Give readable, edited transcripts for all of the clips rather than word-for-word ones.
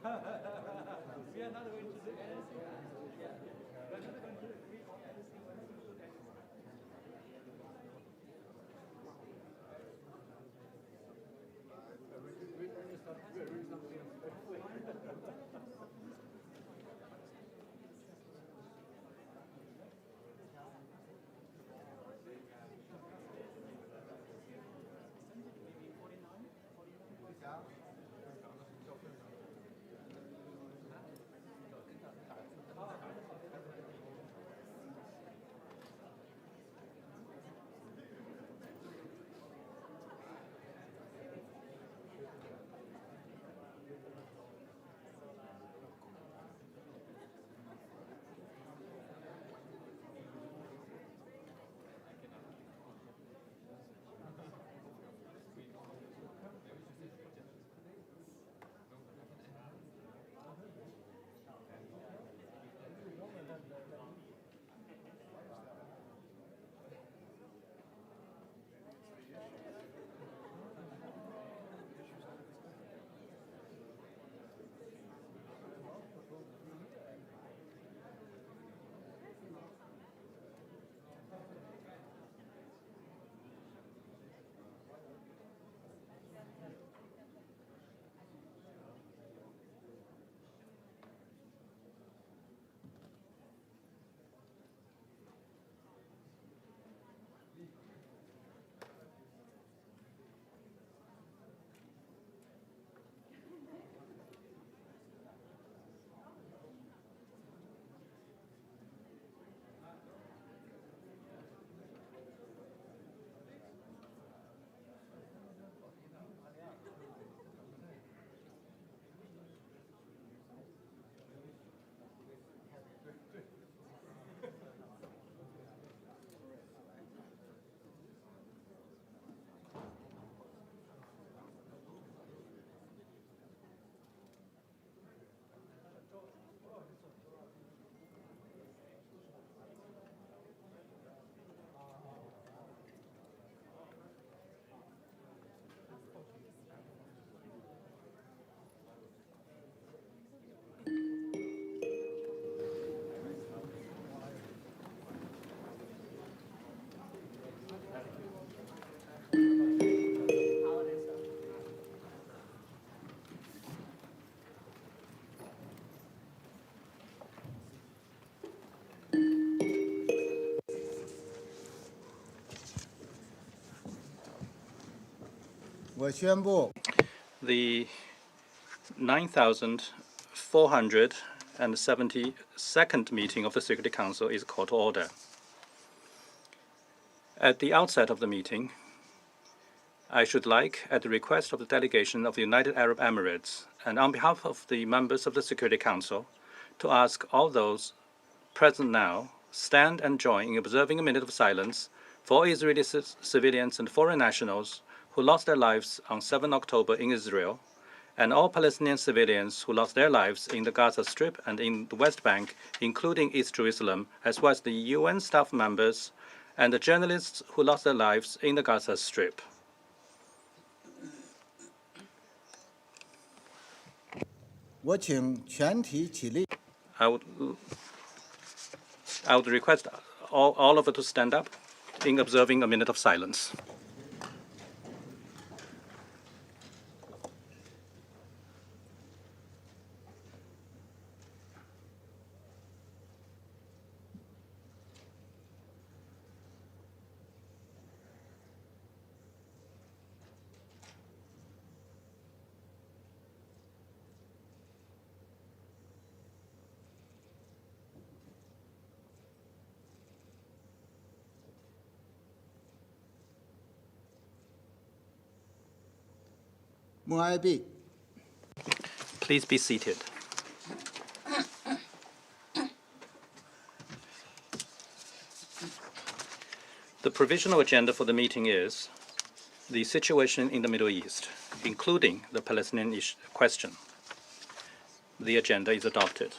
We are not going to do anything. Yeah. We are not going to agree on anything. We are not going to do anything. The 9,472nd meeting of the Security Council is called to order. At the outset of the meeting, I should like, at the request of the delegation of the United Arab Emirates and on behalf of the members of the Security Council, to ask all those present now stand and join in observing a minute of silence for Israeli civilians and foreign nationals who lost their lives on 7 October in Israel, and all Palestinian civilians who lost their lives in the Gaza Strip and in the West Bank, including East Jerusalem, as well as the UN staff members and the journalists who lost their lives in the Gaza Strip. I would request all of you to stand up in observing a minute of silence. Please be seated. The provisional agenda for the meeting is the situation in the Middle East, including the Palestinian question. The agenda is adopted.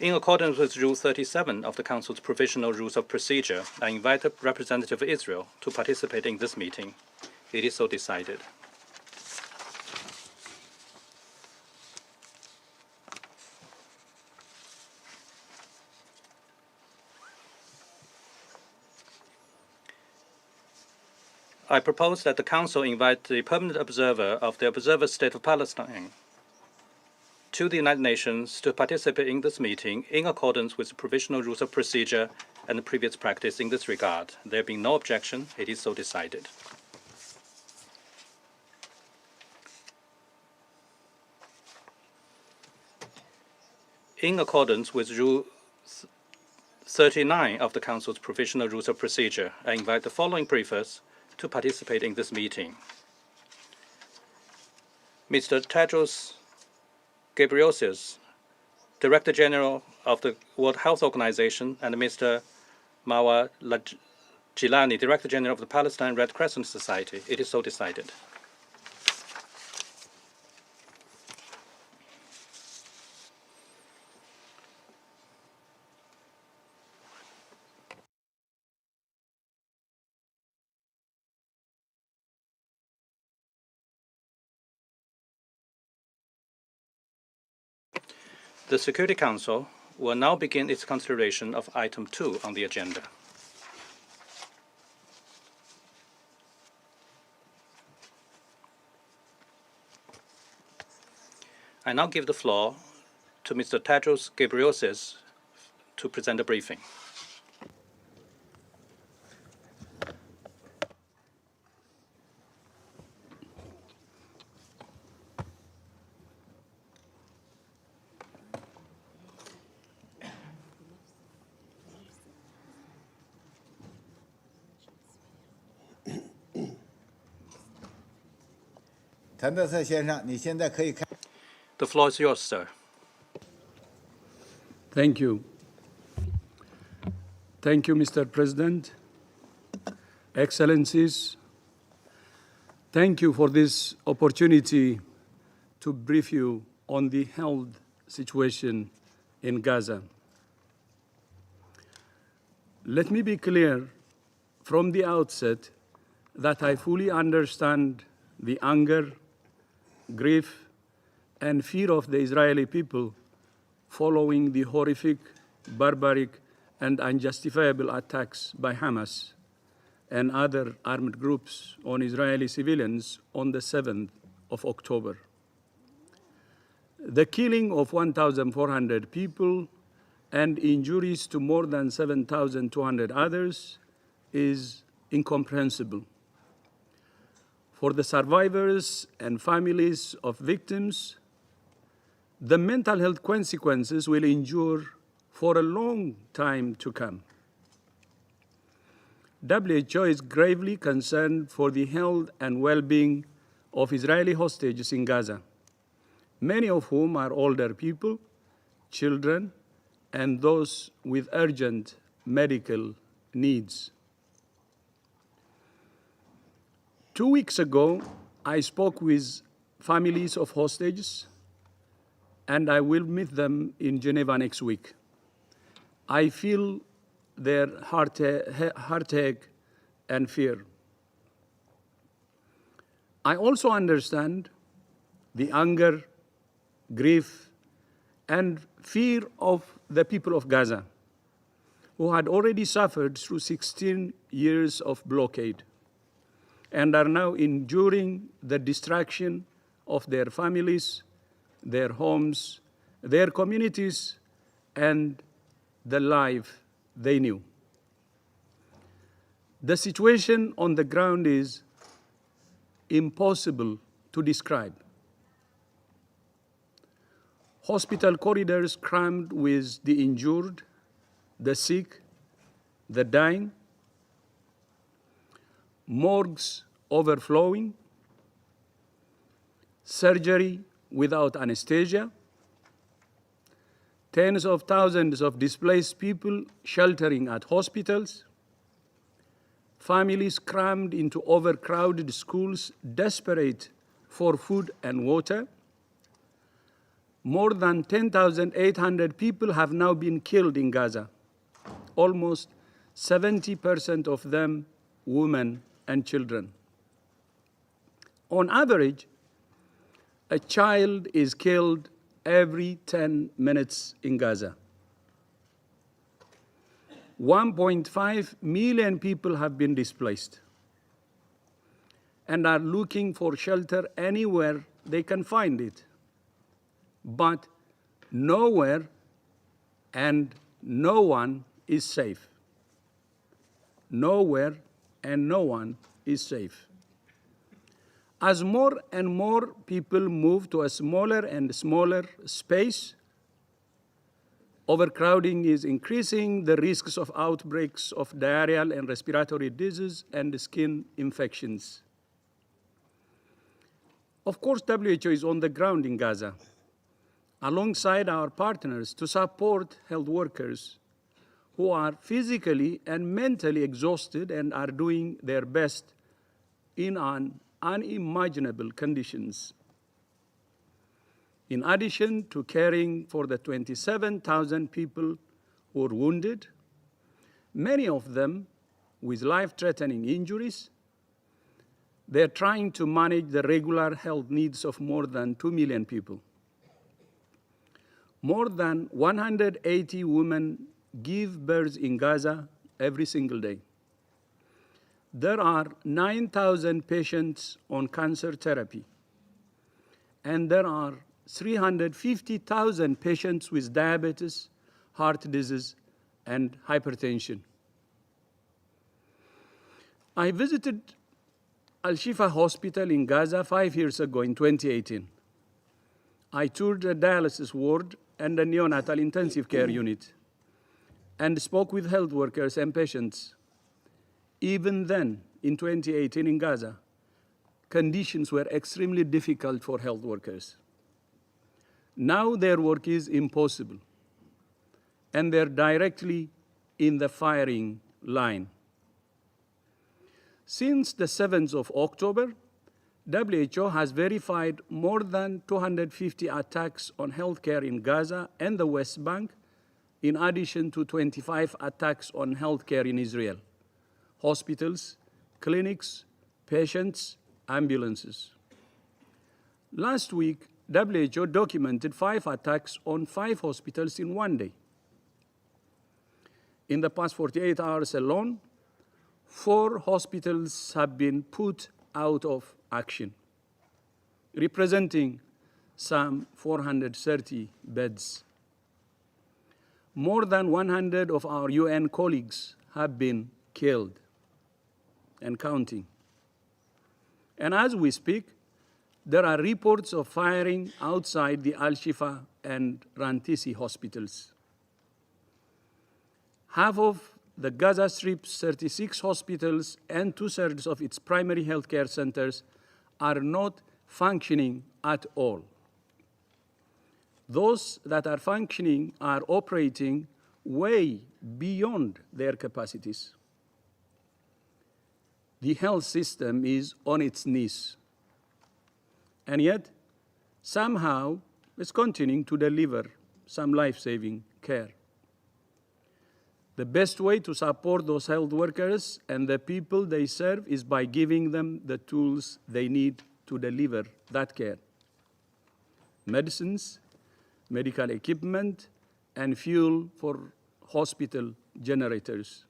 In accordance with Rule 37 of the Council's Provisional Rules of Procedure, I invite a representative of Israel to participate in this meeting. It is so decided. I propose that the Council invite the permanent observer of the Observer State of Palestine to the United Nations to participate in this meeting in accordance with the provisional rules of procedure and the previous practice in this regard. There being no objection, it is so decided. In accordance with Rule 39 of the Council's provisional rules of procedure, I invite the following briefers to participate in this meeting: Mr. Tedros Ghebreyesus, Director General of the World Health Organization, and Mr. Marwa Jilani, Director General of the Palestine Red Crescent Society. It is so decided. The Security Council will now begin its consideration of item 2 on the agenda. I now give the floor to Mr. Tedros Ghebreyesus to present a briefing. The floor is yours, sir. Thank you. Thank you, Mr. President, Excellencies. Thank you for this opportunity to brief you on the health situation in Gaza. Let me be clear from the outset that I fully understand the anger, grief, and fear of the Israeli people following the horrific, barbaric, and unjustifiable attacks by Hamas and other armed groups on Israeli civilians on the 7th of October. The killing of 1,400 people and injuries to more than 7,200 others is incomprehensible. For the survivors and families of victims, the mental health consequences will endure for a long time to come. WHO is gravely concerned for the health and well-being of Israeli hostages in Gaza, many of whom are older people, children, and those with urgent medical needs. 2 weeks ago, I spoke with families of hostages, and I will meet them in Geneva next week. I feel their heartache and fear. I also understand the anger, grief, and fear of the people of Gaza, who had already suffered through 16 years of blockade and are now enduring the destruction of their families, their homes, their communities, and the life they knew. The situation on the ground is impossible to describe. Hospital corridors crammed with the injured, the sick, the dying, morgues overflowing, surgery without anesthesia, tens of thousands of displaced people sheltering at hospitals, families crammed into overcrowded schools, desperate for food and water. More than 10,800 people have now been killed in Gaza, almost 70% of them women and children. On average, a child is killed every 10 minutes in Gaza. 1.5 million people have been displaced. and are looking for shelter anywhere they can find it. But nowhere and no one is safe. Nowhere and no one is safe. As more and more people move to a smaller and smaller space, overcrowding is increasing the risks of outbreaks of diarrheal and respiratory disease and skin infections. Of course, WHO is on the ground in Gaza, alongside our partners to support health workers who are physically and mentally exhausted and are doing their best in unimaginable conditions. In addition to caring for the 27,000 people who are wounded, many of them with life-threatening injuries, they're trying to manage the regular health needs of more than 2 million people. More than 180 women give birth in Gaza every single day. There are 9,000 patients on cancer therapy, and there are 350,000 patients with diabetes, heart disease, and hypertension. I visited Al-Shifa Hospital in Gaza 5 years ago in 2018. I toured a dialysis ward and a neonatal intensive care unit and spoke with health workers and patients. Even then, in 2018 in Gaza, conditions were extremely difficult for health workers. Now their work is impossible, and they're directly in the firing line. Since the 7th of October, WHO has verified more than 250 attacks on healthcare in Gaza and the West Bank, in addition to 25 attacks on healthcare in Israel, hospitals, clinics, patients, ambulances. Last week, WHO documented 5 attacks on 5 hospitals in one day. In the past 48 hours alone, 4 hospitals have been put out of action, representing some 430 beds. More than 100 of our UN colleagues have been killed and counting. And as we speak, there are reports of firing outside the Al-Shifa and Rantisi hospitals. Half of the Gaza Strip's 36 hospitals and 2/3 of its primary healthcare centers are not functioning at all. Those that are functioning are operating way beyond their capacities. The health system is on its knees, and yet somehow it's continuing to deliver some life-saving care. The best way to support those health workers and the people they serve is by giving them the tools they need to deliver that care: medicines, medical equipment, and fuel for hospital generators.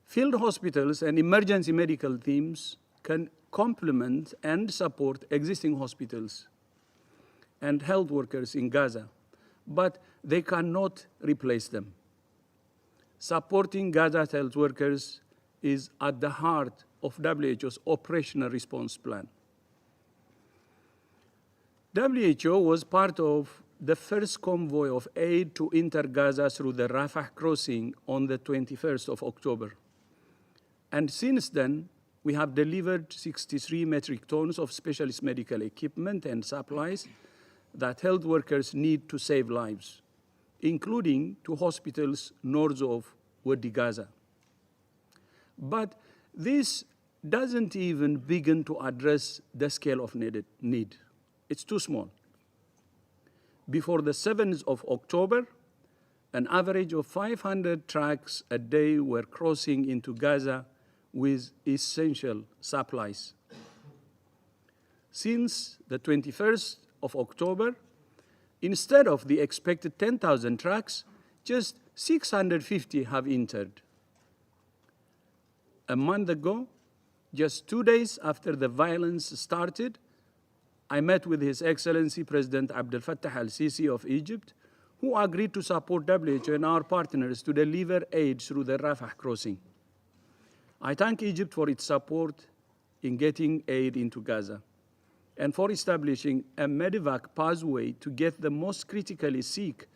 Field hospitals and emergency medical teams can complement and support existing hospitals and health workers in Gaza, but they cannot replace them. Supporting Gaza's health workers is at the heart of WHO's operational response plan. WHO was part of the first convoy of aid to enter Gaza through the Rafah crossing on the 21st of October. And since then, we have delivered 63 metric tons of specialist medical equipment and supplies that health workers need to save lives, including to hospitals north of Wadi Gaza. But this doesn't even begin to address the scale of need. It's too small. Before the 7th of October, an average of 500 trucks a day were crossing into Gaza with essential supplies. Since the 21st of October, instead of the expected 10,000 trucks, just 650 have entered. A month ago, Just 2 days after the violence started, I met with His Excellency President Abdel Fattah al-Sisi of Egypt, who agreed to support WHO and our partners to deliver aid through the Rafah crossing. I thank Egypt for its support in getting aid into Gaza and for establishing a medevac pathway to get the most critically sick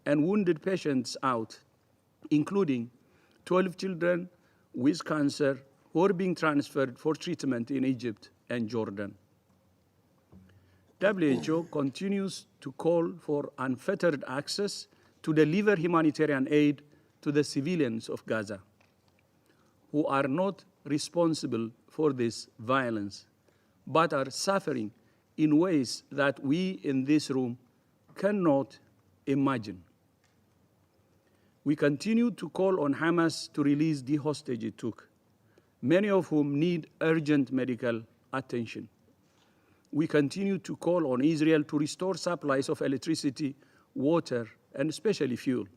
and wounded patients out, including 12 children with cancer who are being transferred for treatment in Egypt and Jordan. WHO continues to call for unfettered access to deliver humanitarian aid to the civilians of Gaza, who are not responsible for this violence, but are suffering in ways that we in this room cannot imagine. We continue to call on Hamas to release the hostage it took, many of whom need urgent medical attention. We continue to call on Israel to restore supplies of electricity, water, and especially fuel.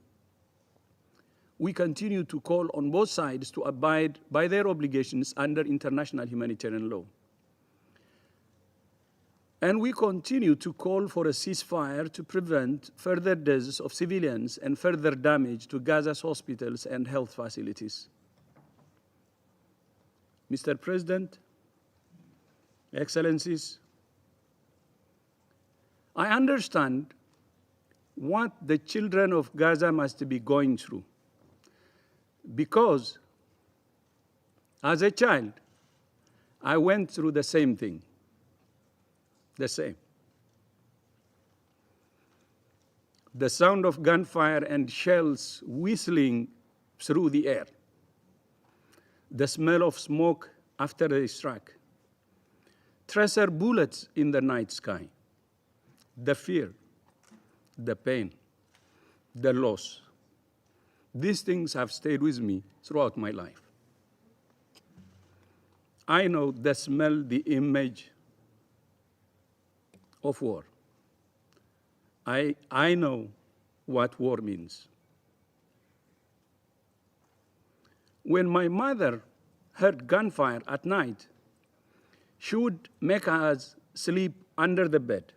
We continue to call on both sides to abide by their obligations under international humanitarian law. And we continue to call for a ceasefire to prevent further deaths of civilians and further damage to Gaza's hospitals and health facilities. Mr. President, Excellencies, I understand what the children of Gaza must be going through, because as a child, I went through the same thing, the same. The sound of gunfire and shells whistling through the air, the smell of smoke after they struck, tracer bullets in the night sky, the fear, the pain, the loss. These things have stayed with me throughout my life. I know the smell, the image of war. I know what war means. When my mother heard gunfire at night, she would make us sleep under the bed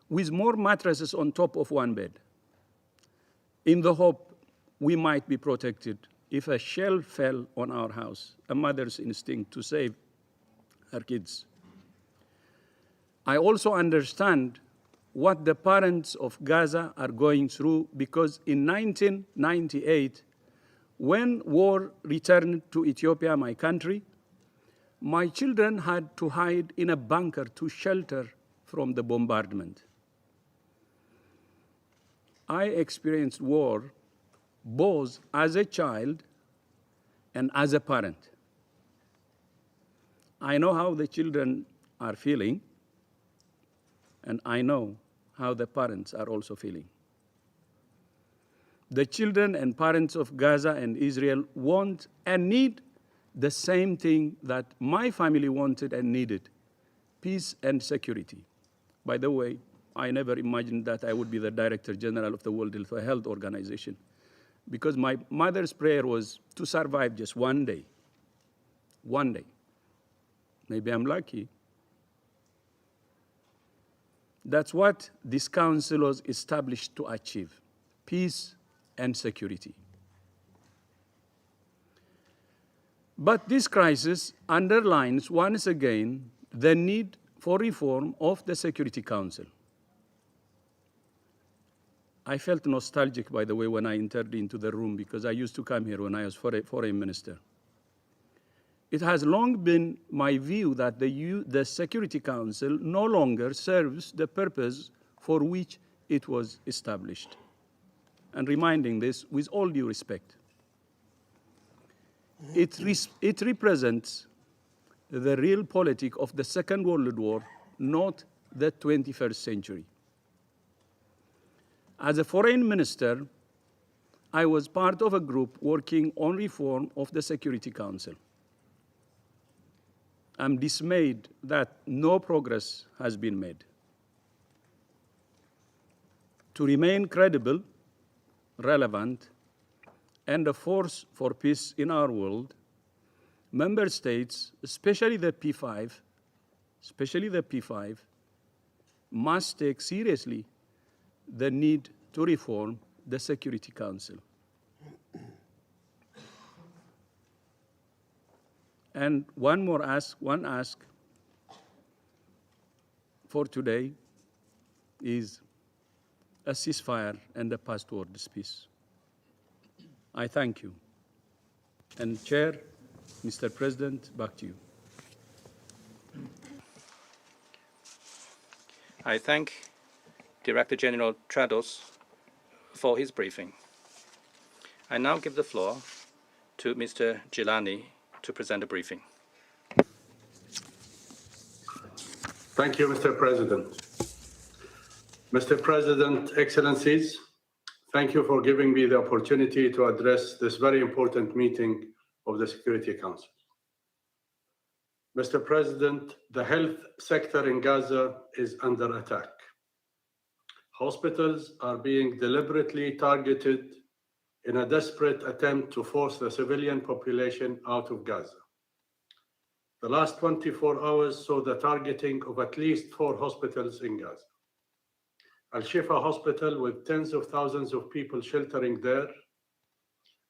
with more mattresses on top of one bed, in the hope we might be protected if a shell fell on our house, a mother's instinct to save her kids. I also understand what the parents of Gaza are going through, because in 1998, when war returned to Ethiopia, my country, my children had to hide in a bunker to shelter from the bombardment. I experienced war both as a child and as a parent. I know how the children are feeling, and I know how the parents are also feeling. The children and parents of Gaza and Israel want and need the same thing that my family wanted and needed: peace and security. By the way, I never imagined that I would be the Director General of the World Health Organization, because my mother's prayer was to survive just one day. One day. Maybe I'm lucky. That's what this council was established to achieve: peace and security. But this crisis underlines once again the need for reform of the Security Council. I felt nostalgic, by the way, when I entered into the room, because I used to come here when I was foreign minister. It has long been my view that the Security Council no longer serves the purpose for which it was established. And reminding this with all due respect. It represents the real politic of the Second World War, not the 21st century. As a foreign minister, I was part of a group working on reform of the Security Council. I'm dismayed that no progress has been made. To remain credible, relevant, and a force for peace in our world, member states, especially the P5, must take seriously the need to reform the Security Council. And one ask for today is a ceasefire and a post-war peace. I thank you. And Chair, Mr. President, back to you. I thank Director General Trados for his briefing. I now give the floor to Mr. Gilani to present a briefing. Thank you, Mr. President. Mr. President, Excellencies, thank you for giving me the opportunity to address this very important meeting of the Security Council. Mr. President, the health sector in Gaza is under attack. Hospitals are being deliberately targeted in a desperate attempt to force the civilian population out of Gaza. The last 24 hours saw the targeting of at least 4 hospitals in Gaza. Al-Shifa Hospital, with tens of thousands of people sheltering there.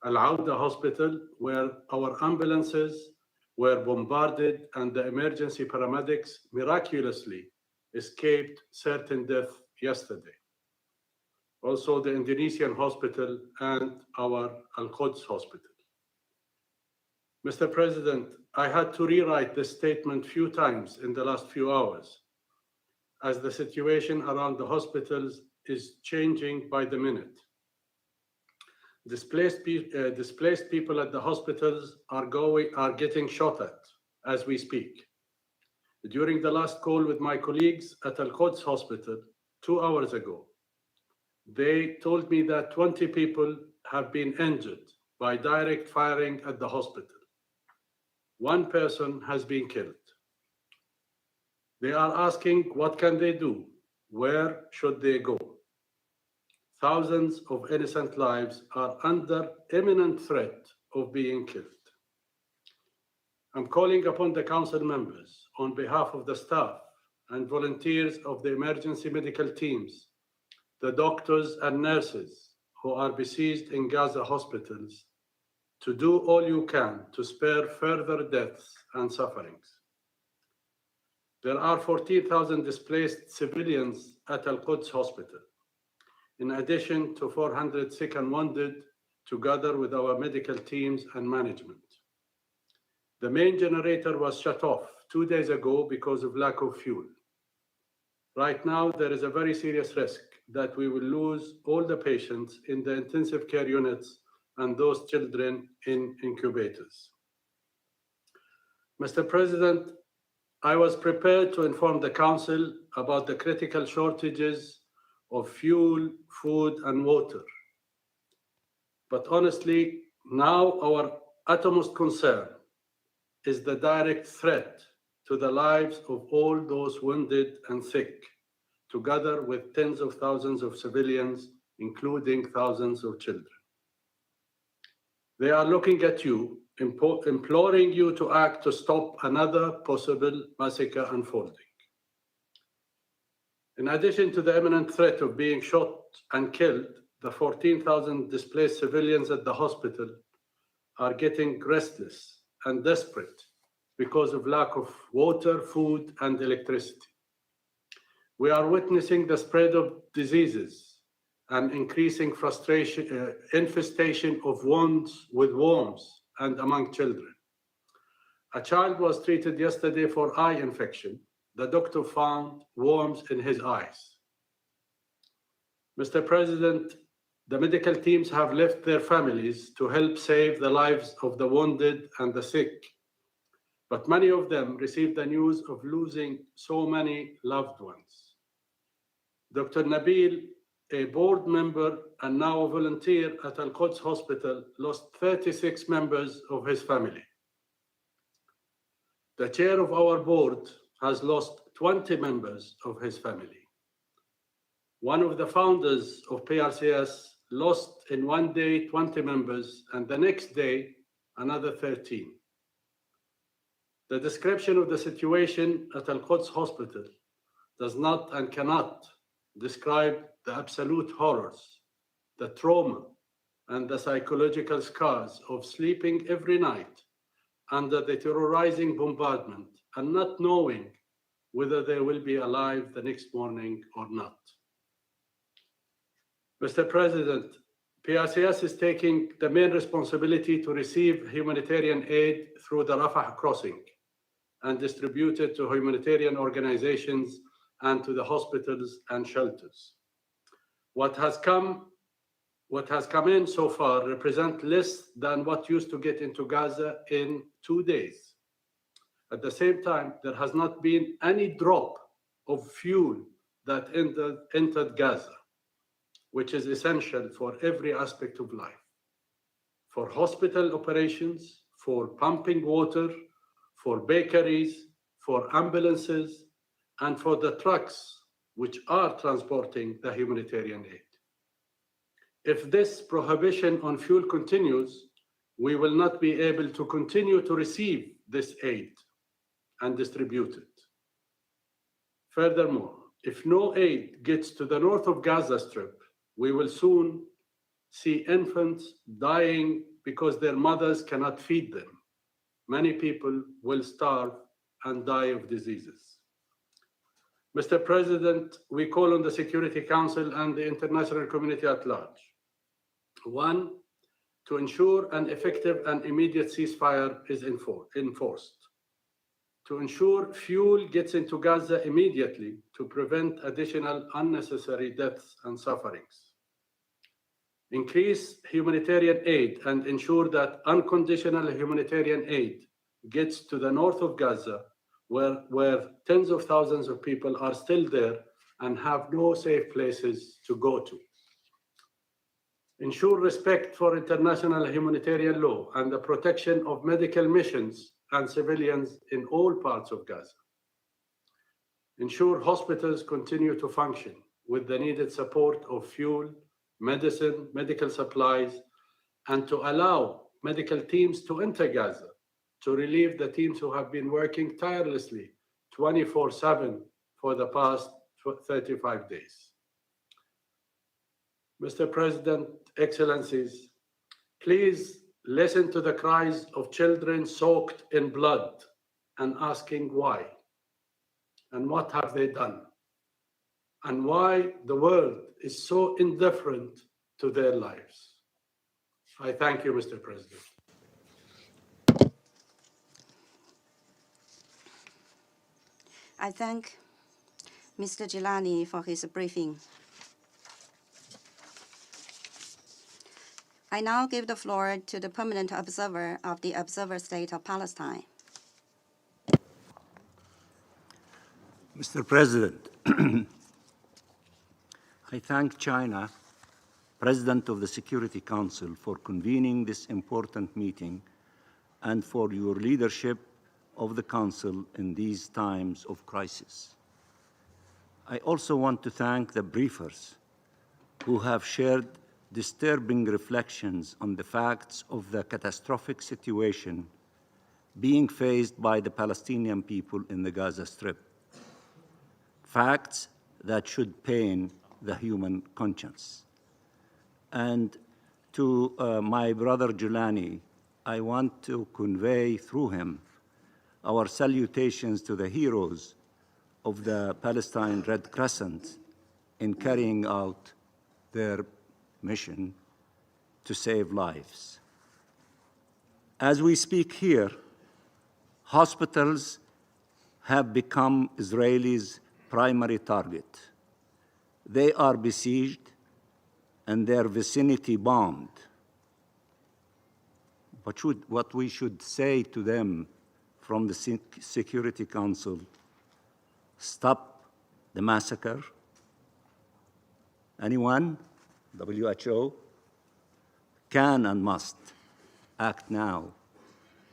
Al-Auda Hospital, where our ambulances were bombarded and the emergency paramedics miraculously escaped certain death yesterday. Also, the Indonesian hospital and our Al-Quds Hospital. Mr. President, I had to rewrite this statement few times in the last few hours, as the situation around the hospitals is changing by the minute. Displaced people at the hospitals are getting shot at as we speak. During the last call with my colleagues at Al-Quds Hospital 2 hours ago, they told me that 20 people have been injured by direct firing at the hospital. 1 person has been killed. They are asking, what can they do? Where should they go? Thousands of innocent lives are under imminent threat of being killed. I'm calling upon the Council members on behalf of the staff and volunteers of the emergency medical teams, the doctors and nurses who are besieged in Gaza hospitals, to do all you can to spare further deaths and sufferings. There are 14,000 displaced civilians at Al-Quds Hospital, in addition to 400 sick and wounded, together with our medical teams and management. The main generator was shut off 2 days ago because of lack of fuel. Right now, there is a very serious risk that we will lose all the patients in the intensive care units and those children in incubators. Mr. President, I was prepared to inform the Council about the critical shortages of fuel, food, and water. But honestly, now our utmost concern is the direct threat to the lives of all those wounded and sick, together with tens of thousands of civilians, including thousands of children. They are looking at you, imploring you to act to stop another possible massacre unfolding. In addition to the imminent threat of being shot and killed, the 14,000 displaced civilians at the hospital are getting restless and desperate because of lack of water, food, and electricity. We are witnessing the spread of diseases and increasing infestation of wounds with worms and among children. A child was treated yesterday for eye infection. The doctor found worms in his eyes. Mr. President, the medical teams have left their families to help save the lives of the wounded and the sick, but many of them received the news of losing so many loved ones. Dr. Nabil, a board member and now a volunteer at Al-Quds Hospital, lost 36 members of his family. The chair of our board has lost 20 members of his family. One of the founders of PRCS lost in one day 20 members, and the next day another 13. The description of the situation at Al-Quds Hospital does not and cannot describe the absolute horrors, the trauma, and the psychological scars of sleeping every night under the terrorizing bombardment and not knowing whether they will be alive the next morning or not. Mr. President, PRCS is taking the main responsibility to receive humanitarian aid through the Rafah crossing and distribute it to humanitarian organizations and to the hospitals and shelters. What has come in so far represents less than what used to get into Gaza in 2 days. At the same time, there has not been any drop of fuel that entered Gaza, which is essential for every aspect of life, for hospital operations, for pumping water, for bakeries, for ambulances, and for the trucks which are transporting the humanitarian aid. If this prohibition on fuel continues, we will not be able to continue to receive this aid and distribute it. Furthermore, if no aid gets to the north of Gaza Strip, we will soon see infants dying because their mothers cannot feed them. Many people will starve and die of diseases. Mr. President, we call on the Security Council and the international community at large. One, to ensure an effective and immediate ceasefire is enforced. To ensure fuel gets into Gaza immediately to prevent additional unnecessary deaths and sufferings. Increase humanitarian aid and ensure that unconditional humanitarian aid gets to the north of Gaza, where tens of thousands of people are still there and have no safe places to go to. Ensure respect for international humanitarian law and the protection of medical missions and civilians in all parts of Gaza. Ensure hospitals continue to function with the needed support of fuel, medicine, medical supplies, and to allow medical teams to enter Gaza to relieve the teams who have been working tirelessly 24/7 for the past 35 days. Mr. President, Excellencies, please listen to the cries of children soaked in blood and asking why, and what have they done, and why the world is so indifferent to their lives. I thank you, Mr. President. I thank Mr. Gilani for his briefing. I now give the floor to the permanent observer of the Observer State of Palestine. Mr. President, I thank China, President of the Security Council, for convening this important meeting and for your leadership of the Council in these times of crisis. I also want to thank the briefers who have shared disturbing reflections on the facts of the catastrophic situation being faced by the Palestinian people in the Gaza Strip. Facts that should pain the human conscience. And to my brother Gilani, I want to convey through him our salutations to the heroes of the Palestine Red Crescent in carrying out their mission to save lives. As we speak here, hospitals have become Israelis' primary target. They are besieged and their vicinity bombed. But what we should say to them from the Security Council: stop the massacre. Anyone, WHO, can and must act now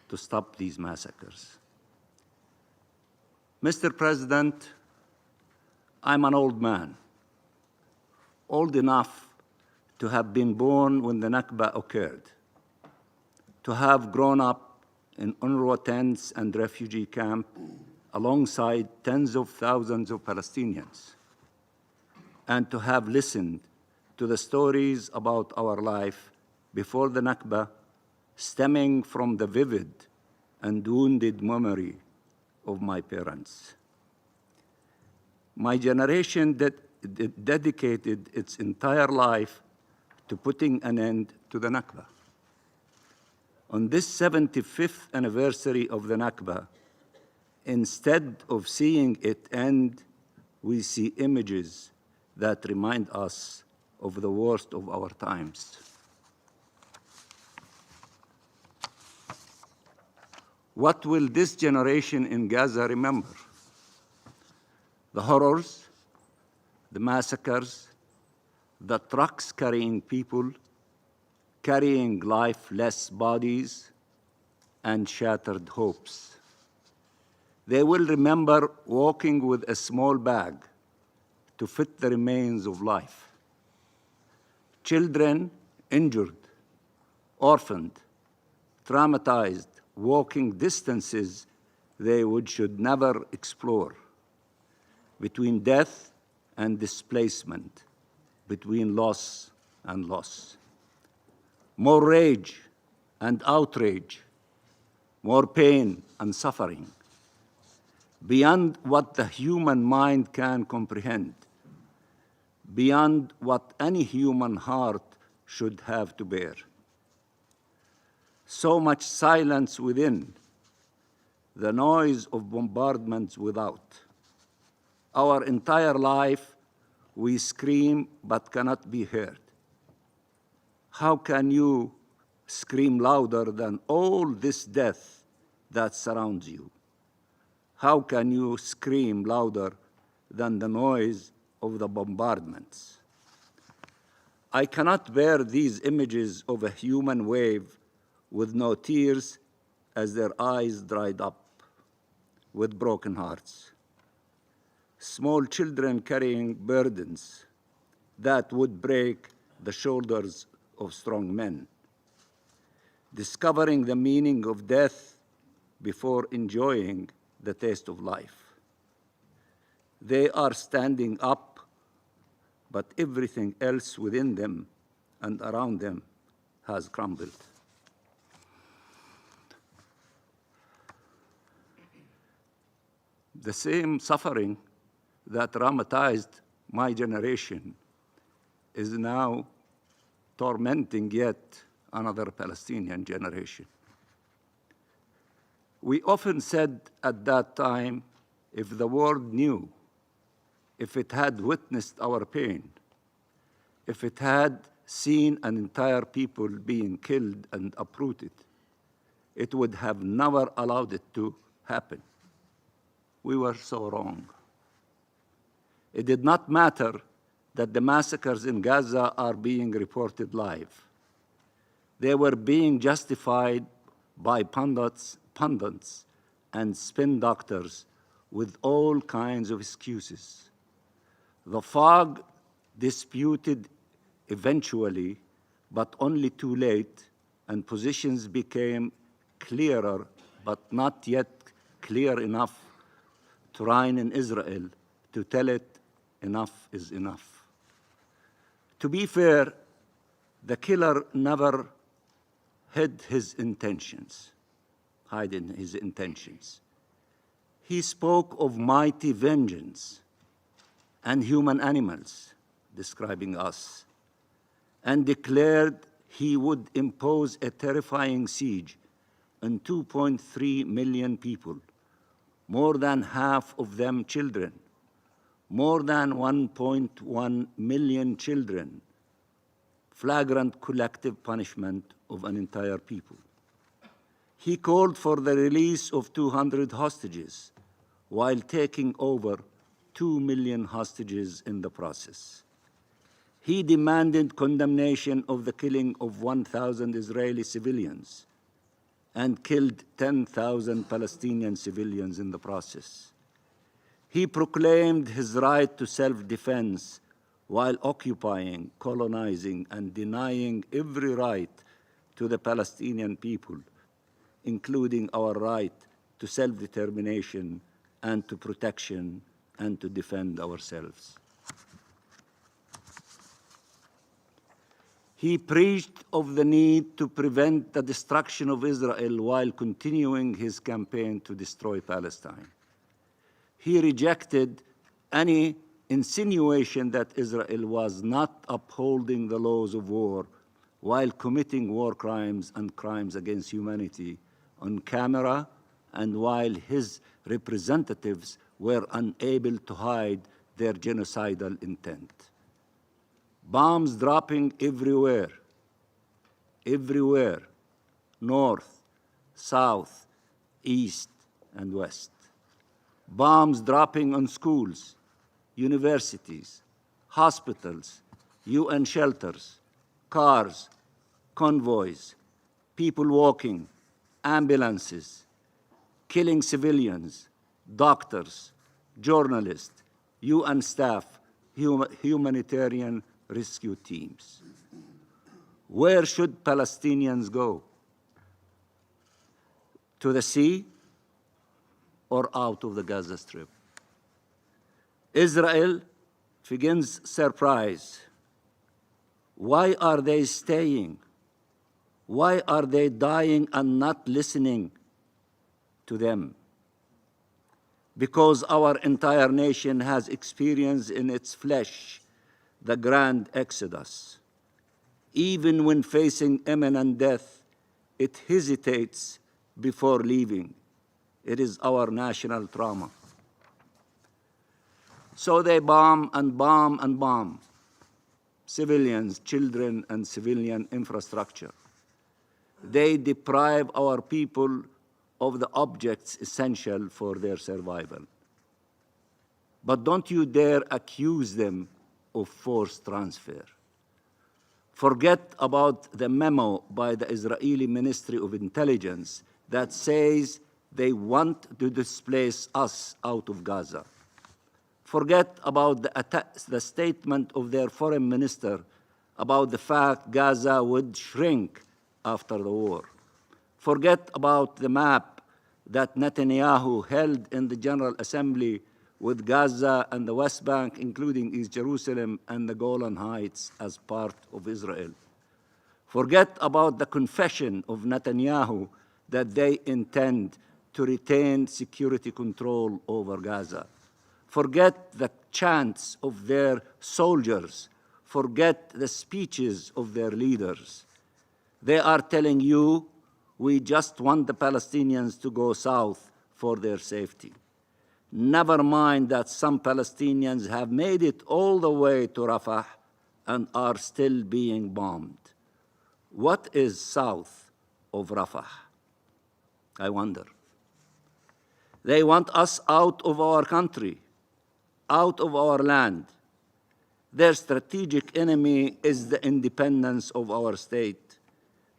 to stop these massacres. Mr. President, I'm an old man, old enough to have been born when the Nakba occurred, to have grown up in UNRWA tents and refugee camps alongside tens of thousands of Palestinians, and to have listened to the stories about our life before the Nakba, stemming from the vivid and wounded memory of my parents. My generation dedicated its entire life to putting an end to the Nakba. On this 75th anniversary of the Nakba, instead of seeing it end, we see images that remind us of the worst of our times. What will this generation in Gaza remember? The horrors, the massacres, the trucks carrying people, carrying lifeless bodies, and shattered hopes. They will remember walking with a small bag to fit the remains of life. Children injured, orphaned, traumatized, walking distances they should never explore, between death and displacement, between loss and loss. More rage and outrage, more pain and suffering, beyond what the human mind can comprehend, beyond what any human heart should have to bear. So much silence within, the noise of bombardments without. Our entire life, we scream but cannot be heard. How can you scream louder than all this death that surrounds you? How can you scream louder than the noise of the bombardments? I cannot bear these images of a human wave with no tears as their eyes dried up, with broken hearts. Small children carrying burdens that would break the shoulders of strong men, discovering the meaning of death before enjoying the taste of life. They are standing up, but everything else within them and around them has crumbled. The same suffering that traumatized my generation is now tormenting yet another Palestinian generation. We often said at that time, if the world knew, if it had witnessed our pain, if it had seen an entire people being killed and uprooted, it would have never allowed it to happen. We were so wrong. It did not matter that the massacres in Gaza are being reported live. They were being justified by pundits and spin doctors with all kinds of excuses. The fog disputed eventually, but only too late, and positions became clearer, but not yet clear enough to reign in Israel to tell it enough is enough. To be fair, the killer never hid his intentions, hiding his intentions. He spoke of mighty vengeance and human animals, describing us, and declared he would impose a terrifying siege on 2.3 million people, more than half of them children, more than 1.1 million children, flagrant collective punishment of an entire people. He called for the release of 200 hostages while taking over 2 million hostages in the process. He demanded condemnation of the killing of 1,000 Israeli civilians and killed 10,000 Palestinian civilians in the process. He proclaimed his right to self-defense while occupying, colonizing, and denying every right to the Palestinian people including our right to self-determination and to protection and to defend ourselves. He preached of the need to prevent the destruction of Israel while continuing his campaign to destroy Palestine. He rejected any insinuation that Israel was not upholding the laws of war while committing war crimes and crimes against humanity on camera, and while his representatives were unable to hide their genocidal intent. Bombs dropping everywhere, north, south, east, and west. Bombs dropping on schools, universities, hospitals, UN shelters, cars, convoys, people walking, ambulances, killing civilians, doctors, journalists, UN staff, humanitarian rescue teams. Where should Palestinians go? To the sea or out of the Gaza Strip? Israel begins surprise. Why are they staying? Why are they dying and not listening to them? Because our entire nation has experienced in its flesh the grand exodus. Even when facing imminent death, it hesitates before leaving. It is our national trauma. So they bomb and bomb and bomb civilians, children, and civilian infrastructure. They deprive our people of the objects essential for their survival. But don't you dare accuse them of forced transfer. Forget about the memo by the Israeli Ministry of Intelligence that says they want to displace us out of Gaza. Forget about the statement of their foreign minister about the fact Gaza would shrink after the war. Forget about the map that Netanyahu held in the General Assembly with Gaza and the West Bank, including East Jerusalem and the Golan Heights, as part of Israel. Forget about the confession of Netanyahu that they intend to retain security control over Gaza. Forget the chants of their soldiers. Forget the speeches of their leaders. They are telling you, we just want the Palestinians to go south for their safety. Never mind that some Palestinians have made it all the way to Rafah and are still being bombed. What is south of Rafah? I wonder. They want us out of our country, out of our land. Their strategic enemy is the independence of our state,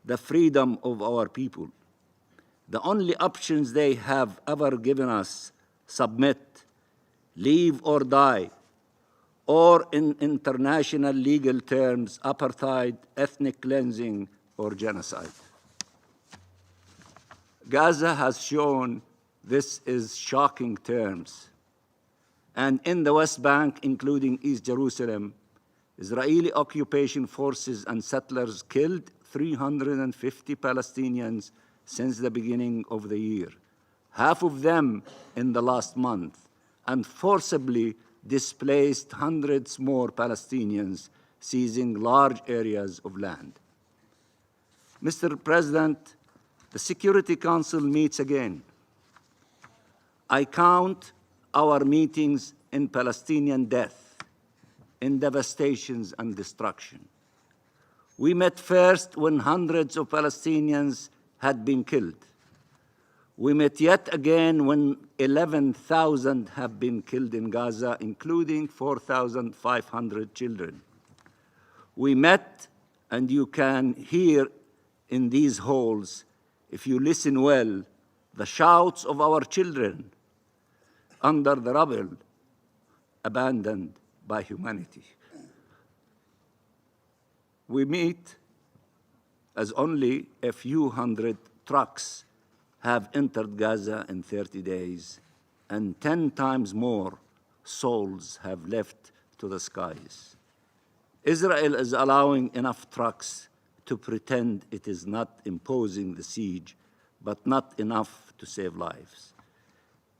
the freedom of our people. The only options they have ever given us: submit, leave or die, or in international legal terms, apartheid, ethnic cleansing, or genocide. Gaza has shown this is shocking terms. And in the West Bank, including East Jerusalem, Israeli occupation forces and settlers killed 350 Palestinians since the beginning of the year, half of them in the last month, and forcibly displaced hundreds more Palestinians, seizing large areas of land. Mr. President, the Security Council meets again. I count our meetings in Palestinian death, in devastations and destruction. We met first when hundreds of Palestinians had been killed. We met yet again when 11,000 have been killed in Gaza, including 4,500 children. We met, and you can hear in these halls, if you listen well, the shouts of our children under the rubble, abandoned by humanity. We meet as only a few hundred trucks have entered Gaza in 30 days, and 10 times more souls have left to the skies. Israel is allowing enough trucks to pretend it is not imposing the siege, but not enough to save lives.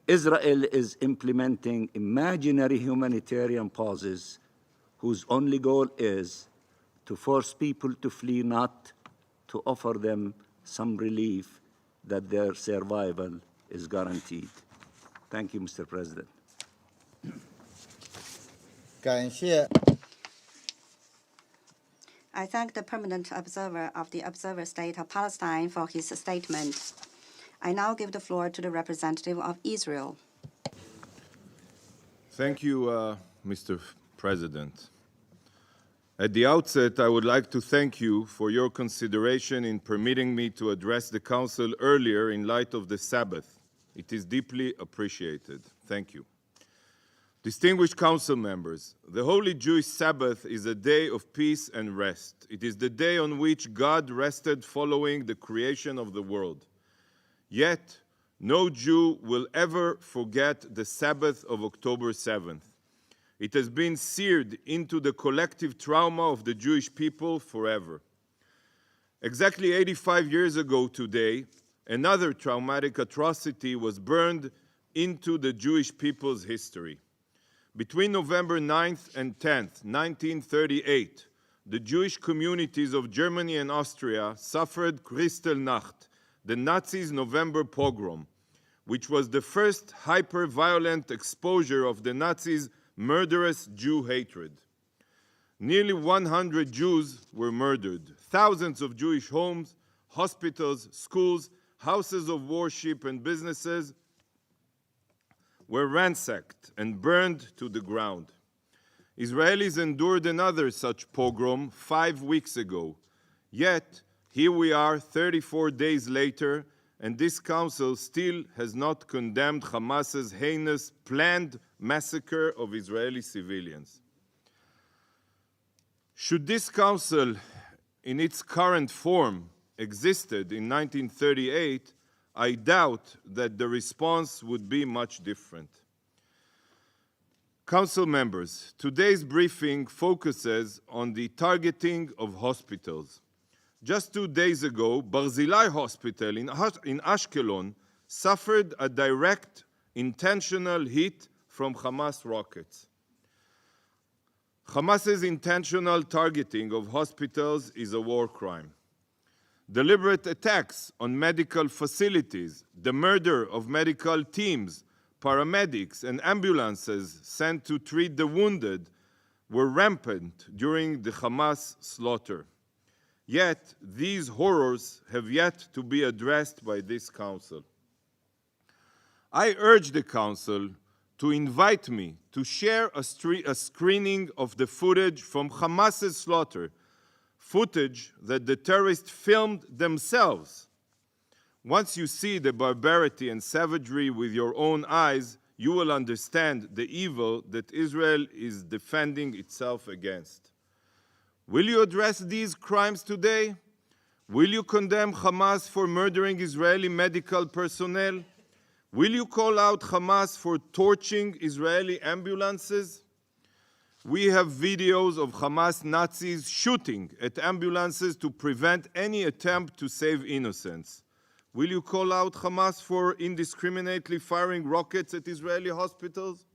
Israel is implementing imaginary humanitarian pauses whose only goal is to force people to flee, not to offer them some relief that their survival is guaranteed. Thank you, Mr. President. 感谢 I thank the permanent observer of the Observer State of Palestine for his statement. I now give the floor to the representative of Israel. Thank you, Mr. President. At the outset, I would like to thank you for your consideration in permitting me to address the Council earlier in light of the Sabbath. It is deeply appreciated. Thank you. Distinguished Council members, the Holy Jewish Sabbath is a day of peace and rest. It is the day on which God rested following the creation of the world. Yet, no Jew will ever forget the Sabbath of October 7th. It has been seared into the collective trauma of the Jewish people forever. Exactly 85 years ago today, another traumatic atrocity was burned into the Jewish people's history. Between November 9th and 10th, 1938, the Jewish communities of Germany and Austria suffered Kristallnacht, the Nazis' November pogrom, which was the first hyper-violent exposure of the Nazis' murderous Jew hatred. Nearly 100 Jews were murdered. Thousands of Jewish homes, hospitals, schools, houses of worship, and businesses were ransacked and burned to the ground. Israelis endured another such pogrom 5 weeks ago. Yet, here we are 34 days later, and this Council still has not condemned Hamas's heinous, planned massacre of Israeli civilians. Should this Council, in its current form, existed in 1938, I doubt that the response would be much different. Council members, today's briefing focuses on the targeting of hospitals. Just 2 days ago, Barzilai Hospital in Ashkelon suffered a direct, intentional hit from Hamas rockets. Hamas's intentional targeting of hospitals is a war crime. Deliberate attacks on medical facilities, the murder of medical teams, paramedics, and ambulances sent to treat the wounded were rampant during the Hamas slaughter. Yet, these horrors have yet to be addressed by this Council. I urge the Council to invite me to share a screening of the footage from Hamas's slaughter, footage that the terrorists filmed themselves. Once you see the barbarity and savagery with your own eyes, you will understand the evil that Israel is defending itself against. Will you address these crimes today? Will you condemn Hamas for murdering Israeli medical personnel? Will you call out Hamas for torching Israeli ambulances? We have videos of Hamas Nazis shooting at ambulances to prevent any attempt to save innocents. Will you call out Hamas for indiscriminately firing rockets at Israeli hospitals?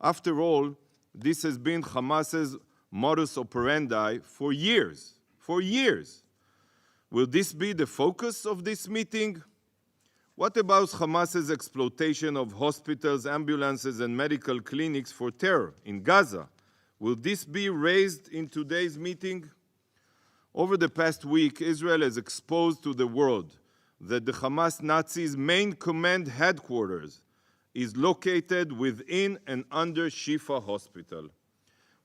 After all, this has been Hamas's modus operandi for years. Will this be the focus of this meeting? What about Hamas's exploitation of hospitals, ambulances, and medical clinics for terror in Gaza? Will this be raised in today's meeting? Over the past week, Israel has exposed to the world that the Hamas Nazis' main command headquarters is located within and under Shifa Hospital.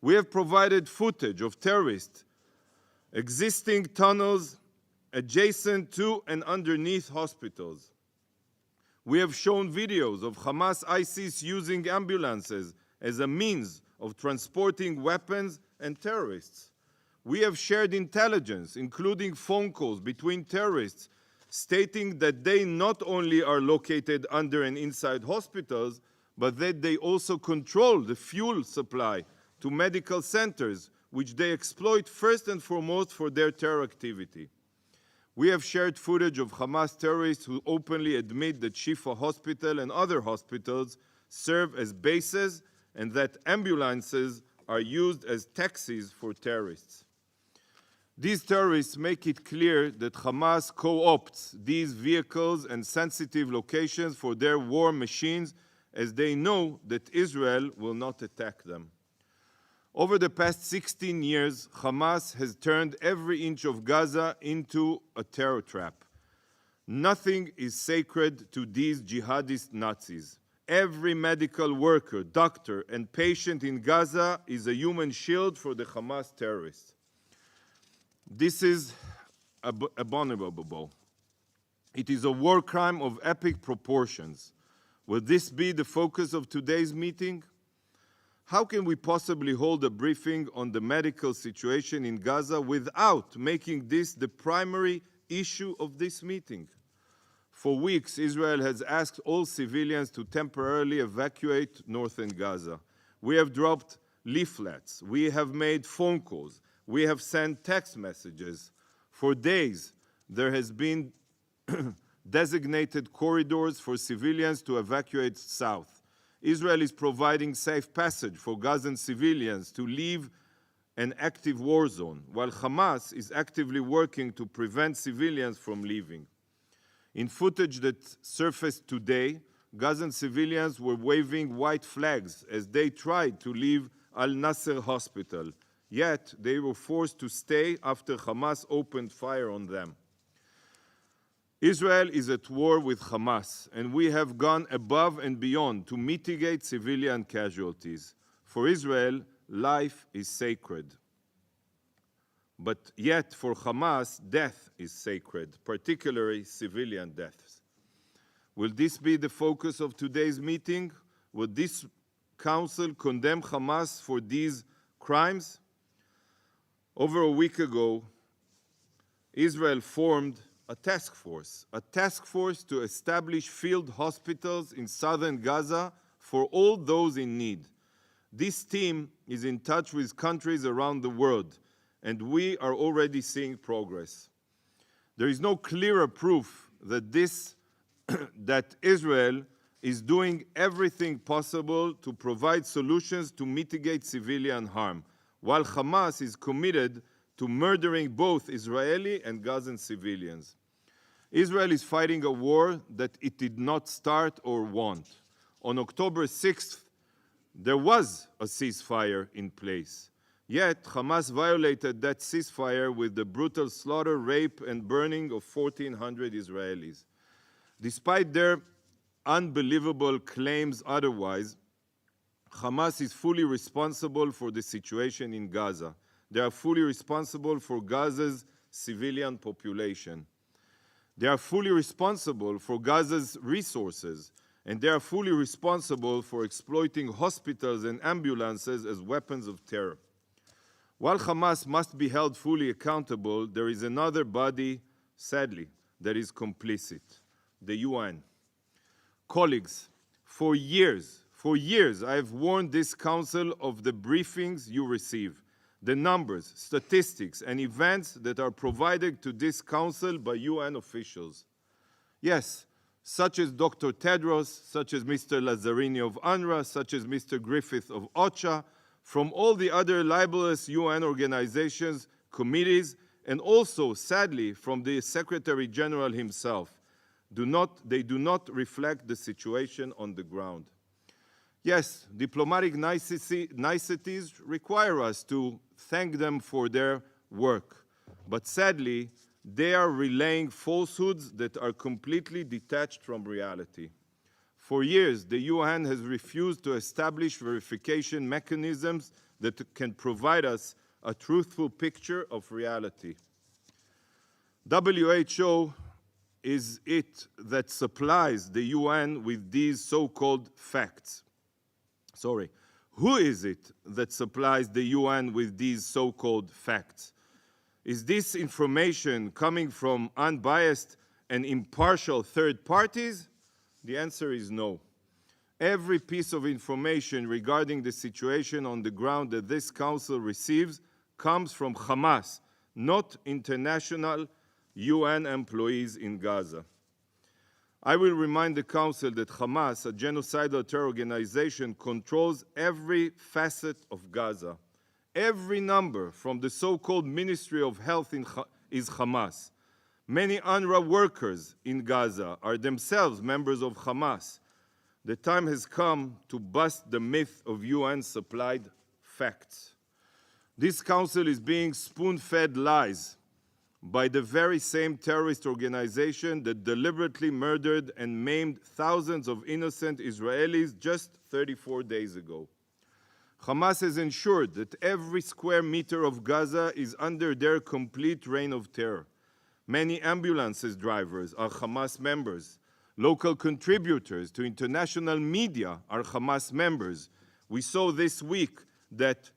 We have provided footage of terrorists existing tunnels adjacent to and underneath hospitals. We have shown videos of Hamas ISIS using ambulances as a means of transporting weapons and terrorists. We have shared intelligence, including phone calls between terrorists stating that they not only are located under and inside hospitals, but that they also control the fuel supply to medical centers, which they exploit first and foremost for their terror activity. We have shared footage of Hamas terrorists who openly admit that Shifa Hospital and other hospitals serve as bases and that ambulances are used as taxis for terrorists. These terrorists make it clear that Hamas co-opts these vehicles and sensitive locations for their war machines, as they know that Israel will not attack them. Over the past 16 years, Hamas has turned every inch of Gaza into a terror trap. Nothing is sacred to these jihadist Nazis. Every medical worker, doctor, and patient in Gaza is a human shield for the Hamas terrorists. This is abominable. It is a war crime of epic proportions. Will this be the focus of today's meeting? How can we possibly hold a briefing on the medical situation in Gaza without making this the primary issue of this meeting? For weeks, Israel has asked all civilians to temporarily evacuate northern Gaza. We have dropped leaflets. We have made phone calls. We have sent text messages. For days, there has been designated corridors for civilians to evacuate south. Israel is providing safe passage for Gazan civilians to leave an active war zone, while Hamas is actively working to prevent civilians from leaving. In footage that surfaced today, Gazan civilians were waving white flags as they tried to leave Al-Nasser hospital, yet they were forced to stay after Hamas opened fire on them. Israel is at war with Hamas, and we have gone above and beyond to mitigate civilian casualties. For Israel, life is sacred. But yet, for Hamas, death is sacred, particularly civilian deaths. Will this be the focus of today's meeting? Will this council condemn Hamas for these crimes? Over a week ago, Israel formed a task force to establish field hospitals in southern Gaza for all those in need. This team is in touch with countries around the world, and we are already seeing progress. There is no clearer proof that that Israel is doing everything possible to provide solutions to mitigate civilian harm, while Hamas is committed to murdering both Israeli and Gazan civilians. Israel is fighting a war that it did not start or want. On October 6th, there was a ceasefire in place. Yet, Hamas violated that ceasefire with the brutal slaughter, rape, and burning of 1,400 Israelis. Despite their unbelievable claims otherwise, Hamas is fully responsible for the situation in Gaza. They are fully responsible for Gaza's civilian population. They are fully responsible for Gaza's resources, and they are fully responsible for exploiting hospitals and ambulances as weapons of terror. While Hamas must be held fully accountable, there is another body, sadly, that is complicit: the UN. Colleagues, for years, I have warned this Council of the briefings you receive, the numbers, statistics, and events that are provided to this Council by UN officials. Yes, such as Dr. Tedros, such as Mr. Lazzarini of UNRWA, such as Mr. Griffith of OCHA, from all the other libelous UN organizations, committees, and also, sadly, from the Secretary General himself. They do not reflect the situation on the ground. Yes, diplomatic niceties require us to thank them for their work, but sadly, they are relaying falsehoods that are completely detached from reality. For years, the UN has refused to establish verification mechanisms that can provide us a truthful picture of reality. WHO is it that supplies the UN with these so-called facts. Who is it that supplies the UN with these so-called facts? Is this information coming from unbiased and impartial third parties? The answer is no. Every piece of information regarding the situation on the ground that this Council receives comes from Hamas, not international UN employees in Gaza. I will remind the Council that Hamas, a genocidal terror organization, controls every facet of Gaza. Every number from the so-called Ministry of Health is Hamas. Many UNRWA workers in Gaza are themselves members of Hamas. The time has come to bust the myth of UN-supplied facts. This Council is being spoon-fed lies by the very same terrorist organization that deliberately murdered and maimed thousands of innocent Israelis just 34 days ago. Hamas has ensured that every square meter of Gaza is under their complete reign of terror. Many ambulances drivers are Hamas members. Local contributors to international media are Hamas members. We saw this week that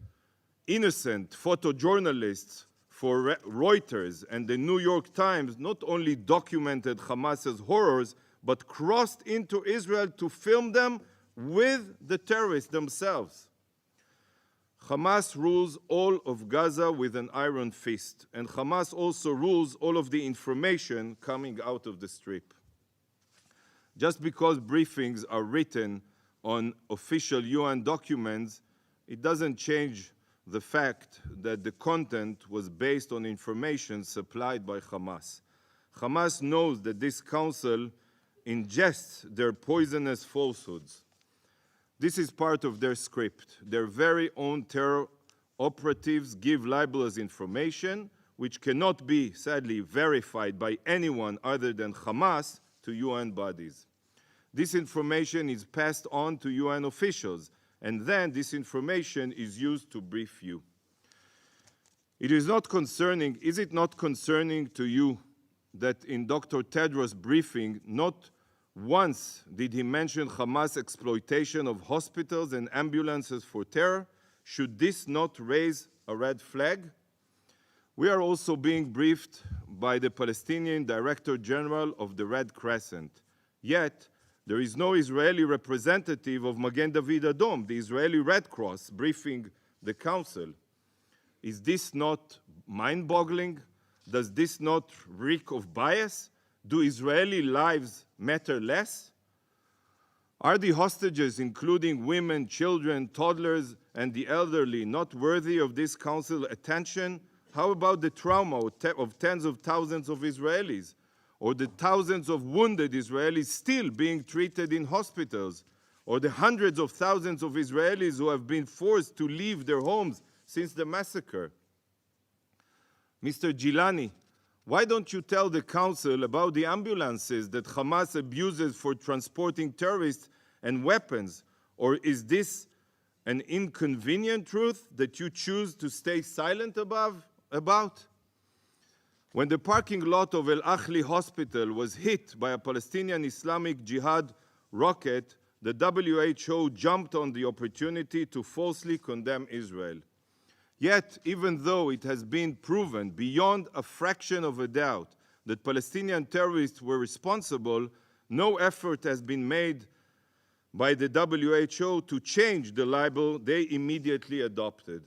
innocent photojournalists for Reuters and the New York Times not only documented Hamas's horrors, but crossed into Israel to film them with the terrorists themselves. Hamas rules all of Gaza with an iron fist, and Hamas also rules all of the information coming out of the Strip. Just because briefings are written on official UN documents, it doesn't change the fact that the content was based on information supplied by Hamas. Hamas knows that this Council ingests their poisonous falsehoods. This is part of their script. Their very own terror operatives give libelous information, which cannot be, sadly, verified by anyone other than Hamas to UN bodies. This information is passed on to UN officials, and then this information is used to brief you. Is it not concerning to you that in Dr. Tedros' briefing, not once did he mention Hamas exploitation of hospitals and ambulances for terror? Should this not raise a red flag? We are also being briefed by the Palestinian Director General of the Red Crescent. Yet, there is no Israeli representative of Magen David Adom, the Israeli Red Cross, briefing the Council. Is this not mind-boggling? Does this not reek of bias? Do Israeli lives matter less? Are the hostages, including women, children, toddlers, and the elderly, not worthy of this Council attention? How about the trauma of tens of thousands of Israelis? Or the thousands of wounded Israelis still being treated in hospitals? Or the hundreds of thousands of Israelis who have been forced to leave their homes since the massacre? Mr. Gilani, why don't you tell the Council about the ambulances that Hamas abuses for transporting terrorists and weapons? Or is this an inconvenient truth that you choose to stay silent about? When the parking lot of El Ahli Hospital was hit by a Palestinian Islamic Jihad rocket, the WHO jumped on the opportunity to falsely condemn Israel. Yet, even though it has been proven beyond a fraction of a doubt that Palestinian terrorists were responsible, no effort has been made by the WHO to change the label they immediately adopted.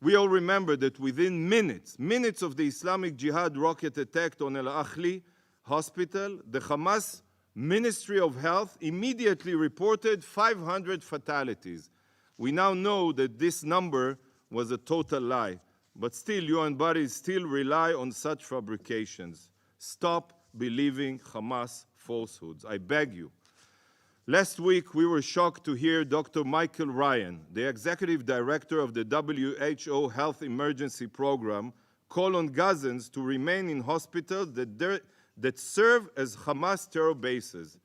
We all remember that within minutes of the Islamic Jihad rocket attack on El Ahli Hospital, the Hamas Ministry of Health immediately reported 500 fatalities. We now know that this number was a total lie, but still UN bodies still rely on such fabrications. Stop believing Hamas falsehoods, I beg you. Last week, we were shocked to hear Dr. Michael Ryan, the executive director of the WHO Health Emergency Program, call on Gazans to remain in hospitals that serve as Hamas terror bases.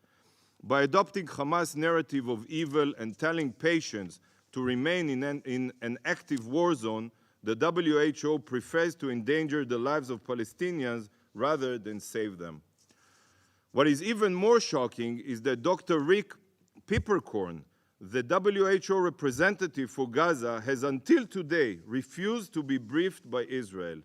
By adopting Hamas narrative of evil and telling patients to remain in an active war zone, the WHO prefers to endanger the lives of Palestinians rather than save them. What is even more shocking is that Dr. Rick Peppercorn, the WHO representative for Gaza, has until today refused to be briefed by Israel.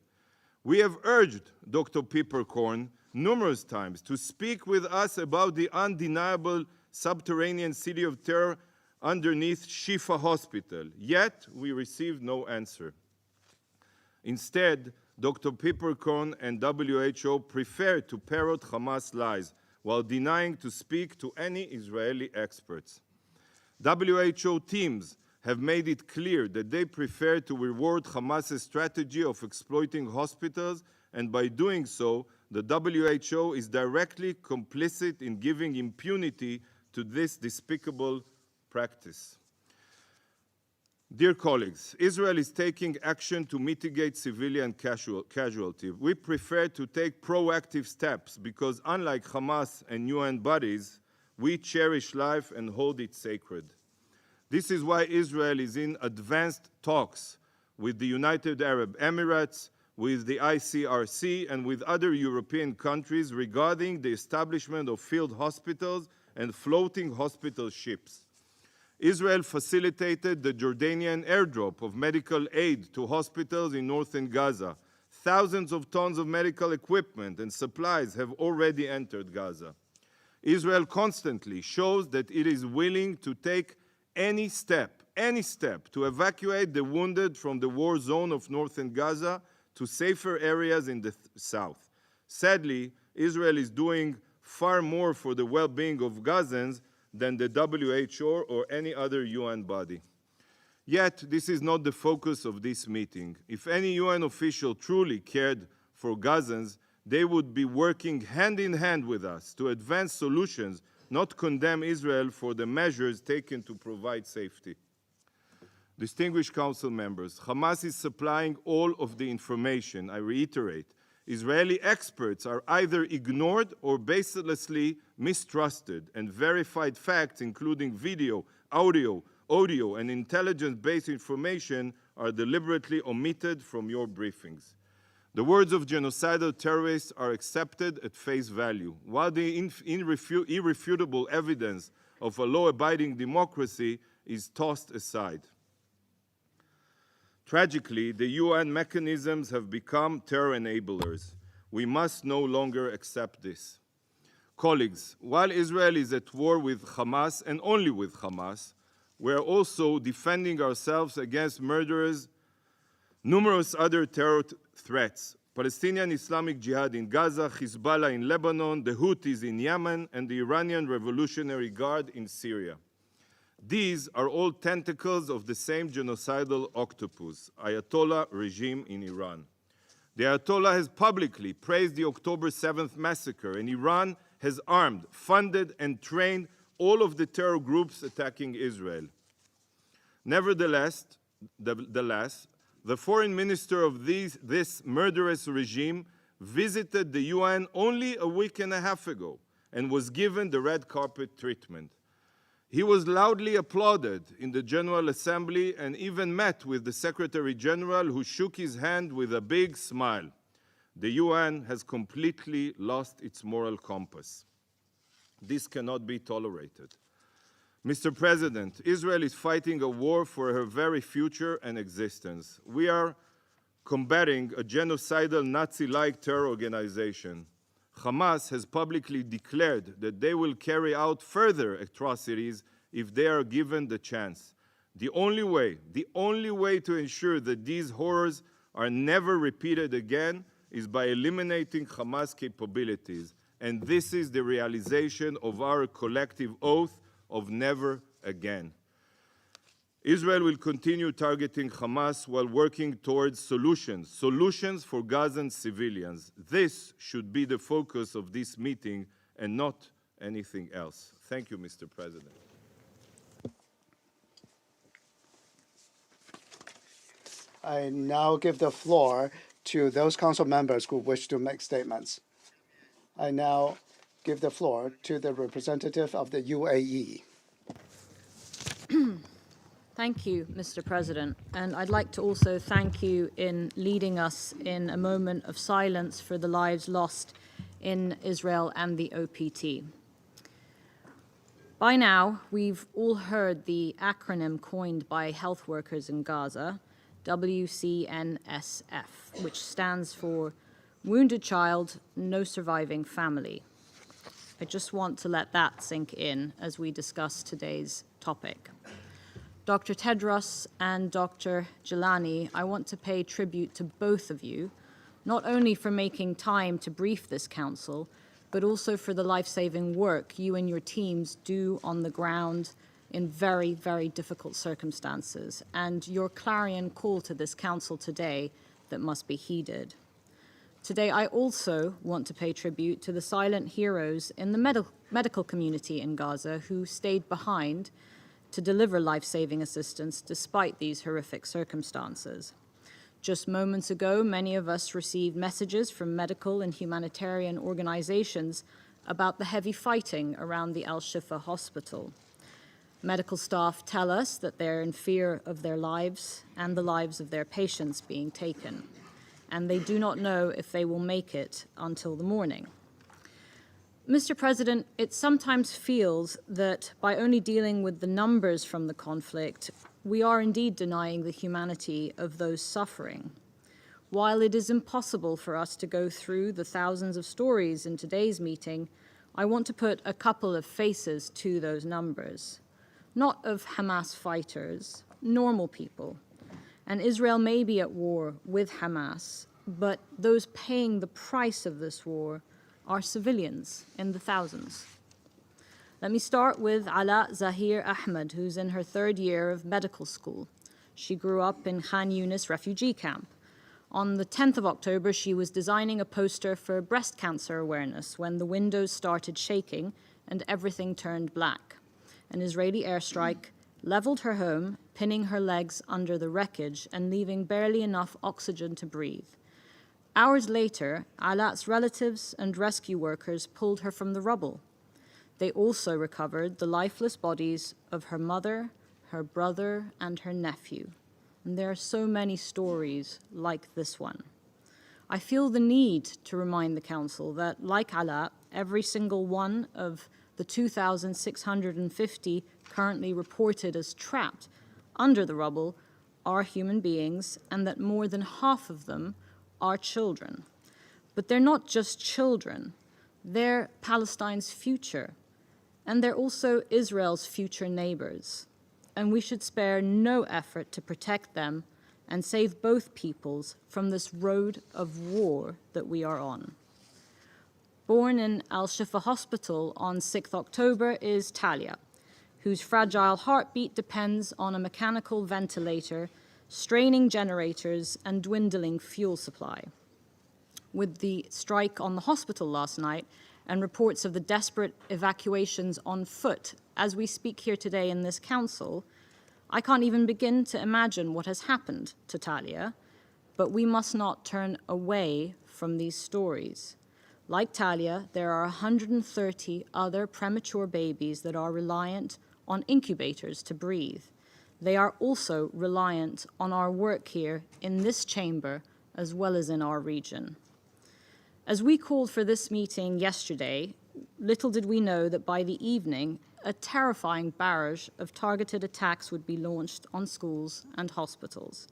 We have urged Dr. Peppercorn numerous times to speak with us about the undeniable subterranean city of terror underneath Shifa Hospital, yet we received no answer. Instead, Dr. Peppercorn and WHO prefer to parrot Hamas lies while denying to speak to any Israeli experts. WHO teams have made it clear that they prefer to reward Hamas's strategy of exploiting hospitals, and by doing so, the WHO is directly complicit in giving impunity to this despicable practice. Dear colleagues, Israel is taking action to mitigate civilian casualty. We prefer to take proactive steps because, unlike Hamas and UN bodies, we cherish life and hold it sacred. This is why Israel is in advanced talks with the United Arab Emirates, with the ICRC, and with other European countries regarding the establishment of field hospitals and floating hospital ships. Israel facilitated the Jordanian airdrop of medical aid to hospitals in northern Gaza. Thousands of tons of medical equipment and supplies have already entered Gaza. Israel constantly shows that it is willing to take any step to evacuate the wounded from the war zone of northern Gaza to safer areas in the south. Sadly, Israel is doing far more for the well-being of Gazans than the WHO or any other UN body. Yet, this is not the focus of this meeting. If any UN official truly cared for Gazans, they would be working hand in hand with us to advance solutions, not condemn Israel for the measures taken to provide safety. Distinguished Council members, Hamas is supplying all of the information. I reiterate, Israeli experts are either ignored or baselessly mistrusted, and verified facts, including video, audio, and intelligence-based information, are deliberately omitted from your briefings. The words of genocidal terrorists are accepted at face value, while the irrefutable evidence of a law-abiding democracy is tossed aside. Tragically, the UN mechanisms have become terror enablers. We must no longer accept this. Colleagues, while Israel is at war with Hamas, and only with Hamas, we are also defending ourselves against murderers, numerous other terror threats. Palestinian Islamic Jihad in Gaza, Hezbollah in Lebanon, the Houthis in Yemen, and the Iranian Revolutionary Guard in Syria. These are all tentacles of the same genocidal octopus, Ayatollah regime in Iran. The Ayatollah has publicly praised the October 7th massacre, and Iran has armed, funded, and trained all of the terror groups attacking Israel. Nevertheless, the foreign minister of this murderous regime visited the UN only a week and a half ago and was given the red carpet treatment. He was loudly applauded in the General Assembly and even met with the Secretary General, who shook his hand with a big smile. The UN has completely lost its moral compass. This cannot be tolerated. Mr. President, Israel is fighting a war for her very future and existence. We are combating a genocidal Nazi-like terror organization. Hamas has publicly declared that they will carry out further atrocities if they are given the chance. The only way to ensure that these horrors are never repeated again is by eliminating Hamas capabilities. And this is the realization of our collective oath of never again. Israel will continue targeting Hamas while working towards solutions for Gazan civilians. This should be the focus of this meeting and not anything else. Thank you, Mr. President. I now give the floor to those council members who wish to make statements. I now give the floor to the representative of the UAE. Thank you, Mr. President. And I'd like to also thank you in leading us in a moment of silence for the lives lost in Israel and the OPT. By now, we've all heard the acronym coined by health workers in Gaza, WCNSF, which stands for Wounded child, no surviving family. I just want to let that sink in as we discuss today's topic. Dr. Tedros and Dr. Jelani, I want to pay tribute to both of you, not only for making time to brief this council, but also for the life-saving work you and your teams do on the ground in very, very difficult circumstances, and your clarion call to this council today that must be heeded. Today, I also want to pay tribute to the silent heroes in the medical community in Gaza who stayed behind to deliver life-saving assistance despite these horrific circumstances. Just moments ago, many of us received messages from medical and humanitarian organizations about the heavy fighting around the Al-Shifa hospital. Medical staff tell us that they're in fear of their lives and the lives of their patients being taken, and they do not know if they will make it until the morning. Mr. President, it sometimes feels that by only dealing with the numbers from the conflict, we are indeed denying the humanity of those suffering. While it is impossible for us to go through the thousands of stories in today's meeting, I want to put a couple of faces to those numbers. Not of Hamas fighters, normal people. And Israel may be at war with Hamas, but those paying the price of this war are civilians in the thousands. Let me start with Ala Zahir Ahmed, who's in her third year of medical school. She grew up in Khan Yunis refugee camp. On the 10th of October, she was designing a poster for breast cancer awareness when the windows started shaking and everything turned black. An Israeli airstrike leveled her home, pinning her legs under the wreckage and leaving barely enough oxygen to breathe. Hours later, Ala's relatives and rescue workers pulled her from the rubble. They also recovered the lifeless bodies of her mother, her brother, and her nephew. And there are so many stories like this one. I feel the need to remind the Council that, like Ala, every single one of the 2,650 currently reported as trapped under the rubble are human beings, and that more than half of them are children. But they're not just children, they're Palestine's future, and they're also Israel's future neighbors. And we should spare no effort to protect them and save both peoples from this road of war that we are on. Born in Al-Shifa Hospital on 6th October is Talia, whose fragile heartbeat depends on a mechanical ventilator, straining generators, and dwindling fuel supply. With the strike on the hospital last night and reports of the desperate evacuations on foot as we speak here today in this council, I can't even begin to imagine what has happened to Talia, but we must not turn away from these stories. Like Talia, there are 130 other premature babies that are reliant on incubators to breathe. They are also reliant on our work here in this chamber as well as in our region. As we called for this meeting yesterday, little did we know that by the evening, a terrifying barrage of targeted attacks would be launched on schools and hospitals.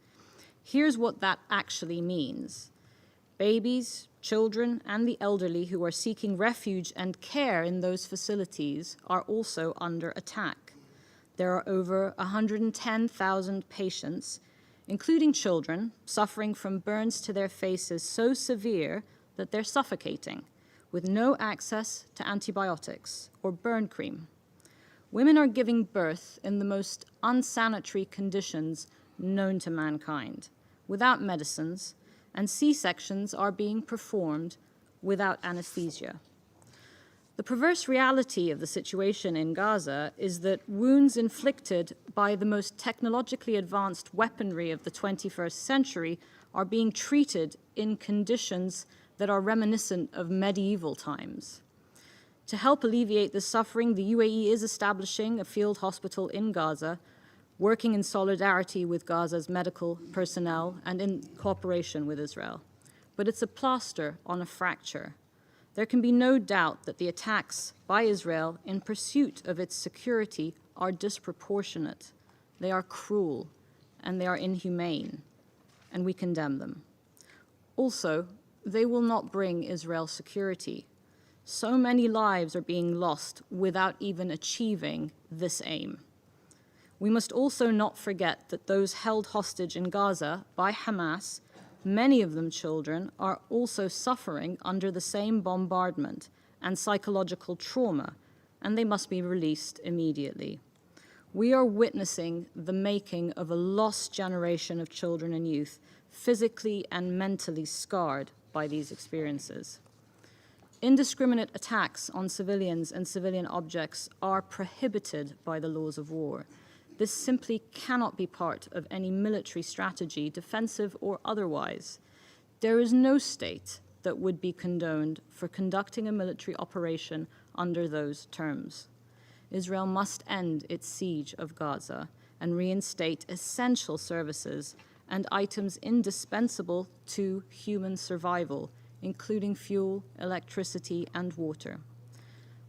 Here's what that actually means. Babies, children, and the elderly who are seeking refuge and care in those facilities are also under attack. There are over 110,000 patients, including children, suffering from burns to their faces so severe that they're suffocating, with no access to antibiotics or burn cream. Women are giving birth in the most unsanitary conditions known to mankind, without medicines, and C-sections are being performed without anesthesia. The perverse reality of the situation in Gaza is that wounds inflicted by the most technologically advanced weaponry of the 21st century are being treated in conditions that are reminiscent of medieval times. To help alleviate this suffering, the UAE is establishing a field hospital in Gaza, working in solidarity with Gaza's medical personnel and in cooperation with Israel. But it's a plaster on a fracture. There can be no doubt that the attacks by Israel in pursuit of its security are disproportionate. They are cruel, and they are inhumane, and we condemn them. Also, they will not bring Israel security. So many lives are being lost without even achieving this aim. We must also not forget that those held hostage in Gaza by Hamas, many of them children, are also suffering under the same bombardment and psychological trauma, and they must be released immediately. We are witnessing the making of a lost generation of children and youth, physically and mentally scarred by these experiences. Indiscriminate attacks on civilians and civilian objects are prohibited by the laws of war. This simply cannot be part of any military strategy, defensive or otherwise. There is no state that would be condoned for conducting a military operation under those terms. Israel must end its siege of Gaza and reinstate essential services and items indispensable to human survival, including fuel, electricity, and water.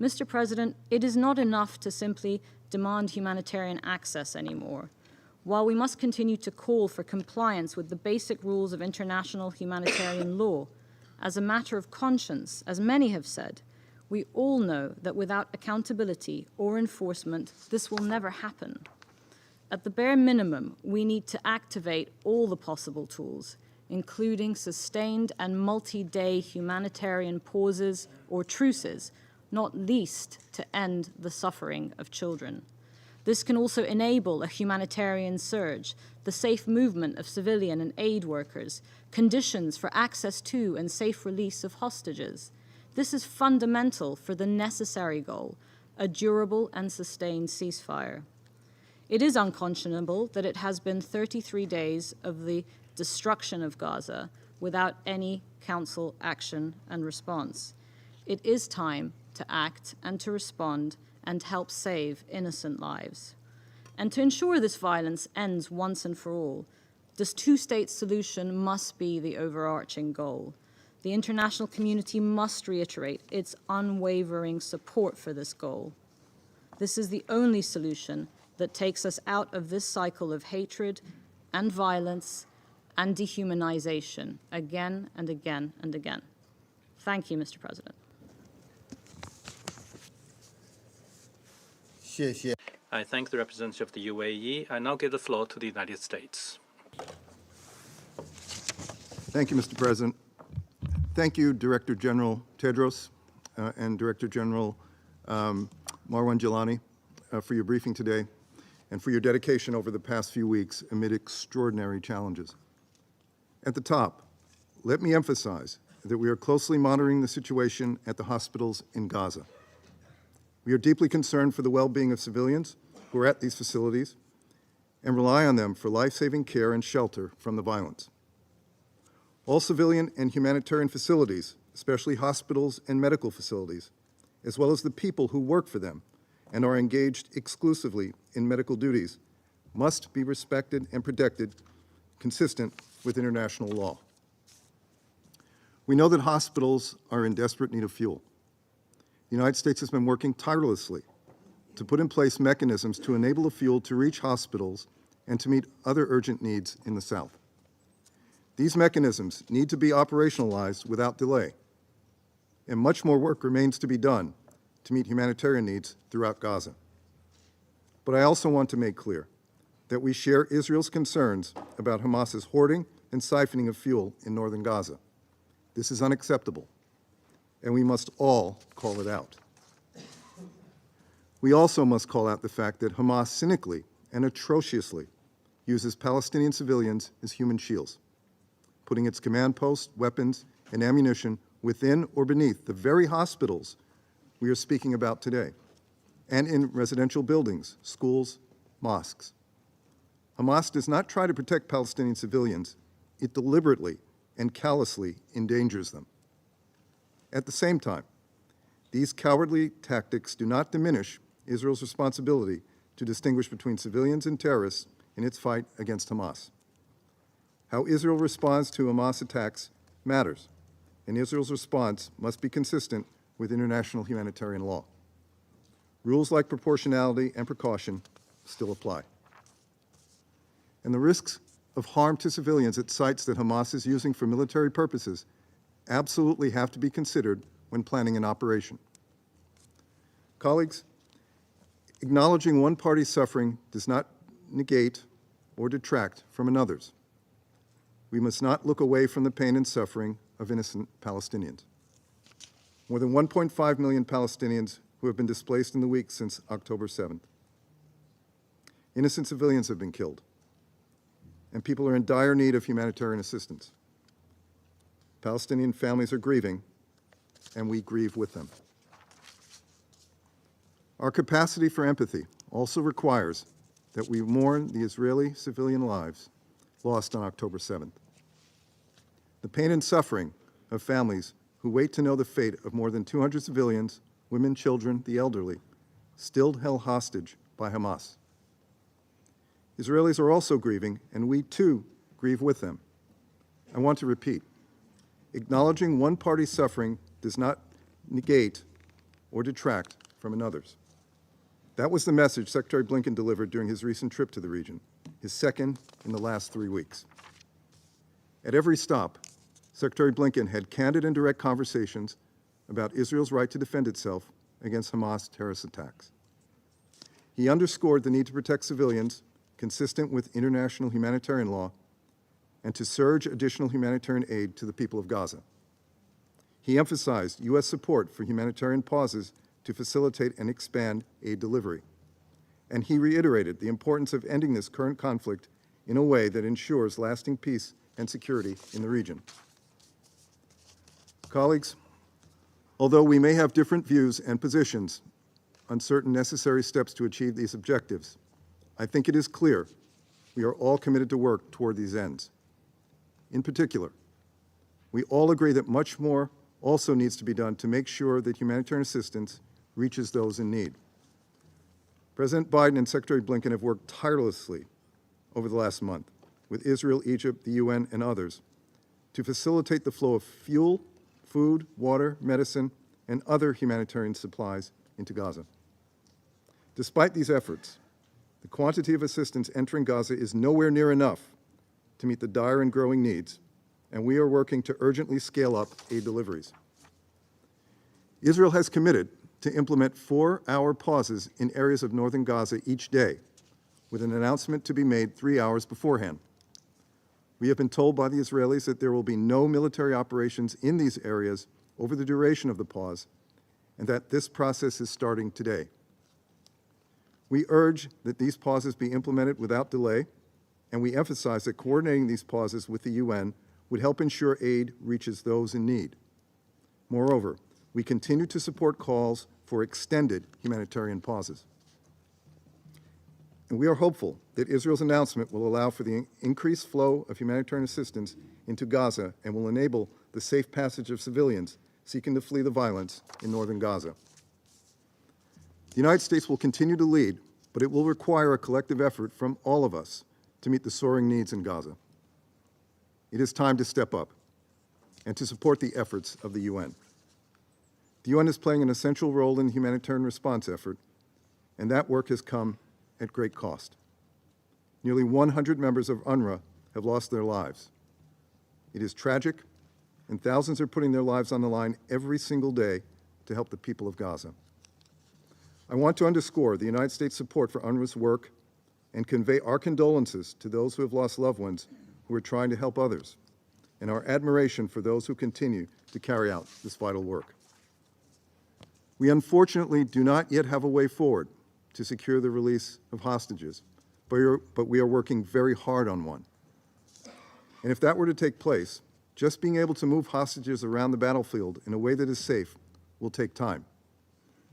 Mr. President, it is not enough to simply demand humanitarian access anymore. While we must continue to call for compliance with the basic rules of international humanitarian law, as a matter of conscience, as many have said, we all know that without accountability or enforcement, this will never happen. At the bare minimum, we need to activate all the possible tools, including sustained and multi-day humanitarian pauses or truces, not least to end the suffering of children. This can also enable a humanitarian surge, the safe movement of civilian and aid workers, conditions for access to and safe release of hostages. This is fundamental for the necessary goal, a durable and sustained ceasefire. It is unconscionable that it has been 33 days of the destruction of Gaza without any Council action and response. It is time to act and to respond and help save innocent lives. And to ensure this violence ends once and for all, this two-state solution must be the overarching goal. The international community must reiterate its unwavering support for this goal. This is the only solution that takes us out of this cycle of hatred and violence and dehumanization again and again and again. Thank you, Mr. President. I thank the representative of the UAE. I now give the floor to the United States. Thank you, Mr. President. Thank you, Director General Tedros and Director General Marwan Jalani for your briefing today and for your dedication over the past few weeks amid extraordinary challenges. At the top, let me emphasize that we are closely monitoring the situation at the hospitals in Gaza. We are deeply concerned for the well-being of civilians who are at these facilities and rely on them for life-saving care and shelter from the violence. All civilian and humanitarian facilities, especially hospitals and medical facilities, as well as the people who work for them and are engaged exclusively in medical duties, must be respected and protected consistent with international law. We know that hospitals are in desperate need of fuel. The United States has been working tirelessly to put in place mechanisms to enable the fuel to reach hospitals and to meet other urgent needs in the South. These mechanisms need to be operationalized without delay, and much more work remains to be done to meet humanitarian needs throughout Gaza. But I also want to make clear that we share Israel's concerns about Hamas's hoarding and siphoning of fuel in northern Gaza. This is unacceptable, and we must all call it out. We also must call out the fact that Hamas cynically and atrociously uses Palestinian civilians as human shields, putting its command posts, weapons, and ammunition within or beneath the very hospitals we are speaking about today, and in residential buildings, schools, mosques. Hamas does not try to protect Palestinian civilians. It deliberately and callously endangers them. At the same time, these cowardly tactics do not diminish Israel's responsibility to distinguish between civilians and terrorists in its fight against Hamas. How Israel responds to Hamas attacks matters, and Israel's response must be consistent with international humanitarian law. Rules like proportionality and precaution still apply. And the risks of harm to civilians at sites that Hamas is using for military purposes absolutely have to be considered when planning an operation. Colleagues, acknowledging one party's suffering does not negate or detract from another's. We must not look away from the pain and suffering of innocent Palestinians. More than 1.5 million Palestinians who have been displaced in the weeks since October 7th. Innocent civilians have been killed, and people are in dire need of humanitarian assistance. Palestinian families are grieving, and we grieve with them. Our capacity for empathy also requires that we mourn the Israeli civilian lives lost on October 7th. The pain and suffering of families who wait to know the fate of more than 200 civilians, women, children, the elderly, still held hostage by Hamas. Israelis are also grieving, and we too grieve with them. I want to repeat, acknowledging one party's suffering does not negate or detract from another's. That was the message Secretary Blinken delivered during his recent trip to the region, his second in the last 3 weeks. At every stop, Secretary Blinken had candid and direct conversations about Israel's right to defend itself against Hamas terrorist attacks. He underscored the need to protect civilians consistent with international humanitarian law and to surge additional humanitarian aid to the people of Gaza. He emphasized U.S. support for humanitarian pauses to facilitate and expand aid delivery. And he reiterated the importance of ending this current conflict in a way that ensures lasting peace and security in the region. Colleagues, although we may have different views and positions on certain necessary steps to achieve these objectives, I think it is clear we are all committed to work toward these ends. In particular, we all agree that much more also needs to be done to make sure that humanitarian assistance reaches those in need. President Biden and Secretary Blinken have worked tirelessly over the last month with Israel, Egypt, the UN, and others to facilitate the flow of fuel, food, water, medicine, and other humanitarian supplies into Gaza. Despite these efforts, the quantity of assistance entering Gaza is nowhere near enough to meet the dire and growing needs, and we are working to urgently scale up aid deliveries. Israel has committed to implement 4-hour pauses in areas of northern Gaza each day, with an announcement to be made 3 hours beforehand. We have been told by the Israelis that there will be no military operations in these areas over the duration of the pause, and that this process is starting today. We urge that these pauses be implemented without delay, and we emphasize that coordinating these pauses with the UN would help ensure aid reaches those in need. Moreover, we continue to support calls for extended humanitarian pauses. And we are hopeful that Israel's announcement will allow for the increased flow of humanitarian assistance into Gaza and will enable the safe passage of civilians seeking to flee the violence in northern Gaza. The United States will continue to lead, but it will require a collective effort from all of us to meet the soaring needs in Gaza. It is time to step up and to support the efforts of the UN. The UN is playing an essential role in the humanitarian response effort, and that work has come at great cost. Nearly 100 members of UNRWA have lost their lives. It is tragic, and thousands are putting their lives on the line every single day to help the people of Gaza. I want to underscore the United States' support for UNRWA's work and convey our condolences to those who have lost loved ones who are trying to help others, and our admiration for those who continue to carry out this vital work. We unfortunately do not yet have a way forward to secure the release of hostages, but we are working very hard on one. And if that were to take place, just being able to move hostages around the battlefield in a way that is safe will take time.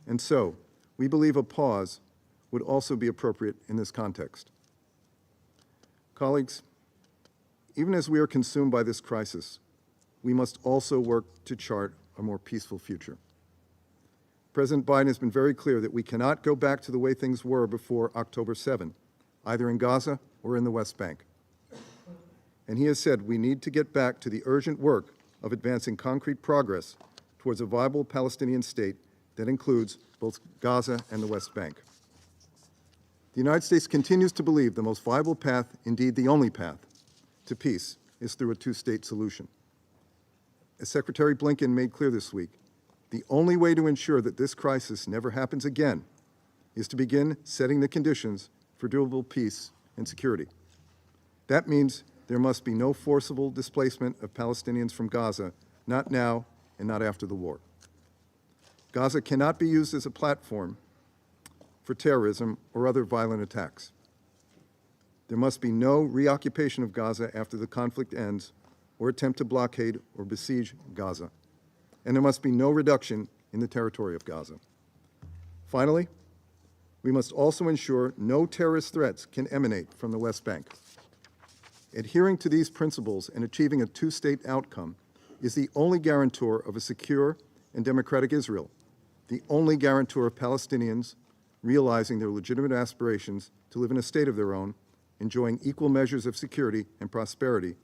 And so, we believe a pause would also be appropriate in this context. Colleagues, even as we are consumed by this crisis, we must also work to chart a more peaceful future. President Biden has been very clear that we cannot go back to the way things were before October 7, either in Gaza or in the West Bank. And he has said we need to get back to the urgent work of advancing concrete progress towards a viable Palestinian state that includes both Gaza and the West Bank. The United States continues to believe the most viable path, indeed the only path, to peace is through a two-state solution. As Secretary Blinken made clear this week, the only way to ensure that this crisis never happens again is to begin setting the conditions for durable peace and security. That means there must be no forcible displacement of Palestinians from Gaza, not now and not after the war. Gaza cannot be used as a platform for terrorism or other violent attacks. There must be no reoccupation of Gaza after the conflict ends or attempt to blockade or besiege Gaza. And there must be no reduction in the territory of Gaza. Finally, we must also ensure no terrorist threats can emanate from the West Bank. Adhering to these principles and achieving a two-state outcome is the only guarantor of a secure and democratic Israel, the only guarantor of Palestinians realizing their legitimate aspirations to live in a state of their own, enjoying equal measures of security and prosperity,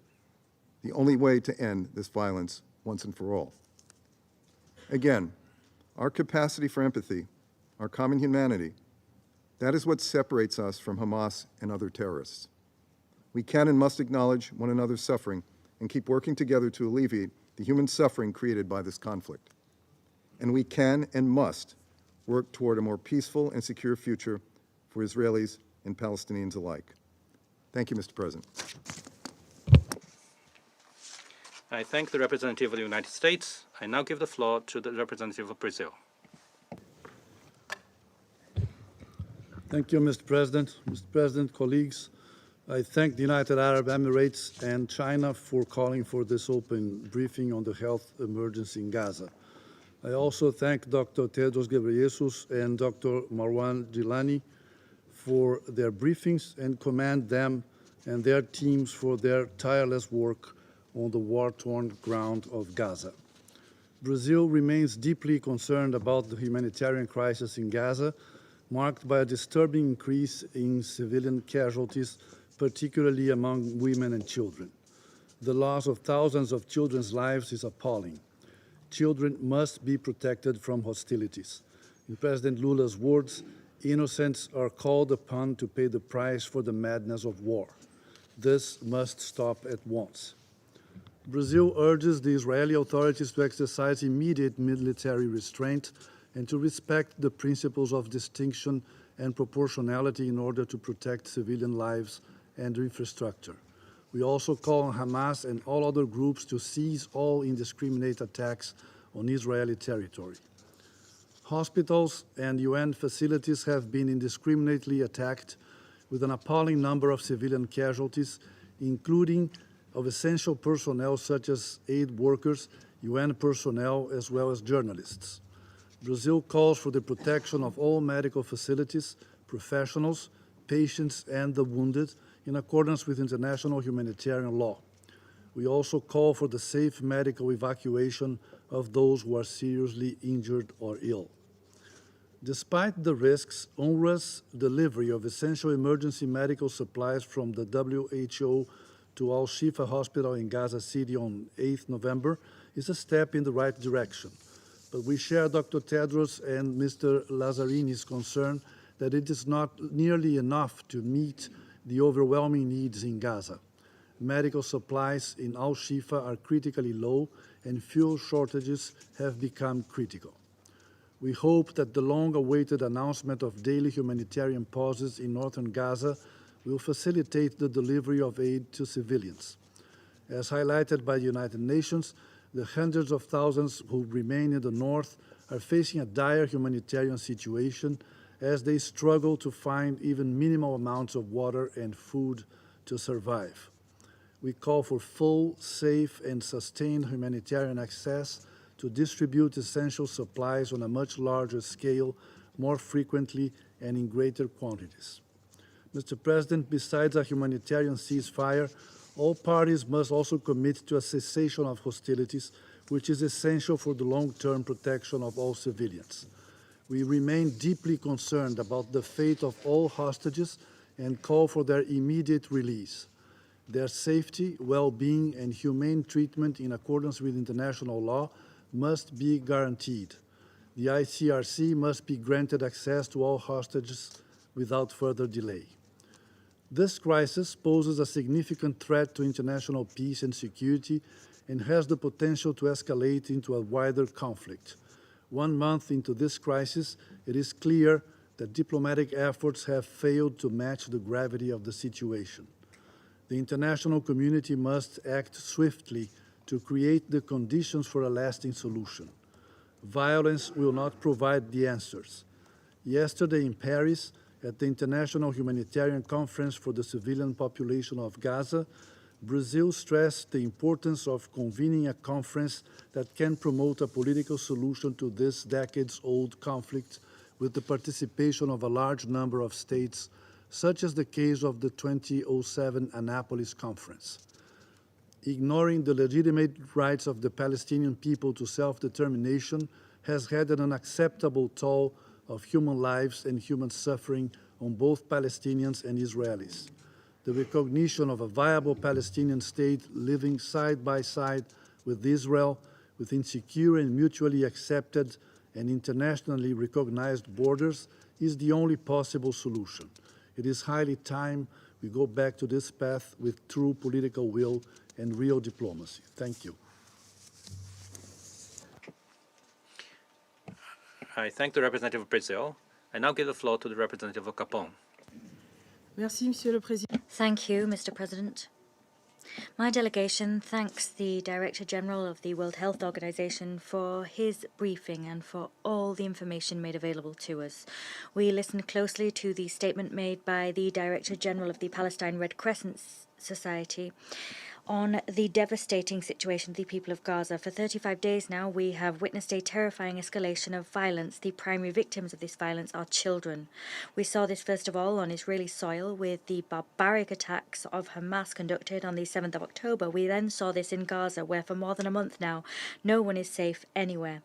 the only way to end this violence once and for all. Again, our capacity for empathy, our common humanity, that is what separates us from Hamas and other terrorists. We can and must acknowledge one another's suffering and keep working together to alleviate the human suffering created by this conflict. And we can and must work toward a more peaceful and secure future for Israelis and Palestinians alike. Thank you, Mr. President. I thank the representative of the United States. I now give the floor to the representative of Brazil. Thank you, Mr. President. Mr. President, colleagues, I thank the United Arab Emirates and China for calling for this open briefing on the health emergency in Gaza. I also thank Dr. Tedros Ghebreyesus and Dr. Marwan Gilani for their briefings and commend them and their teams for their tireless work on the war-torn ground of Gaza. Brazil remains deeply concerned about the humanitarian crisis in Gaza, marked by a disturbing increase in civilian casualties, particularly among women and children. The loss of thousands of children's lives is appalling. Children must be protected from hostilities. In President Lula's words, innocents are called upon to pay the price for the madness of war. This must stop at once. Brazil urges the Israeli authorities to exercise immediate military restraint and to respect the principles of distinction and proportionality in order to protect civilian lives and infrastructure. We also call on Hamas and all other groups to cease all indiscriminate attacks on Israeli territory. Hospitals and UN facilities have been indiscriminately attacked with an appalling number of civilian casualties, including of essential personnel such as aid workers, UN personnel, as well as journalists. Brazil calls for the protection of all medical facilities, professionals, patients, and the wounded in accordance with international humanitarian law. We also call for the safe medical evacuation of those who are seriously injured or ill. Despite the risks, UNRWA's delivery of essential emergency medical supplies from the WHO to Al-Shifa Hospital in Gaza City on 8 November is a step in the right direction. But we share Dr. Tedros and Mr. Lazarini's concern that it is not nearly enough to meet the overwhelming needs in Gaza. Medical supplies in Al-Shifa are critically low, and fuel shortages have become critical. We hope that the long-awaited announcement of daily humanitarian pauses in northern Gaza will facilitate the delivery of aid to civilians. As highlighted by the United Nations, the hundreds of thousands who remain in the north are facing a dire humanitarian situation as they struggle to find even minimal amounts of water and food to survive. We call for full, safe, and sustained humanitarian access to distribute essential supplies on a much larger scale, more frequently, and in greater quantities. Mr. President, besides a humanitarian ceasefire, all parties must also commit to a cessation of hostilities, which is essential for the long-term protection of all civilians. We remain deeply concerned about the fate of all hostages and call for their immediate release. Their safety, well-being, and humane treatment in accordance with international law must be guaranteed. The ICRC must be granted access to all hostages without further delay. This crisis poses a significant threat to international peace and security and has the potential to escalate into a wider conflict. 1 month into this crisis, it is clear that diplomatic efforts have failed to match the gravity of the situation. The international community must act swiftly to create the conditions for a lasting solution. Violence will not provide the answers. Yesterday in Paris, at the International Humanitarian Conference for the Civilian Population of Gaza, Brazil stressed the importance of convening a conference that can promote a political solution to this decades-old conflict with the participation of a large number of states, such as the case of the 2007 Annapolis Conference. Ignoring the legitimate rights of the Palestinian people to self-determination has had an unacceptable toll of human lives and human suffering on both Palestinians and Israelis. The recognition of a viable Palestinian state living side by side with Israel within secure and mutually accepted and internationally recognized borders is the only possible solution. It is highly time we go back to this path with true political will and real diplomacy. Thank you. I thank the representative of Brazil. I now give the floor to the representative of Gabon. Thank you, Mr. President. My delegation thanks the Director General of the World Health Organization for his briefing and for all the information made available to us. We listened closely to the statement made by the Director General of the Palestine Red Crescent Society on the devastating situation of the people of Gaza. For 35 days now, we have witnessed a terrifying escalation of violence. The primary victims of this violence are children. We saw this first of all on Israeli soil with the barbaric attacks of Hamas conducted on the 7th of October. We then saw this in Gaza, where for more than a month now, no one is safe anywhere.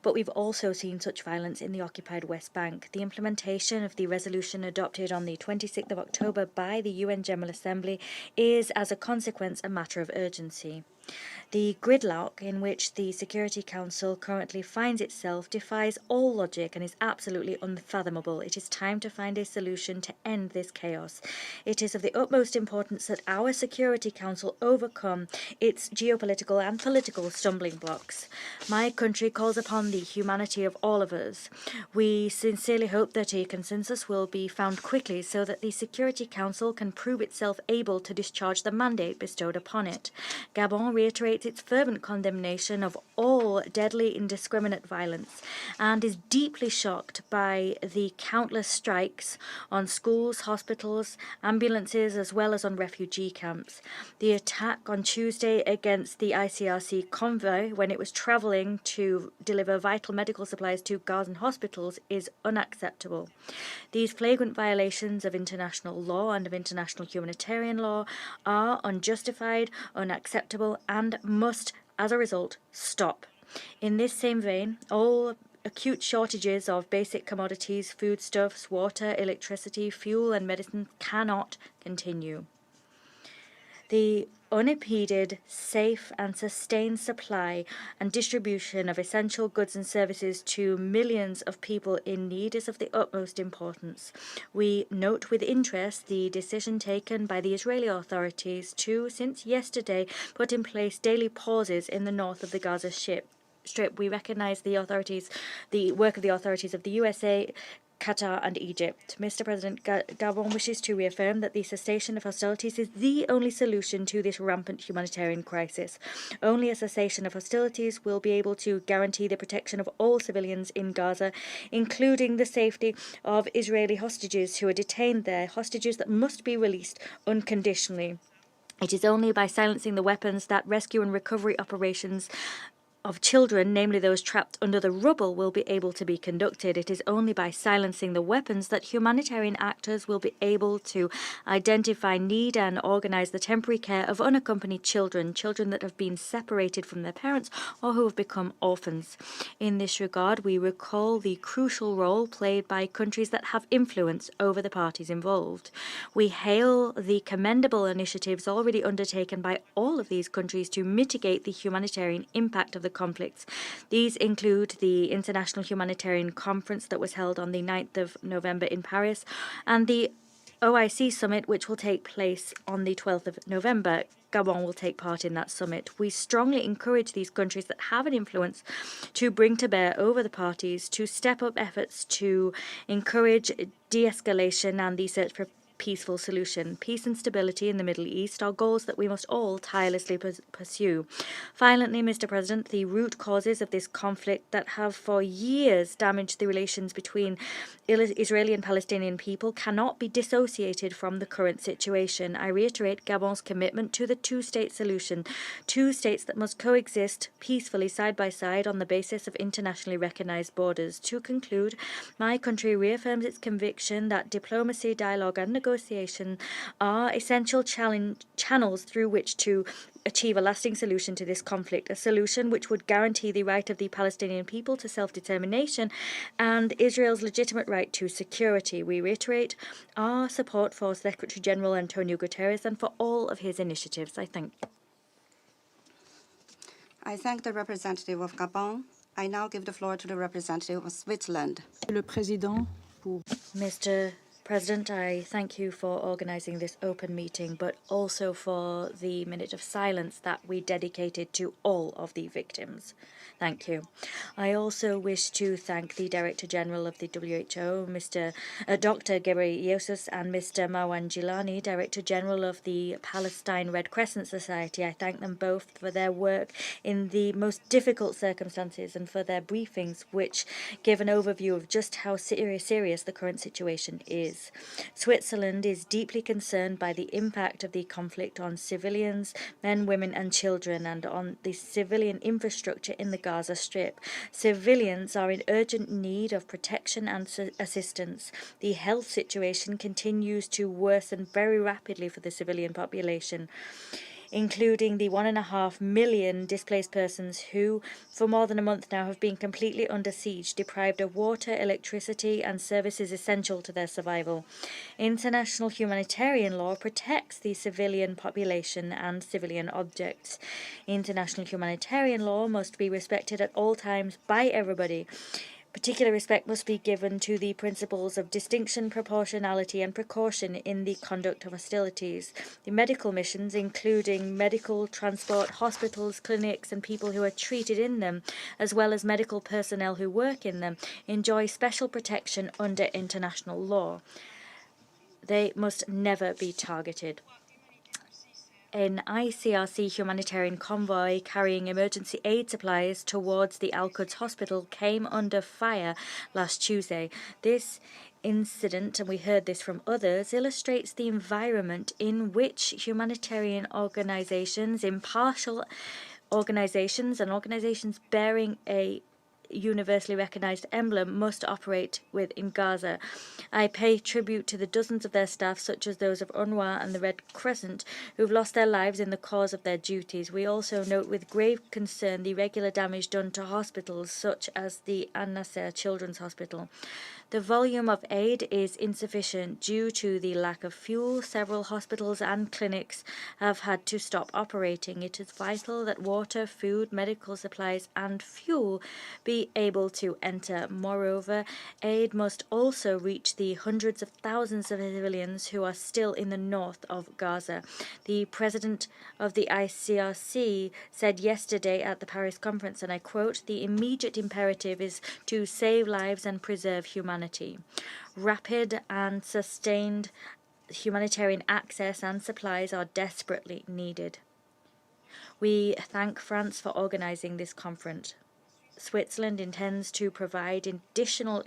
But we've also seen such violence in the occupied West Bank. The implementation of the resolution adopted on the 26th of October by the UN General Assembly is, as a consequence, a matter of urgency. The gridlock in which the Security Council currently finds itself defies all logic and is absolutely unfathomable. It is time to find a solution to end this chaos. It is of the utmost importance that our Security Council overcome its geopolitical and political stumbling blocks. My country calls upon the humanity of all of us. We sincerely hope that a consensus will be found quickly so that the Security Council can prove itself able to discharge the mandate bestowed upon it. Gabon reiterates its fervent condemnation of all deadly indiscriminate violence and is deeply shocked by the countless strikes on schools, hospitals, ambulances, as well as on refugee camps. The attack on Tuesday against the ICRC convoy when it was travelling to deliver vital medical supplies to Gazan hospitals is unacceptable. These flagrant violations of international law and of international humanitarian law are unjustified, unacceptable, and must, as a result, stop. In this same vein, all acute shortages of basic commodities, foodstuffs, water, electricity, fuel, and medicine cannot continue. The unimpeded, safe, and sustained supply and distribution of essential goods and services to millions of people in need is of the utmost importance. We note with interest the decision taken by the Israeli authorities to, since yesterday, put in place daily pauses in the north of the Gaza Strip. We recognize the work of the authorities of the USA, Qatar and Egypt. Mr. President, Gabon wishes to reaffirm that the cessation of hostilities is the only solution to this rampant humanitarian crisis. Only a cessation of hostilities will be able to guarantee the protection of all civilians in Gaza, including the safety of Israeli hostages who are detained there, hostages that must be released unconditionally. It is only by silencing the weapons that rescue and recovery operations of children, namely those trapped under the rubble, will be able to be conducted. It is only by silencing the weapons that humanitarian actors will be able to identify need and organize the temporary care of unaccompanied children that have been separated from their parents or who have become orphans. In this regard, we recall the crucial role played by countries that have influence over the parties involved. We hail the commendable initiatives already undertaken by all of these countries to mitigate the humanitarian impact of the conflicts. These include the International Humanitarian Conference that was held on the 9th of November in Paris and the OIC summit, which will take place on the 12th of November. Gabon will take part in that summit. We strongly encourage these countries that have an influence to bring to bear over the parties, to step up efforts to encourage de-escalation and the search for peaceful solution. Peace and stability in the Middle East are goals that we must all tirelessly pursue. Finally, Mr. President, the root causes of this conflict that have for years damaged the relations between Israeli and Palestinian people cannot be dissociated from the current situation. I reiterate Gabon's commitment to the two-state solution, two states that must coexist peacefully side by side on the basis of internationally recognized borders. To conclude, my country reaffirms its conviction that diplomacy, dialogue and negotiation are essential channels through which to achieve a lasting solution to this conflict, a solution which would guarantee the right of the Palestinian people to self-determination and Israel's legitimate right to security. We reiterate our support for Secretary General Antonio Guterres and for all of his initiatives. I thank you. I thank the representative of Gabon. I now give the floor to the representative of Switzerland. Mr. President, I thank you for organizing this open meeting, but also for the minute of silence that we dedicated to all of the victims. Thank you. I also wish to thank the Director General of the WHO, Dr. Ghebreyesus, and Mr. Marwan Gilani, Director General of the Palestine Red Crescent Society. I thank them both for their work in the most difficult circumstances and for their briefings, which give an overview of just how serious the current situation is. Switzerland is deeply concerned by the impact of the conflict on civilians, men, women, and children, and on the civilian infrastructure in the Gaza Strip. Civilians are in urgent need of protection and assistance. The health situation continues to worsen very rapidly for the civilian population, including the 1.5 million displaced persons who, for more than a month now, have been completely under siege, deprived of water, electricity, and services essential to their survival. International humanitarian law protects the civilian population and civilian objects. International humanitarian law must be respected at all times by everybody. Particular respect must be given to the principles of distinction, proportionality, and precaution in the conduct of hostilities. The medical missions, including medical transport, hospitals, clinics, and people who are treated in them, as well as medical personnel who work in them, enjoy special protection under international law. They must never be targeted. An ICRC humanitarian convoy carrying emergency aid supplies towards the Al-Quds hospital came under fire last Tuesday. This incident, and we heard this from others, illustrates the environment in which humanitarian organizations, impartial organizations, and organizations bearing a universally recognized emblem must operate with in Gaza. I pay tribute to the dozens of their staff, such as those of UNRWA and the Red Crescent, who've lost their lives in the cause of their duties. We also note with grave concern the regular damage done to hospitals, such as the An-Nasser Children's Hospital. The volume of aid is insufficient due to the lack of fuel. Several hospitals and clinics have had to stop operating. It is vital that water, food, medical supplies, and fuel be able to enter. Moreover, aid must also reach the hundreds of thousands of civilians who are still in the north of Gaza. The president of the ICRC said yesterday at the Paris conference, and I quote, "The immediate imperative is to save lives and preserve humanity. Rapid and sustained humanitarian access and supplies are desperately needed." We thank France for organizing this conference. Switzerland intends to provide additional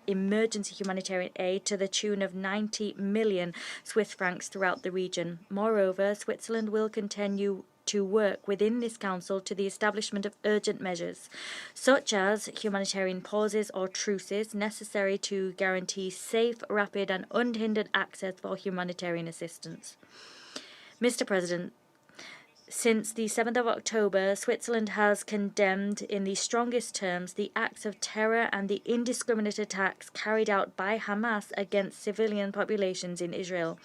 emergency humanitarian aid to the tune of 90 million Swiss francs throughout the region. Moreover, Switzerland will continue to work within this council to the establishment of urgent measures, such as humanitarian pauses or truces necessary to guarantee safe, rapid, and unhindered access for humanitarian assistance. Mr. President, since the 7th of October, Switzerland has condemned in the strongest terms the acts of terror and the indiscriminate attacks carried out by Hamas against civilian populations in Israel.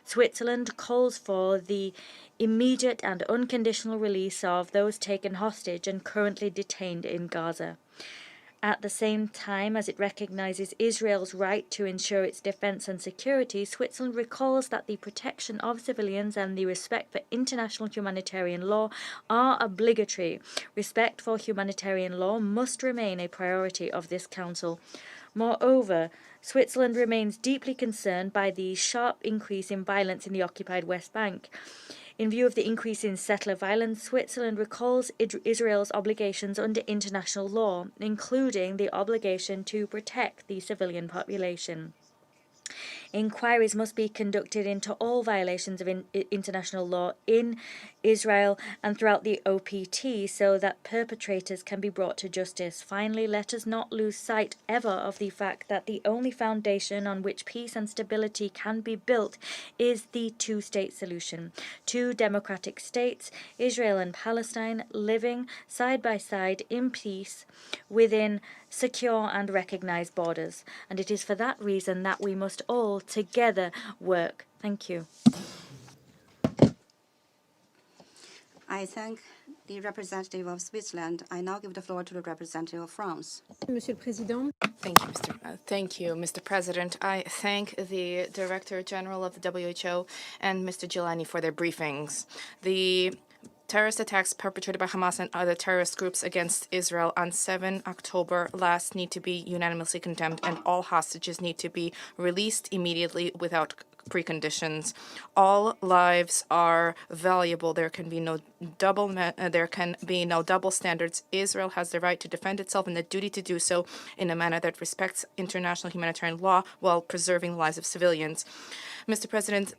Switzerland calls for the immediate and unconditional release of those taken hostage and currently detained in Gaza. At the same time as it recognizes Israel's right to ensure its defense and security, Switzerland recalls that the protection of civilians and the respect for international humanitarian law are obligatory. Respect for humanitarian law must remain a priority of this Council. Moreover, Switzerland remains deeply concerned by the sharp increase in violence in the occupied West Bank. In view of the increase in settler violence, Switzerland recalls Israel's obligations under international law, including the obligation to protect the civilian population. Inquiries must be conducted into all violations of international law in Israel and throughout the OPT so that perpetrators can be brought to justice. Finally, let us not lose sight ever of the fact that the only foundation on which peace and stability can be built is the two-state solution. Two democratic states, Israel and Palestine, living side by side in peace within secure and recognized borders. And it is for that reason that we must all together work. Thank you. I thank the representative of Switzerland. I now give the floor to the representative of France. Monsieur le Président. Thank you, Mr. President. I thank the Director General of the WHO and Mr. Gilani for their briefings. The terrorist attacks perpetrated by Hamas and other terrorist groups against Israel on 7 October last need to be unanimously condemned, and all hostages need to be released immediately without preconditions. All lives are valuable. There can be no double standards. Israel has the right to defend itself and the duty to do so in a manner that respects international humanitarian law while preserving the lives of civilians. Mr. President,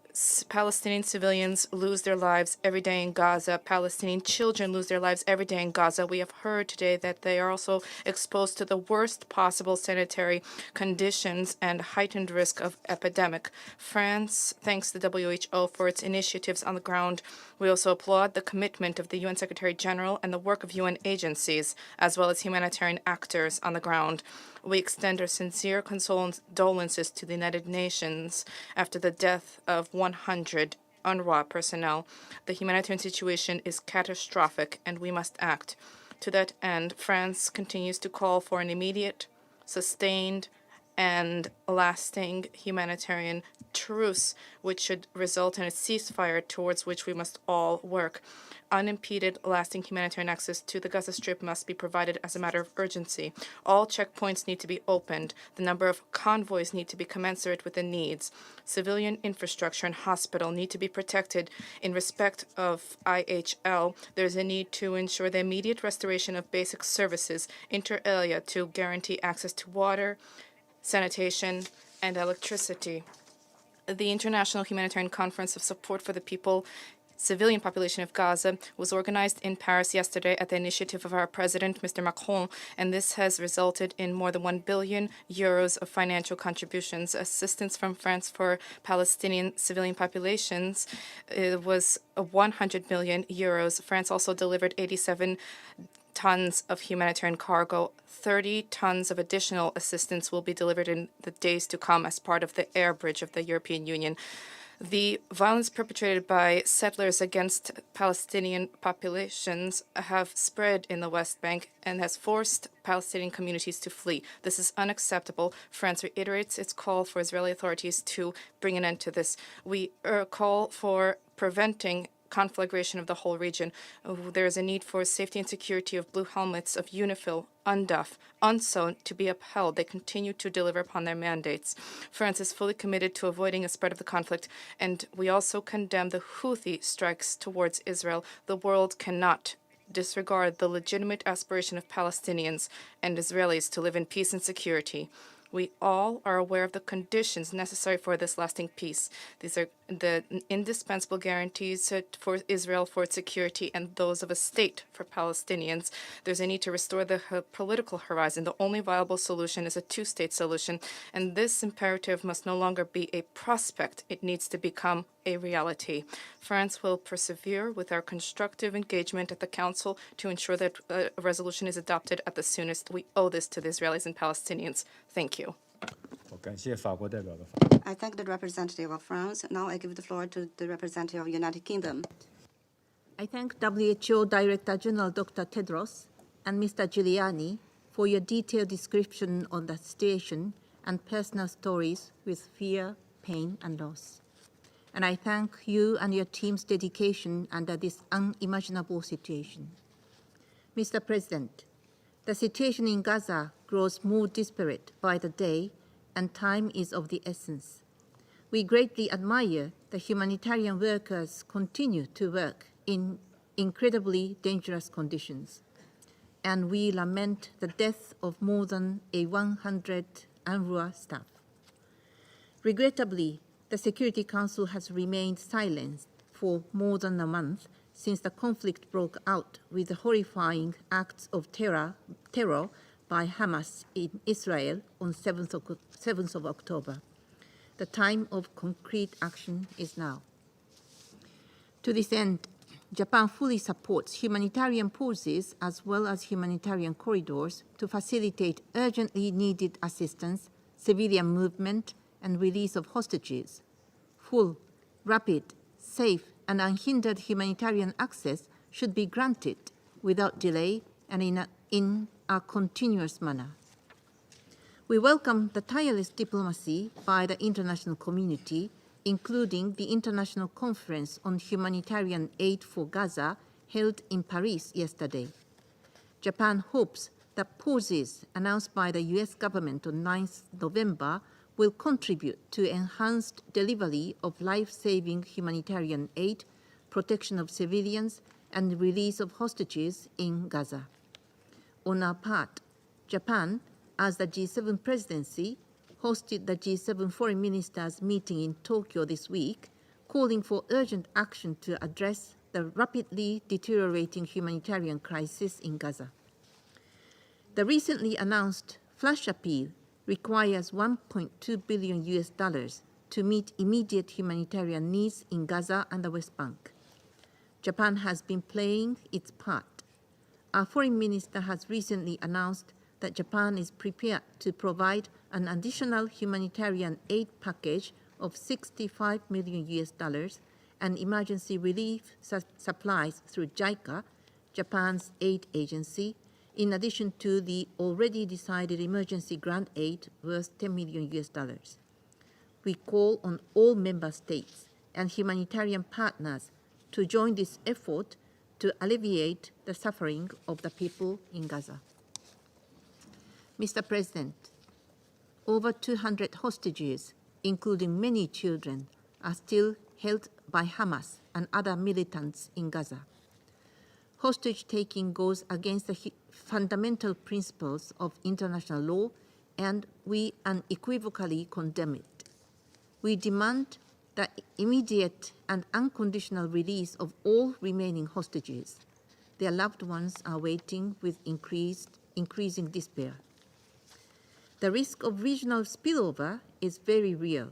Palestinian civilians lose their lives every day in Gaza. Palestinian children lose their lives every day in Gaza. We have heard today that they are also exposed to the worst possible sanitary conditions and heightened risk of epidemic. France thanks the WHO for its initiatives on the ground. We also applaud the commitment of the UN Secretary General and the work of UN agencies, as well as humanitarian actors on the ground. We extend our sincere condolences to the United Nations after the death of 100 UNRWA personnel. The humanitarian situation is catastrophic, and we must act. To that end, France continues to call for an immediate, sustained, and lasting humanitarian truce, which should result in a ceasefire towards which we must all work. Unimpeded, lasting humanitarian access to the Gaza Strip must be provided as a matter of urgency. All checkpoints need to be opened. The number of convoys need to be commensurate with the needs. Civilian infrastructure and hospital need to be protected. In respect of IHL, there is a need to ensure the immediate restoration of basic services, inter alia, to guarantee access to water, sanitation, and electricity. The International Humanitarian Conference of Support for the Civilian Population of Gaza was organized in Paris yesterday at the initiative of our president, Mr. Macron, and this has resulted in more than 1 billion euros of financial contributions. Assistance from France for Palestinian civilian populations was 100 million euros. France also delivered 87 tons of humanitarian cargo. 30 tons of additional assistance will be delivered in the days to come as part of the air bridge of the European Union. The violence perpetrated by settlers against Palestinian populations have spread in the West Bank and has forced Palestinian communities to flee. This is unacceptable. France reiterates its call for Israeli authorities to bring an end to this. We call for preventing conflagration of the whole region. There is a need for safety and security of blue helmets, of UNIFIL, UNDAF, UNSO to be upheld. They continue to deliver upon their mandates. France is fully committed to avoiding a spread of the conflict, and we also condemn the Houthi strikes towards Israel. The world cannot disregard the legitimate aspiration of Palestinians and Israelis to live in peace and security. We all are aware of the conditions necessary for this lasting peace. These are the indispensable guarantees for Israel for its security and those of a state for Palestinians. There's a need to restore the political horizon. The only viable solution is a two-state solution, and this imperative must no longer be a prospect. It needs to become a reality. France will persevere with our constructive engagement at the Council to ensure that a resolution is adopted at the soonest. We owe this to the Israelis and Palestinians. Thank you. I thank the representative of France. Now I give the floor to the representative of the United Kingdom. I thank WHO Director General Dr. Tedros and Mr. Giuliani for your detailed description of the situation and personal stories with fear, pain, and loss. And I thank you and your team's dedication under this unimaginable situation. Mr. President, the situation in Gaza grows more desperate by the day, and time is of the essence. We greatly admire the humanitarian workers continue to work in incredibly dangerous conditions, and we lament the death of more than 100 UNRWA staff. Regrettably, the Security Council has remained silent for more than a month since the conflict broke out with the horrifying acts of terror by Hamas in Israel on 7th of October. The time of concrete action is now. To this end, Japan fully supports humanitarian pauses as well as humanitarian corridors to facilitate urgently needed assistance, civilian movement, and release of hostages. Full, rapid, safe, and unhindered humanitarian access should be granted without delay and in a continuous manner. We welcome the tireless diplomacy by the international community, including the International Conference on Humanitarian Aid for Gaza held in Paris yesterday. Japan hopes that pauses announced by the US government on 9th November will contribute to enhanced delivery of life-saving humanitarian aid, protection of civilians, and release of hostages in Gaza. On our part, Japan, as the G7 presidency, hosted the G7 foreign ministers meeting in Tokyo this week, calling for urgent action to address the rapidly deteriorating humanitarian crisis in Gaza. The recently announced flash appeal requires $1.2 billion to meet immediate humanitarian needs in Gaza and the West Bank. Japan has been playing its part. Our foreign minister has recently announced that Japan is prepared to provide an additional humanitarian aid package of $65 million and emergency relief supplies through JICA, Japan's aid agency, in addition to the already decided emergency grant aid worth $10 million. We call on all member states and humanitarian partners to join this effort to alleviate the suffering of the people in Gaza. Mr. President, over 200 hostages, including many children, are still held by Hamas and other militants in Gaza. Hostage-taking goes against the fundamental principles of international law, and we unequivocally condemn it. We demand the immediate and unconditional release of all remaining hostages. Their loved ones are waiting with increasing despair. The risk of regional spillover is very real.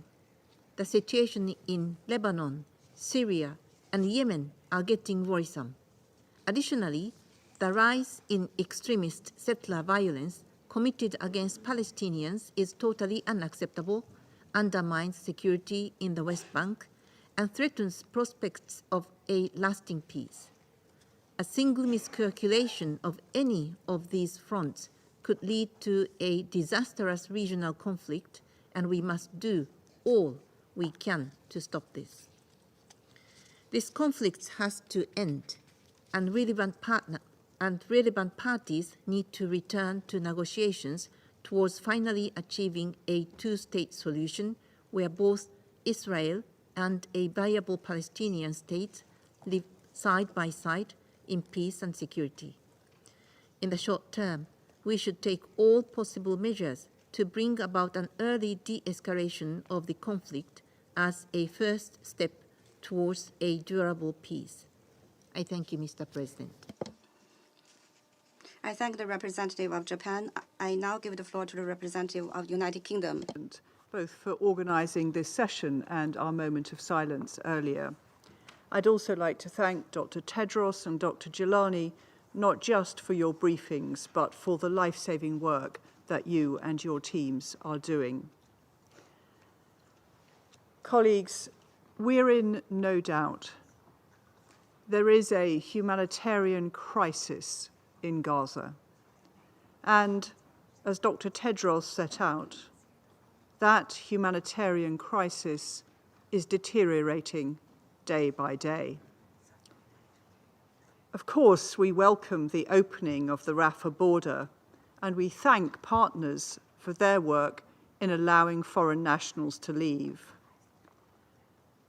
The situation in Lebanon, Syria, and Yemen are getting worrisome. Additionally, the rise in extremist settler violence committed against Palestinians is totally unacceptable, undermines security in the West Bank, and threatens prospects of a lasting peace. A single miscalculation of any of these fronts could lead to a disastrous regional conflict, and we must do all we can to stop this. This conflict has to end, and relevant parties need to return to negotiations towards finally achieving a two-state solution where both Israel and a viable Palestinian state live side by side in peace and security. In the short term, we should take all possible measures to bring about an early de-escalation of the conflict as a first step towards a durable peace. I thank you, Mr. President. I thank the representative of Japan. I now give the floor to the representative of the United Kingdom. Both for organising this session and our moment of silence earlier. I'd also like to thank Dr. Tedros and Dr. Gilani, not just for your briefings, but for the life-saving work that you and your teams are doing. Colleagues, we're in no doubt. There is a humanitarian crisis in Gaza. And as Dr. Tedros set out, that humanitarian crisis is deteriorating day by day. Of course, we welcome the opening of the Rafah border, and we thank partners for their work in allowing foreign nationals to leave.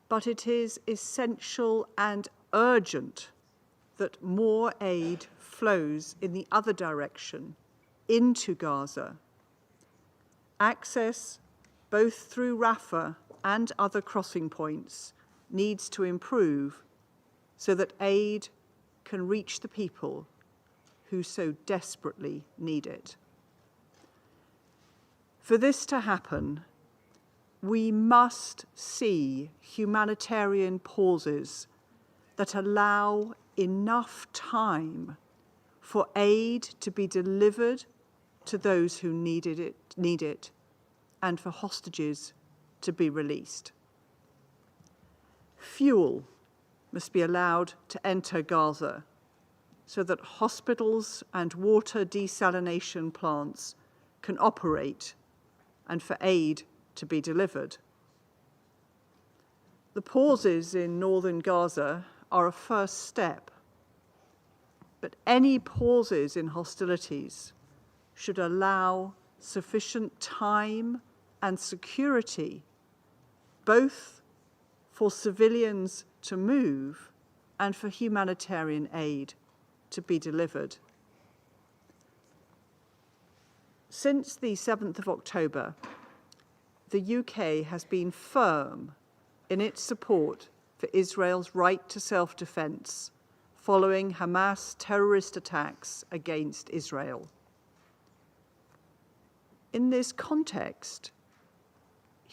But it is essential and urgent that more aid flows in the other direction, into Gaza. Access, both through Rafah and other crossing points, needs to improve so that aid can reach the people who so desperately need it. For this to happen, we must see humanitarian pauses that allow enough time for aid to be delivered to those who need it, and for hostages to be released. Fuel must be allowed to enter Gaza so that hospitals and water desalination plants can operate and for aid to be delivered. The pauses in northern Gaza are a first step, but any pauses in hostilities should allow sufficient time and security, both for civilians to move and for humanitarian aid to be delivered. Since the 7th of October, the UK has been firm in its support for Israel's right to self-defense following Hamas terrorist attacks against Israel. In this context,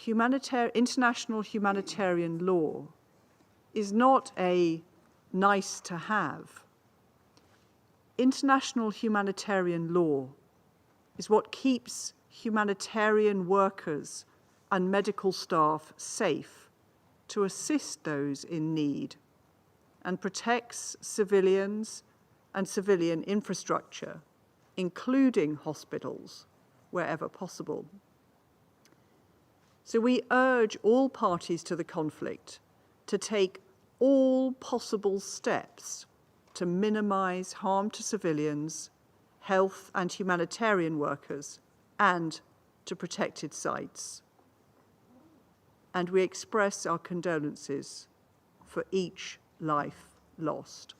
international humanitarian law is not a nice to have. International humanitarian law is what keeps humanitarian workers and medical staff safe to assist those in need and protects civilians and civilian infrastructure, including hospitals, wherever possible. So we urge all parties to the conflict to take all possible steps to minimize harm to civilians, health and humanitarian workers, and to protected sites. And we express our condolences for each life lost.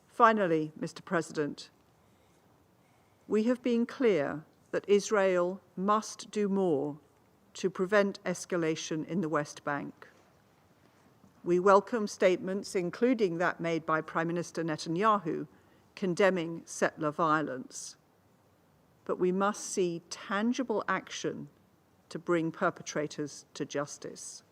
Finally, Mr. President, we have been clear that Israel must do more to prevent escalation in the West Bank. We welcome statements, including that made by Prime Minister Netanyahu, condemning settler violence. But we must see tangible action to bring perpetrators to justice.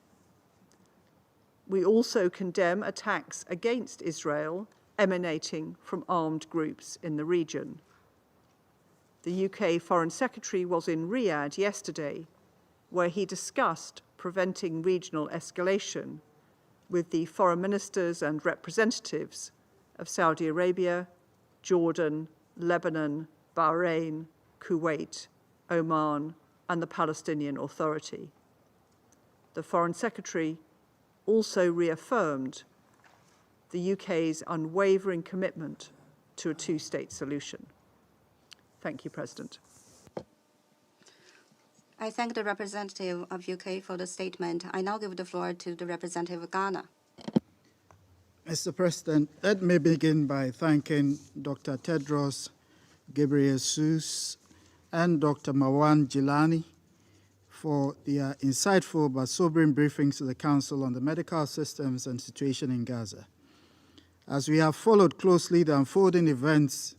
We also condemn attacks against Israel emanating from armed groups in the region. The UK Foreign Secretary was in Riyadh yesterday, where he discussed preventing regional escalation with the foreign ministers and representatives of Saudi Arabia, Jordan, Lebanon, Bahrain, Kuwait, Oman, and the Palestinian Authority. The Foreign Secretary also reaffirmed the UK's unwavering commitment to a two-state solution. Thank you, President. I thank the representative of UK for the statement. I now give the floor to the representative of Ghana. Mr. President, let me begin by thanking Dr. Tedros Ghebreyesus and Dr. Marwan Jilani for their insightful but sobering briefings to the Council on the medical systems and situation in Gaza. As we have followed closely the unfolding events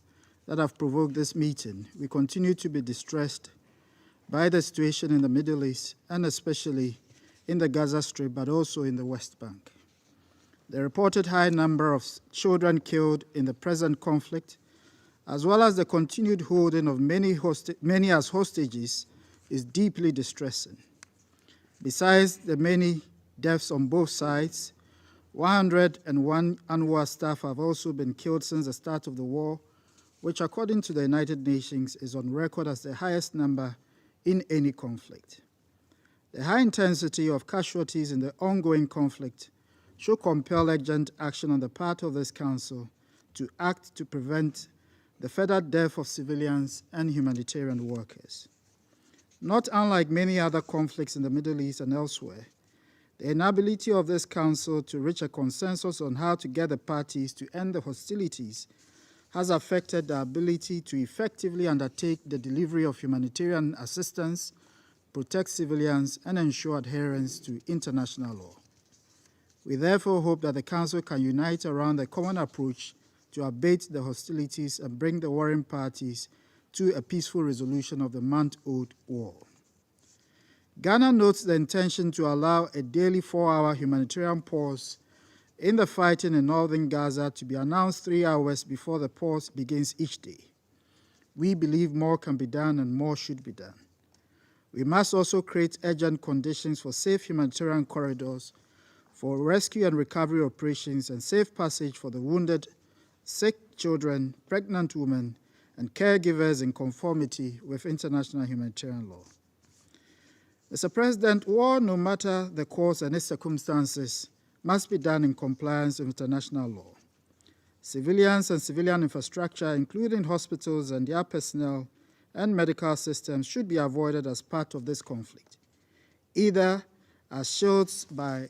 that have provoked this meeting, we continue to be distressed by the situation in the Middle East and especially in the Gaza Strip, but also in the West Bank. The reported high number of children killed in the present conflict, as well as the continued holding of many as hostages, is deeply distressing. Besides the many deaths on both sides, 101 UNRWA staff have also been killed since the start of the war, which according to the United Nations is on record as the highest number in any conflict. The high intensity of casualties in the ongoing conflict should compel urgent action on the part of this Council to act to prevent the further death of civilians and humanitarian workers. Not unlike many other conflicts in the Middle East and elsewhere, the inability of this Council to reach a consensus on how to get the parties to end the hostilities has affected the ability to effectively undertake the delivery of humanitarian assistance, protect civilians, and ensure adherence to international law. We therefore hope that the Council can unite around a common approach to abate the hostilities and bring the warring parties to a peaceful resolution of the month-old war. Ghana notes the intention to allow a daily 4-hour humanitarian pause in the fighting in northern Gaza to be announced 3 hours before the pause begins each day. We believe more can be done and more should be done. We must also create urgent conditions for safe humanitarian corridors, for rescue and recovery operations, and safe passage for the wounded, sick children, pregnant women, and caregivers in conformity with international humanitarian law. Mr. President, war, no matter the cause and its circumstances, must be done in compliance with international law. Civilians and civilian infrastructure, including hospitals and their personnel and medical systems, should be avoided as part of this conflict, either as shields by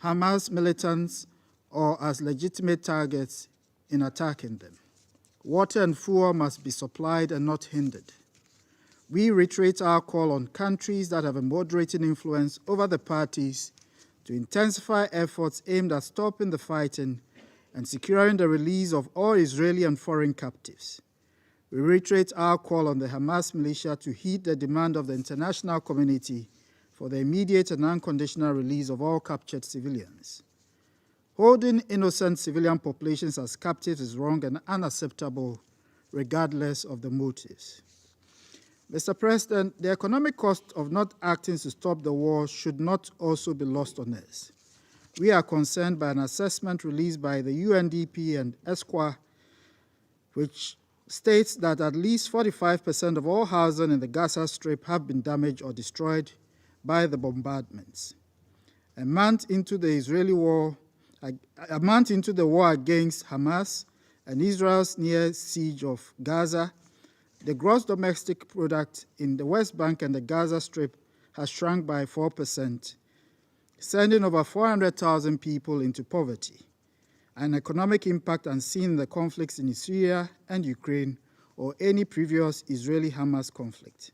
Hamas militants or as legitimate targets in attacking them. Water and fuel must be supplied and not hindered. We reiterate our call on countries that have a moderating influence over the parties to intensify efforts aimed at stopping the fighting and securing the release of all Israeli and foreign captives. We reiterate our call on the Hamas militia to heed the demand of the international community for the immediate and unconditional release of all captured civilians. Holding innocent civilian populations as captives is wrong and unacceptable, regardless of the motives. Mr. President, the economic cost of not acting to stop the war should not also be lost on us. We are concerned by an assessment released by the UNDP and ESQA, which states that at least 45% of all housing in the Gaza Strip have been damaged or destroyed by the bombardments. A month into the war against Hamas and Israel's near siege of Gaza, the gross domestic product in the West Bank and the Gaza Strip has shrunk by 4%, sending over 400,000 people into poverty, an economic impact unseen in the conflicts in Syria and Ukraine or any previous Israeli-Hamas conflict.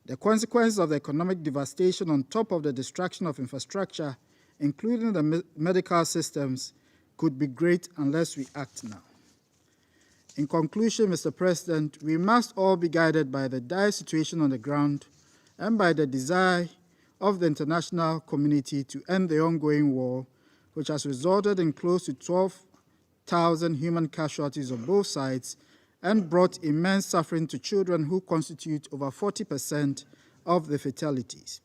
The consequences of the economic devastation on top of the destruction of infrastructure, including the medical systems, could be great unless we act now. In conclusion, Mr. President, we must all be guided by the dire situation on the ground and by the desire of the international community to end the ongoing war, which has resulted in close to 12,000 human casualties on both sides and brought immense suffering to children who constitute over 40% of the fatalities,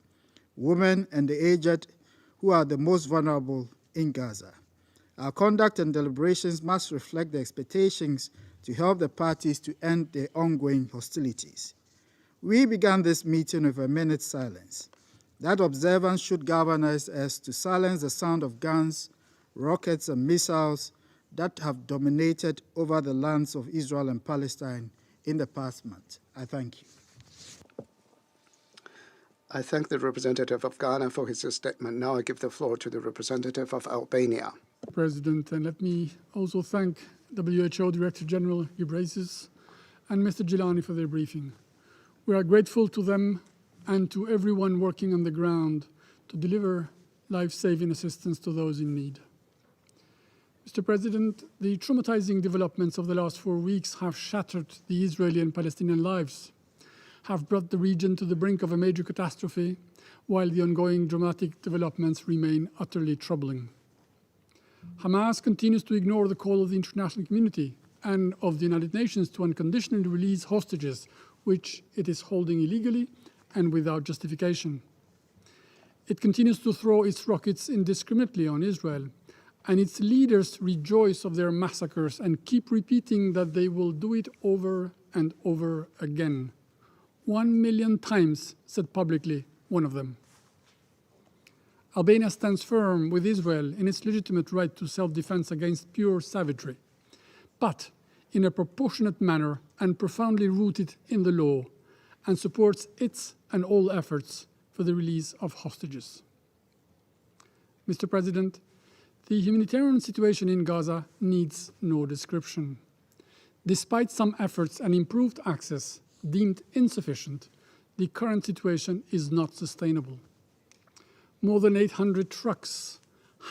women and the aged who are the most vulnerable in Gaza. Our conduct and deliberations must reflect the expectations to help the parties to end the ongoing hostilities. We began this meeting with a minute's silence. That observance should galvanize us to silence the sound of guns, rockets, and missiles that have dominated over the lands of Israel and Palestine in the past month. I thank you. I thank the representative of Ghana for his statement. Now I give the floor to the representative of Albania. President, and let me also thank WHO Director General Ghebreyesus and Mr. Gilani for their briefing. We are grateful to them and to everyone working on the ground to deliver life-saving assistance to those in need. Mr. President, the traumatizing developments of the last 4 weeks have shattered the Israeli and Palestinian lives, have brought the region to the brink of a major catastrophe, while the ongoing dramatic developments remain utterly troubling. Hamas continues to ignore the call of the international community and of the United Nations to unconditionally release hostages, which it is holding illegally and without justification. It continues to throw its rockets indiscriminately on Israel, and its leaders rejoice of their massacres and keep repeating that they will do it over and over again. 1 million times, said publicly one of them. Albania stands firm with Israel in its legitimate right to self-defense against pure savagery, but in a proportionate manner and profoundly rooted in the law, and supports its and all efforts for the release of hostages. Mr. President, the humanitarian situation in Gaza needs no description. Despite some efforts and improved access deemed insufficient, the current situation is not sustainable. More than 800 trucks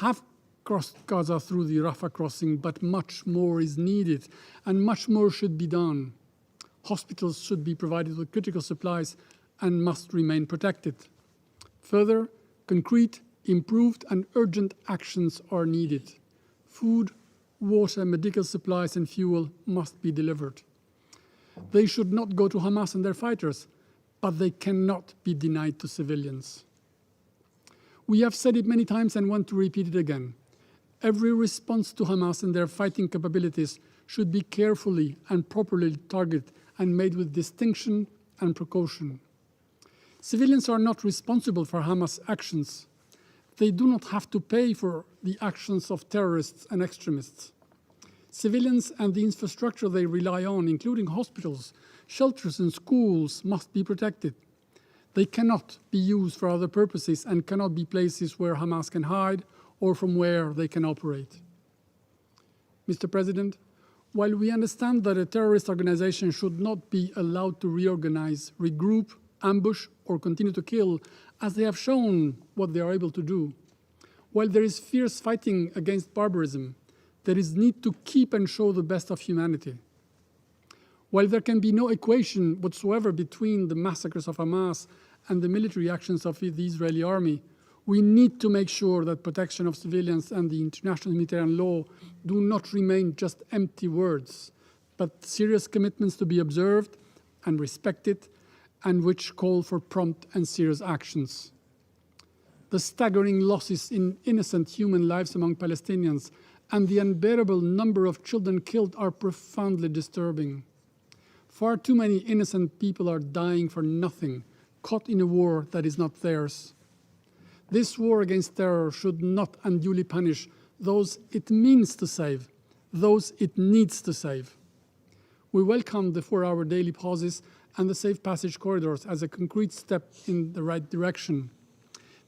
have crossed Gaza through the Rafah crossing, but much more is needed and much more should be done. Hospitals should be provided with critical supplies and must remain protected. Further, concrete, improved and urgent actions are needed. Food, water, medical supplies and fuel must be delivered. They should not go to Hamas and their fighters, but they cannot be denied to civilians. We have said it many times and want to repeat it again. Every response to Hamas and their fighting capabilities should be carefully and properly targeted and made with distinction and precaution. Civilians are not responsible for Hamas actions. They do not have to pay for the actions of terrorists and extremists. Civilians and the infrastructure they rely on, including hospitals, shelters and schools, must be protected. They cannot be used for other purposes and cannot be places where Hamas can hide or from where they can operate. Mr. President, while we understand that a terrorist organization should not be allowed to reorganize, regroup, ambush, or continue to kill, as they have shown what they are able to do, while there is fierce fighting against barbarism, there is need to keep and show the best of humanity. While there can be no equation whatsoever between the massacres of Hamas and the military actions of the Israeli army, we need to make sure that protection of civilians and the international humanitarian law do not remain just empty words, but serious commitments to be observed and respected, and which call for prompt and serious actions. The staggering losses in innocent human lives among Palestinians and the unbearable number of children killed are profoundly disturbing. Far too many innocent people are dying for nothing, caught in a war that is not theirs. This war against terror should not unduly punish those it means to save, those it needs to save. We welcome the 4-hour daily pauses and the safe passage corridors as a concrete step in the right direction.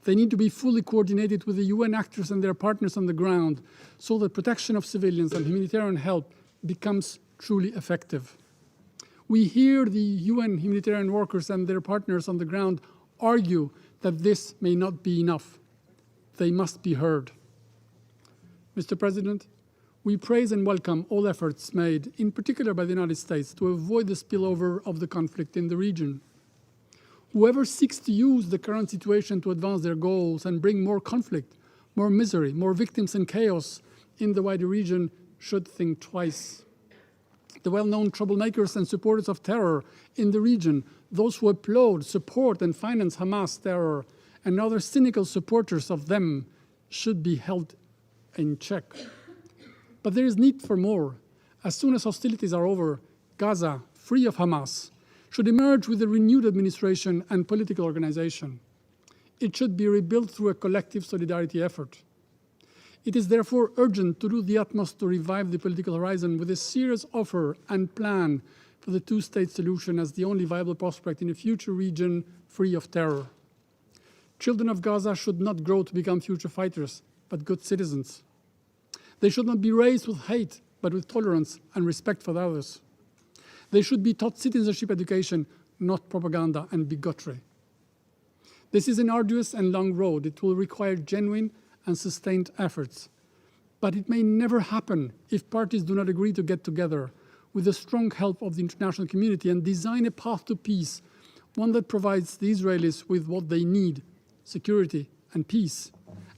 They need to be fully coordinated with the UN actors and their partners on the ground so that protection of civilians and humanitarian help becomes truly effective. We hear the UN humanitarian workers and their partners on the ground argue that this may not be enough. They must be heard. Mr. President, we praise and welcome all efforts made, in particular by the United States, to avoid the spillover of the conflict in the region. Whoever seeks to use the current situation to advance their goals and bring more conflict, more misery, more victims and chaos in the wider region should think twice. The well-known troublemakers and supporters of terror in the region, those who applaud, support and finance Hamas terror, and other cynical supporters of them should be held in check. But there is need for more. As soon as hostilities are over, Gaza, free of Hamas, should emerge with a renewed administration and political organization. It should be rebuilt through a collective solidarity effort. It is therefore urgent to do the utmost to revive the political horizon with a serious offer and plan for the two-state solution as the only viable prospect in a future region free of terror. Children of Gaza should not grow to become future fighters, but good citizens. They should not be raised with hate, but with tolerance and respect for others. They should be taught citizenship education, not propaganda and bigotry. This is an arduous and long road. It will require genuine and sustained efforts. But it may never happen if parties do not agree to get together with the strong help of the international community and design a path to peace, one that provides the Israelis with what they need, security and peace,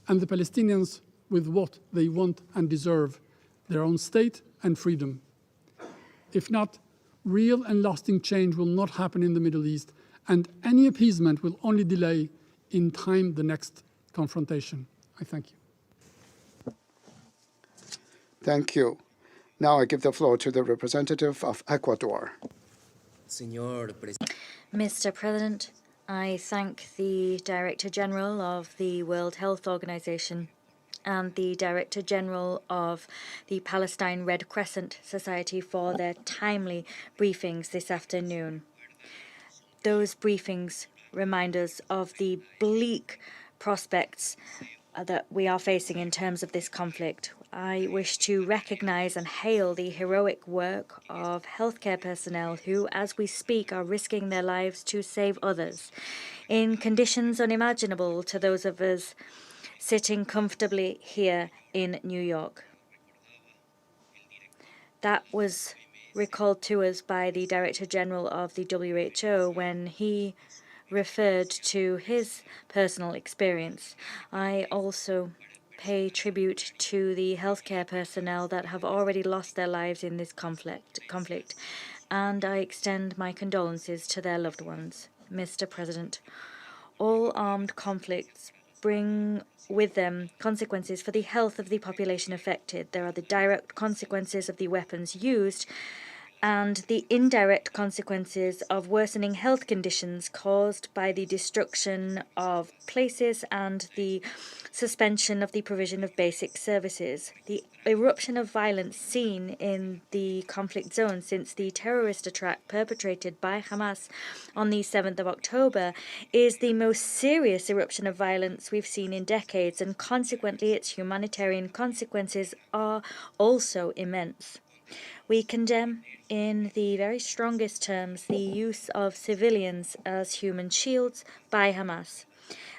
and the Palestinians with what they want and deserve, their own state and freedom. If not, real and lasting change will not happen in the Middle East, and any appeasement will only delay in time the next confrontation. I thank you. Thank you. Now I give the floor to the representative of Ecuador. Mr. President, I thank the Director General of the World Health Organization and the Director General of the Palestine Red Crescent Society for their timely briefings this afternoon. Those briefings remind us of the bleak prospects that we are facing in terms of this conflict. I wish to recognize and hail the heroic work of healthcare personnel who, as we speak, are risking their lives to save others in conditions unimaginable to those of us sitting comfortably here in New York. That was recalled to us by the Director General of the WHO when he referred to his personal experience. I also pay tribute to the healthcare personnel that have already lost their lives in this conflict, and I extend my condolences to their loved ones. Mr. President, all armed conflicts bring with them consequences for the health of the population affected. There are the direct consequences of the weapons used and the indirect consequences of worsening health conditions caused by the destruction of places and the suspension of the provision of basic services. The eruption of violence seen in the conflict zone since the terrorist attack perpetrated by Hamas on the 7th of October is the most serious eruption of violence we've seen in decades, and consequently its humanitarian consequences are also immense. We condemn in the very strongest terms the use of civilians as human shields by Hamas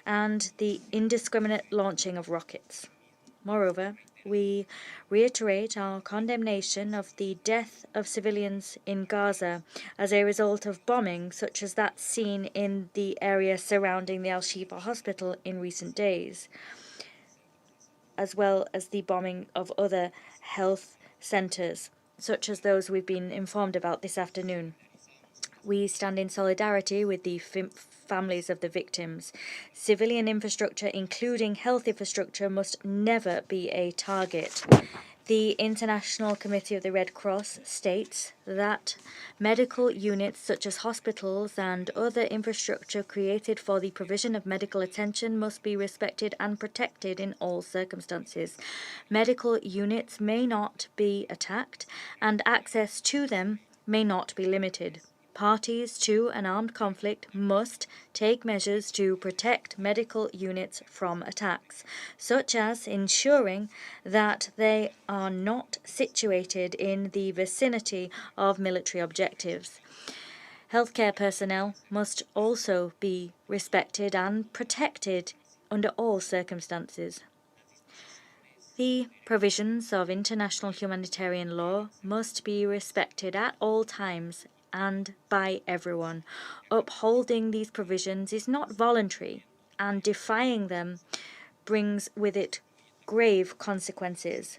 and the indiscriminate launching of rockets. Moreover, we reiterate our condemnation of the death of civilians in Gaza as a result of bombing such as that seen in the area surrounding the Al-Shifa hospital in recent days, as well as the bombing of other health centers, such as those we've been informed about this afternoon. We stand in solidarity with the families of the victims. Civilian infrastructure, including health infrastructure, must never be a target. The International Committee of the Red Cross states that medical units such as hospitals and other infrastructure created for the provision of medical attention must be respected and protected in all circumstances. Medical units may not be attacked, and access to them may not be limited. Parties to an armed conflict must take measures to protect medical units from attacks, such as ensuring that they are not situated in the vicinity of military objectives. Healthcare personnel must also be respected and protected under all circumstances. The provisions of international humanitarian law must be respected at all times and by everyone. Upholding these provisions is not voluntary, and defying them brings with it grave consequences.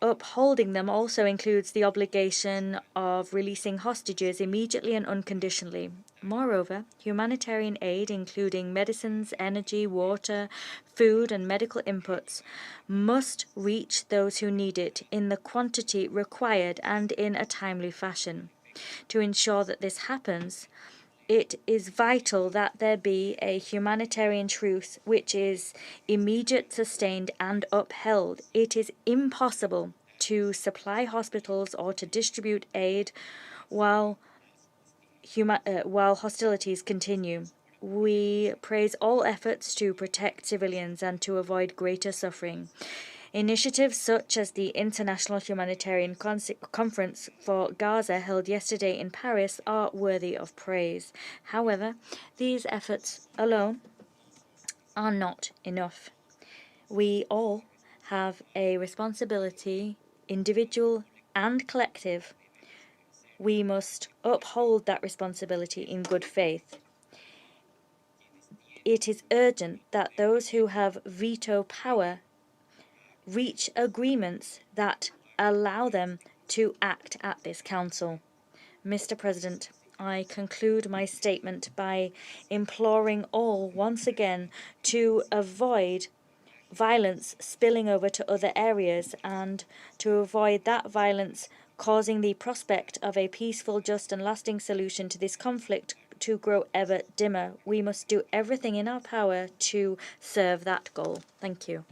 Upholding them also includes the obligation of releasing hostages immediately and unconditionally. Moreover, humanitarian aid, including medicines, energy, water, food, and medical inputs, must reach those who need it in the quantity required and in a timely fashion. To ensure that this happens, it is vital that there be a humanitarian truce which is immediate, sustained, and upheld. It is impossible to supply hospitals or to distribute aid while hostilities continue. We praise all efforts to protect civilians and to avoid greater suffering. Initiatives such as the International Humanitarian Conference for Gaza held yesterday in Paris are worthy of praise. However, these efforts alone are not enough. We all have a responsibility, individual and collective. We must uphold that responsibility in good faith. It is urgent that those who have veto power reach agreements that allow them to act at this council. Mr. President, I conclude my statement by imploring all once again to avoid violence spilling over to other areas, and to avoid that violence causing the prospect of a peaceful, just and lasting solution to this conflict to grow ever dimmer. We must do everything in our power to serve that goal. Thank you.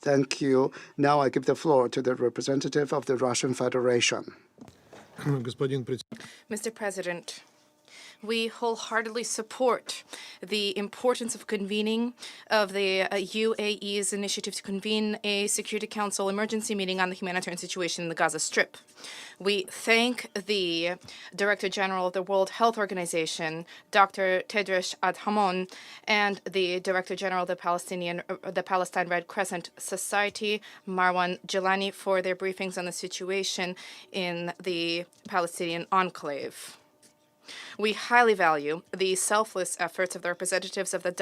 Thank you. Now I give the floor to the representative of the Russian Federation. Mr. President, we wholeheartedly support the importance of convening of the UAE's initiative to convene a Security Council emergency meeting on the humanitarian situation in the Gaza Strip. We thank the Director General of the World Health Organization, Dr. Tedros Adhanom, and the Director General of the Palestine Red Crescent Society, Marwan Jilani, for their briefings on the situation in the Palestinian enclave. We highly value the selfless efforts of the representatives of the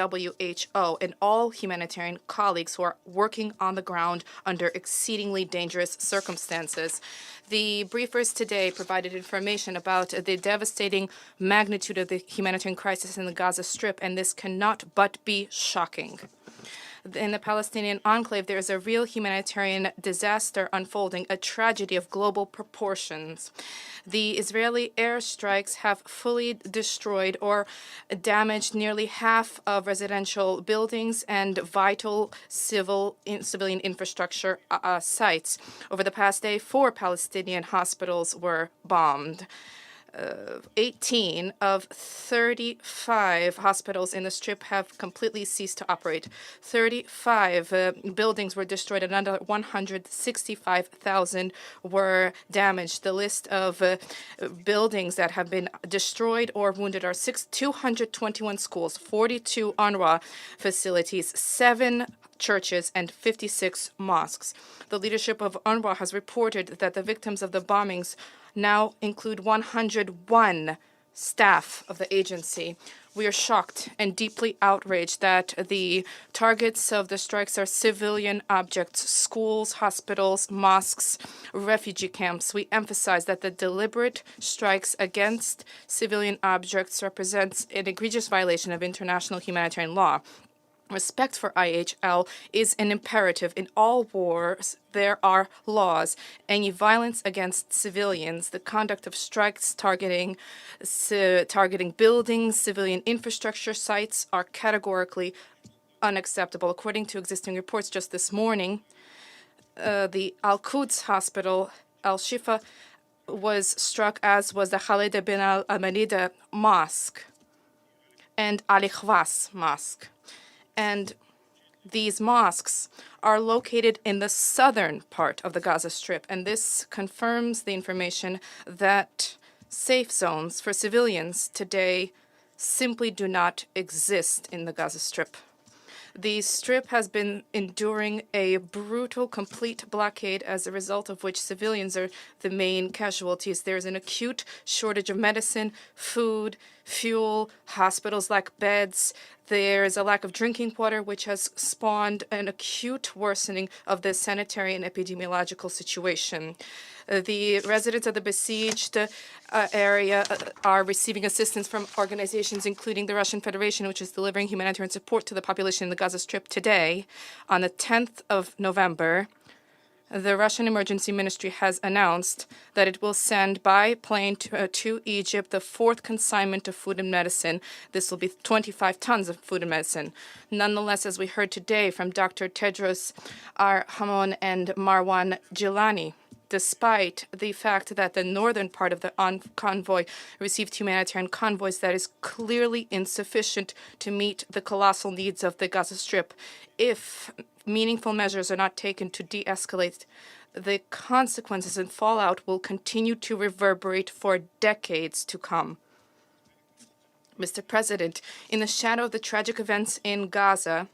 WHO and all humanitarian colleagues who are working on the ground under exceedingly dangerous circumstances. The briefers today provided information about the devastating magnitude of the humanitarian crisis in the Gaza Strip, and this cannot but be shocking. In the Palestinian enclave, there is a real humanitarian disaster unfolding, a tragedy of global proportions. The Israeli airstrikes have fully destroyed or damaged nearly half of residential buildings and vital civilian infrastructure sites. Over the past day, 4 Palestinian hospitals were bombed. 18 of 35 hospitals in the Strip have completely ceased to operate. 35 buildings were destroyed and another 165,000 were damaged. The list of buildings that have been destroyed or wounded are 221 schools, 42 UNRWA facilities, 7 churches, and 56 mosques. The leadership of UNRWA has reported that the victims of the bombings now include 101 staff of the agency. We are shocked and deeply outraged that the targets of the strikes are civilian objects, schools, hospitals, mosques, refugee camps. We emphasize that the deliberate strikes against civilian objects represents an egregious violation of international humanitarian law. Respect for IHL is an imperative. In all wars, there are laws. Any violence against civilians, the conduct of strikes targeting buildings, civilian infrastructure sites are categorically unacceptable. According to existing reports just this morning, the Al-Quds hospital, Al-Shifa, was struck, as was the Khalid bin al-Amanida Mosque and Al-Ikhwas Mosque. And these mosques are located in the southern part of the Gaza Strip, and this confirms the information that safe zones for civilians today simply do not exist in the Gaza Strip. The Strip has been enduring a brutal, complete blockade, as a result of which civilians are the main casualties. There is an acute shortage of medicine, food, fuel, hospitals lack beds. There is a lack of drinking water, which has spawned an acute worsening of the sanitary and epidemiological situation. The residents of the besieged area are receiving assistance from organizations, including the Russian Federation, which is delivering humanitarian support to the population in the Gaza Strip today. On the 10th of November, the Russian Emergency Ministry has announced that it will send by plane to Egypt the 4th consignment of food and medicine. This will be 25 tons of food and medicine. Nonetheless, as we heard today from Dr. Tedros Adhanom and Marwan Jilani, despite the fact that the northern part of the convoy received humanitarian convoys, that is clearly insufficient to meet the colossal needs of the Gaza Strip. If meaningful measures are not taken to de-escalate, the consequences and fallout will continue to reverberate for decades to come. Mr. President, in the shadow of the tragic events in Gaza,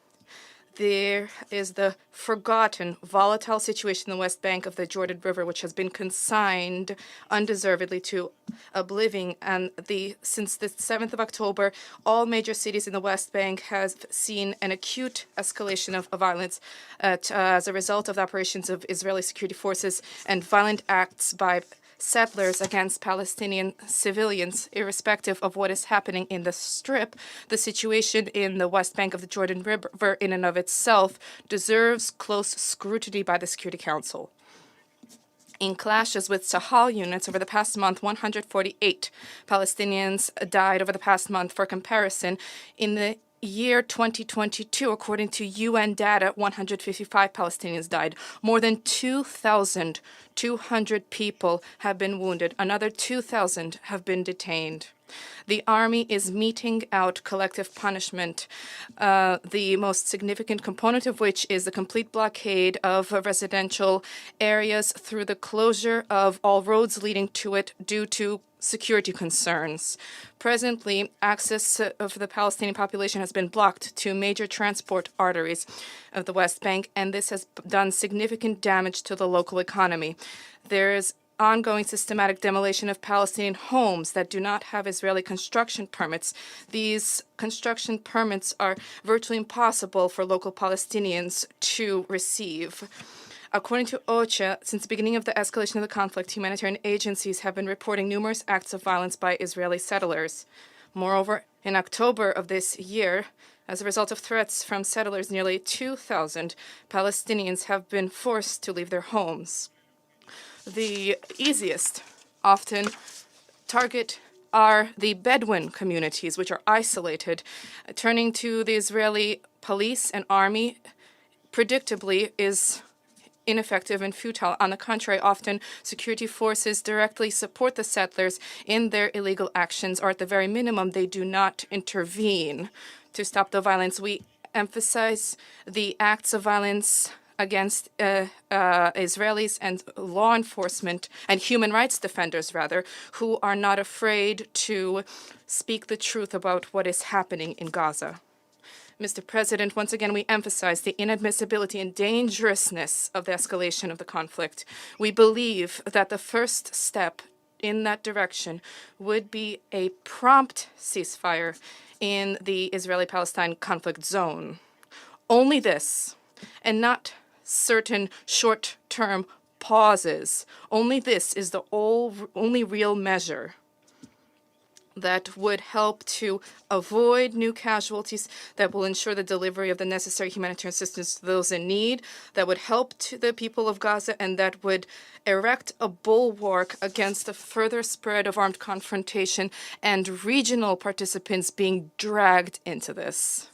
there is the forgotten, volatile situation in the West Bank of the Jordan River, which has been consigned undeservedly to oblivion. And since the 7th of October, all major cities in the West Bank have seen an acute escalation of violence as a result of the operations of Israeli security forces and violent acts by settlers against Palestinian civilians, irrespective of what is happening in the Strip. The situation in the West Bank of the Jordan River in and of itself deserves close scrutiny by the Security Council. In clashes with Sahel units over the past month, 148 Palestinians died over the past month. For comparison, in the year 2022, according to UN data, 155 Palestinians died. More than 2,200 people have been wounded. Another 2,000 have been detained. The army is meting out collective punishment, the most significant component of which is the complete blockade of residential areas through the closure of all roads leading to it due to security concerns. Presently, access of the Palestinian population has been blocked to major transport arteries of the West Bank, and this has done significant damage to the local economy. There is ongoing systematic demolition of Palestinian homes that do not have Israeli construction permits. These construction permits are virtually impossible for local Palestinians to receive. According to OCHA, since the beginning of the escalation of the conflict, humanitarian agencies have been reporting numerous acts of violence by Israeli settlers. Moreover, in October of this year, as a result of threats from settlers, nearly 2,000 Palestinians have been forced to leave their homes. The easiest, often, target are the Bedouin communities, which are isolated. Turning to the Israeli police and army, predictably, is ineffective and futile. On the contrary, often security forces directly support the settlers in their illegal actions, or at the very minimum, they do not intervene to stop the violence. We emphasize the acts of violence against Israelis and law enforcement and human rights defenders, rather, who are not afraid to speak the truth about what is happening in Gaza. Mr. President, once again, we emphasize the inadmissibility and dangerousness of the escalation of the conflict. We believe that the first step in that direction would be a prompt ceasefire in the Israeli-Palestine conflict zone. Only this, and not certain short-term pauses, only this is the only real measure that would help to avoid new casualties, that will ensure the delivery of the necessary humanitarian assistance to those in need, that would help to the people of Gaza, and that would erect a bulwark against the further spread of armed confrontation and regional participants being dragged into this.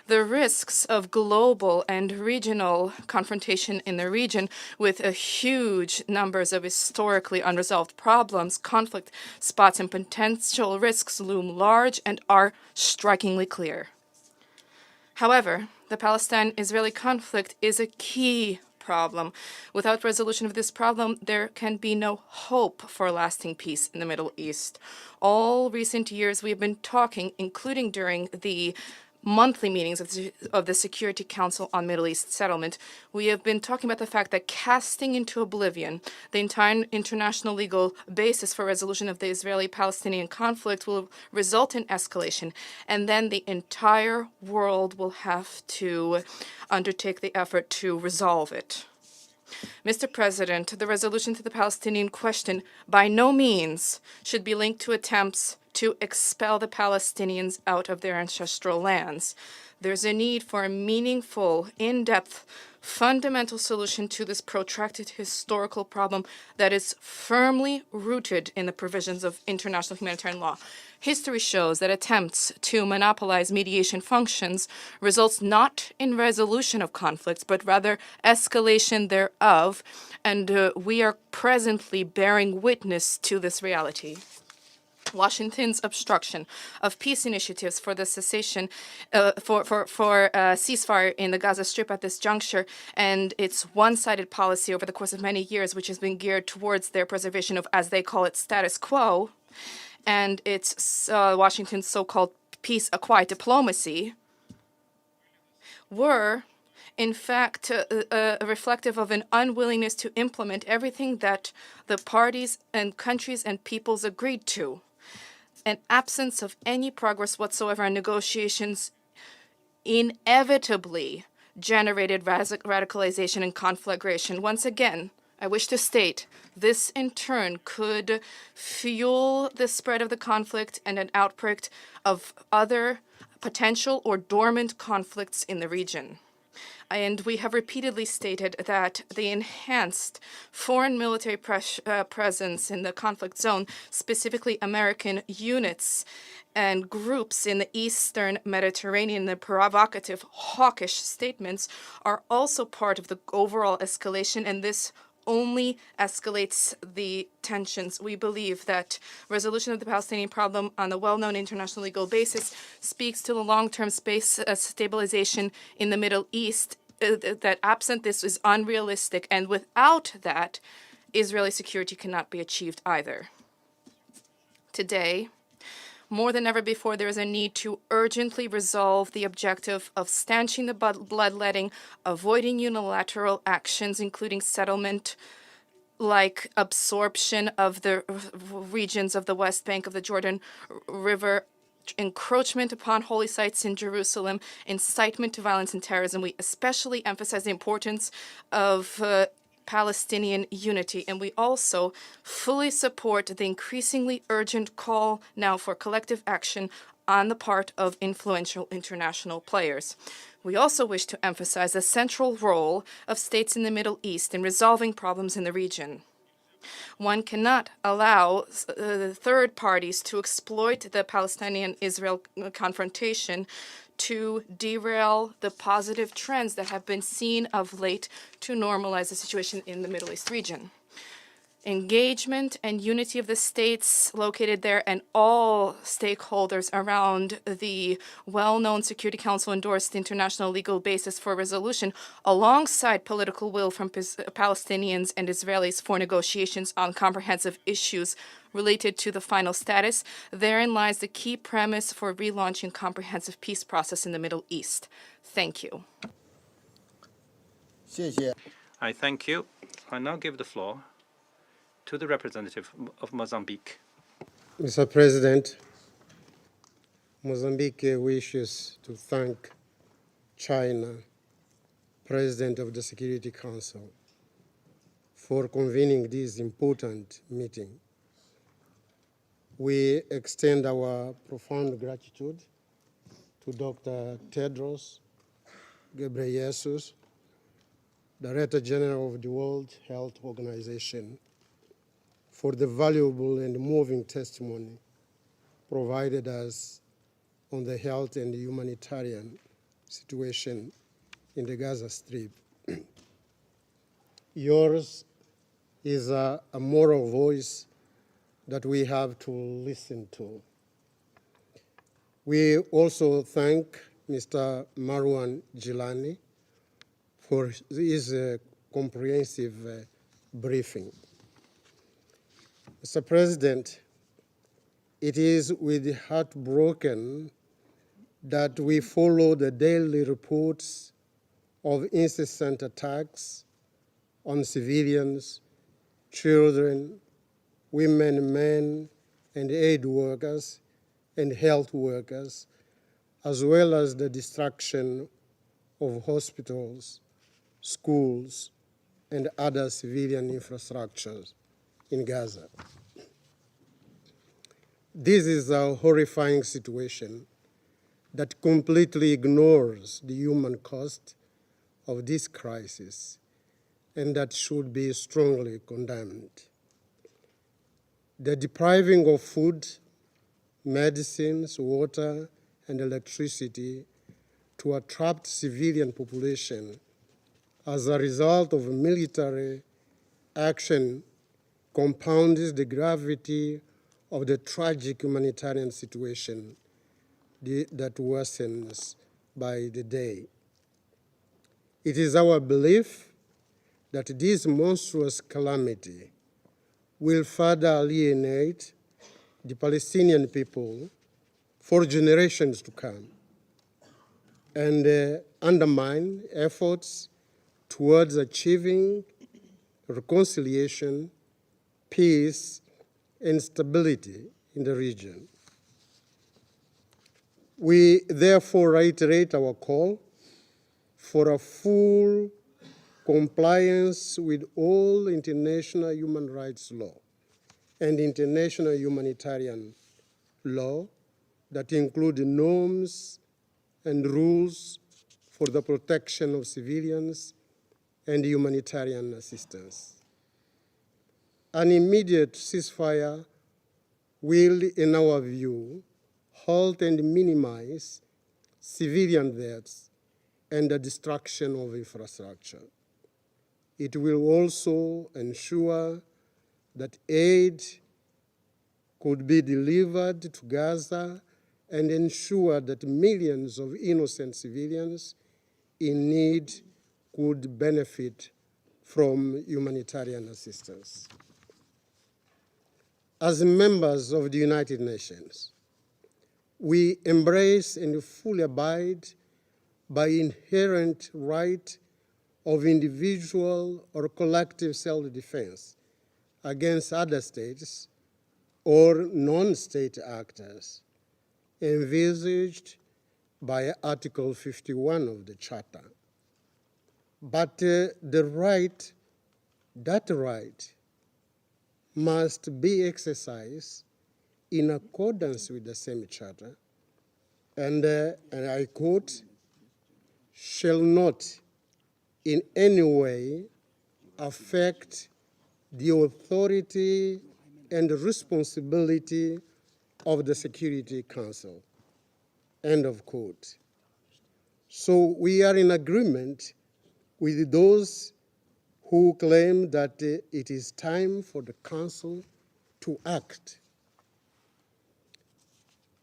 The risks of global and regional confrontation in the region, with huge numbers of historically unresolved problems, conflict spots, and potential risks loom large and are strikingly clear. However, the Palestine-Israeli conflict is a key problem. Without resolution of this problem, there can be no hope for lasting peace in the Middle East. All recent years we have been talking, including during the monthly meetings of the Security Council on Middle East Settlement, we have been talking about the fact that casting into oblivion the entire international legal basis for resolution of the Israeli-Palestinian conflict will result in escalation, and then the entire world will have to undertake the effort to resolve it. Mr. President, the resolution to the Palestinian question by no means should be linked to attempts to expel the Palestinians out of their ancestral lands. There's a need for a meaningful, in-depth, fundamental solution to this protracted historical problem that is firmly rooted in the provisions of international humanitarian law. History shows that attempts to monopolize mediation functions results not in resolution of conflicts, but rather escalation thereof, and we are presently bearing witness to this reality. Washington's obstruction of peace initiatives for the cessation, for ceasefire in the Gaza Strip at this juncture, and its one-sided policy over the course of many years, which has been geared towards their preservation of, as they call it, status quo, and its Washington's so-called peace quiet diplomacy, were in fact reflective of an unwillingness to implement everything that the parties and countries and peoples agreed to. An absence of any progress whatsoever in negotiations inevitably generated radicalization and conflagration. Once again, I wish to state this in turn could fuel the spread of the conflict and an outbreak of other potential or dormant conflicts in the region. And we have repeatedly stated that the enhanced foreign military presence in the conflict zone, specifically American units and groups in the Eastern Mediterranean, the provocative, hawkish statements are also part of the overall escalation, and this only escalates the tensions. We believe that resolution of the Palestinian problem on the well-known international legal basis speaks to the long-term space stabilization in the Middle East, that absent this is unrealistic, and without that, Israeli security cannot be achieved either. Today, more than ever before, there is a need to urgently resolve the objective of stanching the bloodletting, avoiding unilateral actions, including settlement, like absorption of the regions of the West Bank of the Jordan River, encroachment upon holy sites in Jerusalem, incitement to violence and terrorism. We especially emphasize the importance of Palestinian unity, and we also fully support the increasingly urgent call now for collective action on the part of influential international players. We also wish to emphasize the central role of states in the Middle East in resolving problems in the region. One cannot allow third parties to exploit the Palestinian-Israel confrontation to derail the positive trends that have been seen of late to normalize the situation in the Middle East region. Engagement and unity of the states located there and all stakeholders around the well-known Security Council endorsed international legal basis for resolution, alongside political will from Palestinians and Israelis for negotiations on comprehensive issues related to the final status. Therein lies the key premise for relaunching comprehensive peace process in the Middle East. Thank you. I thank you. I now give the floor to the representative of Mozambique. Mr. President, Mozambique wishes to thank China, President of the Security Council, for convening this important meeting. We extend our profound gratitude to Dr. Tedros Ghebreyesus, Director General of the World Health Organization, for the valuable and moving testimony provided us on the health and humanitarian situation in the Gaza Strip. Yours is a moral voice that we have to listen to. We also thank Mr. Marwan Jilani for his comprehensive briefing. Mr. President, it is with heart broken that we follow the daily reports of incessant attacks on civilians, children, women, men, and aid workers and health workers, as well as the destruction of hospitals, schools, and other civilian infrastructures in Gaza. This is a horrifying situation that completely ignores the human cost of this crisis and that should be strongly condemned. The depriving of food, medicines, water, and electricity to a trapped civilian population as a result of military action compounds the gravity of the tragic humanitarian situation that worsens by the day. It is our belief that this monstrous calamity will further alienate the Palestinian people for generations to come and undermine efforts towards achieving reconciliation, peace, and stability in the region. We therefore reiterate our call for a full compliance with all international human rights law and international humanitarian law that include norms and rules for the protection of civilians and humanitarian assistance. An immediate ceasefire will, in our view, halt and minimize civilian deaths and the destruction of infrastructure. It will also ensure that aid could be delivered to Gaza and ensure that millions of innocent civilians in need could benefit from humanitarian assistance. As members of the United Nations, we embrace and fully abide by inherent right of individual or collective self-defense against other states or non-state actors envisaged by Article 51 of the Charter. But that right must be exercised in accordance with the same Charter, and I quote, shall not in any way affect the authority and responsibility of the Security Council, end of quote. So we are in agreement with those who claim that it is time for the Council to act.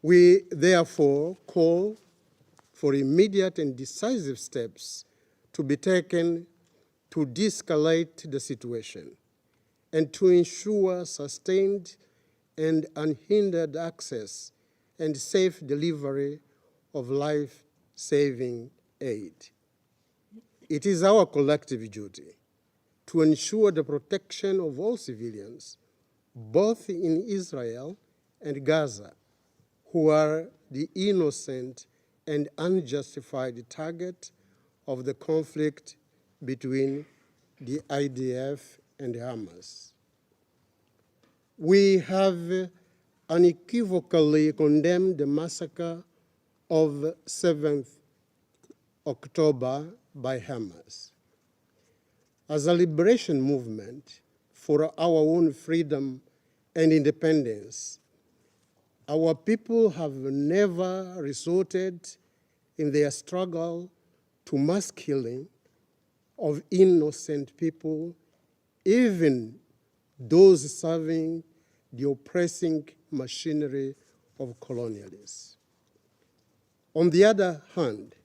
We therefore call for immediate and decisive steps to be taken to de-escalate the situation and to ensure sustained and unhindered access and safe delivery of life-saving aid. It is our collective duty to ensure the protection of all civilians, both in Israel and Gaza, who are the innocent and unjustified target of the conflict between the IDF and Hamas. We have unequivocally condemned the massacre of 7th October by Hamas. As a liberation movement for our own freedom and independence, our people have never resorted in their struggle to mass killing of innocent people, even those serving the oppressing machinery of colonialists. On the other hand,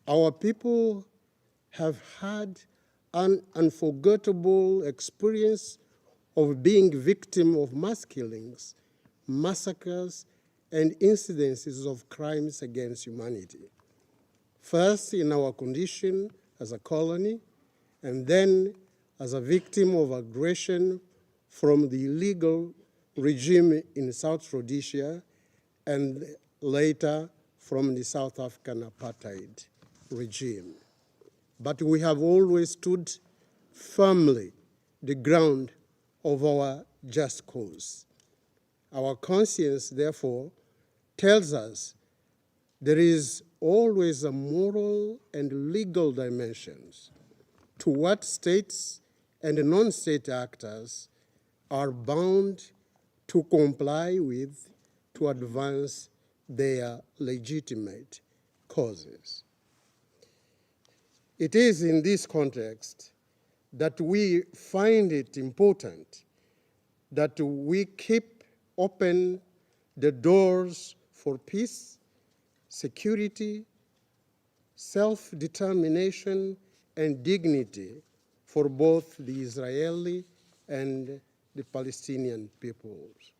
our people have had an unforgettable experience of being victim of mass killings, massacres, and incidences of crimes against humanity. First, in our condition as a colony, and then as a victim of aggression from the illegal regime in South Rhodesia, and later from the South African apartheid regime. But we have always stood firmly the ground of our just cause. Our conscience, therefore, tells us there is always a moral and legal dimensions to what states and non-state actors are bound to comply with to advance their legitimate causes. It is in this context that we find it important that we keep open the doors for peace, security, self-determination, and dignity for both the Israeli and the Palestinian peoples.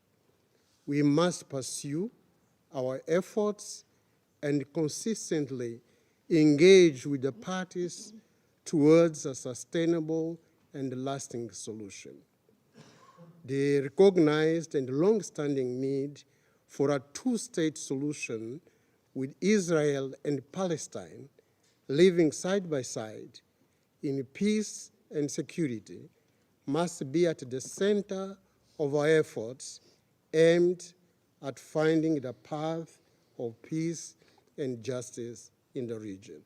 We must pursue our efforts and consistently engage with the parties towards a sustainable and lasting solution. The recognized and long-standing need for a two-state solution with Israel and Palestine living side by side in peace and security must be at the center of our efforts aimed at finding the path of peace and justice in the region.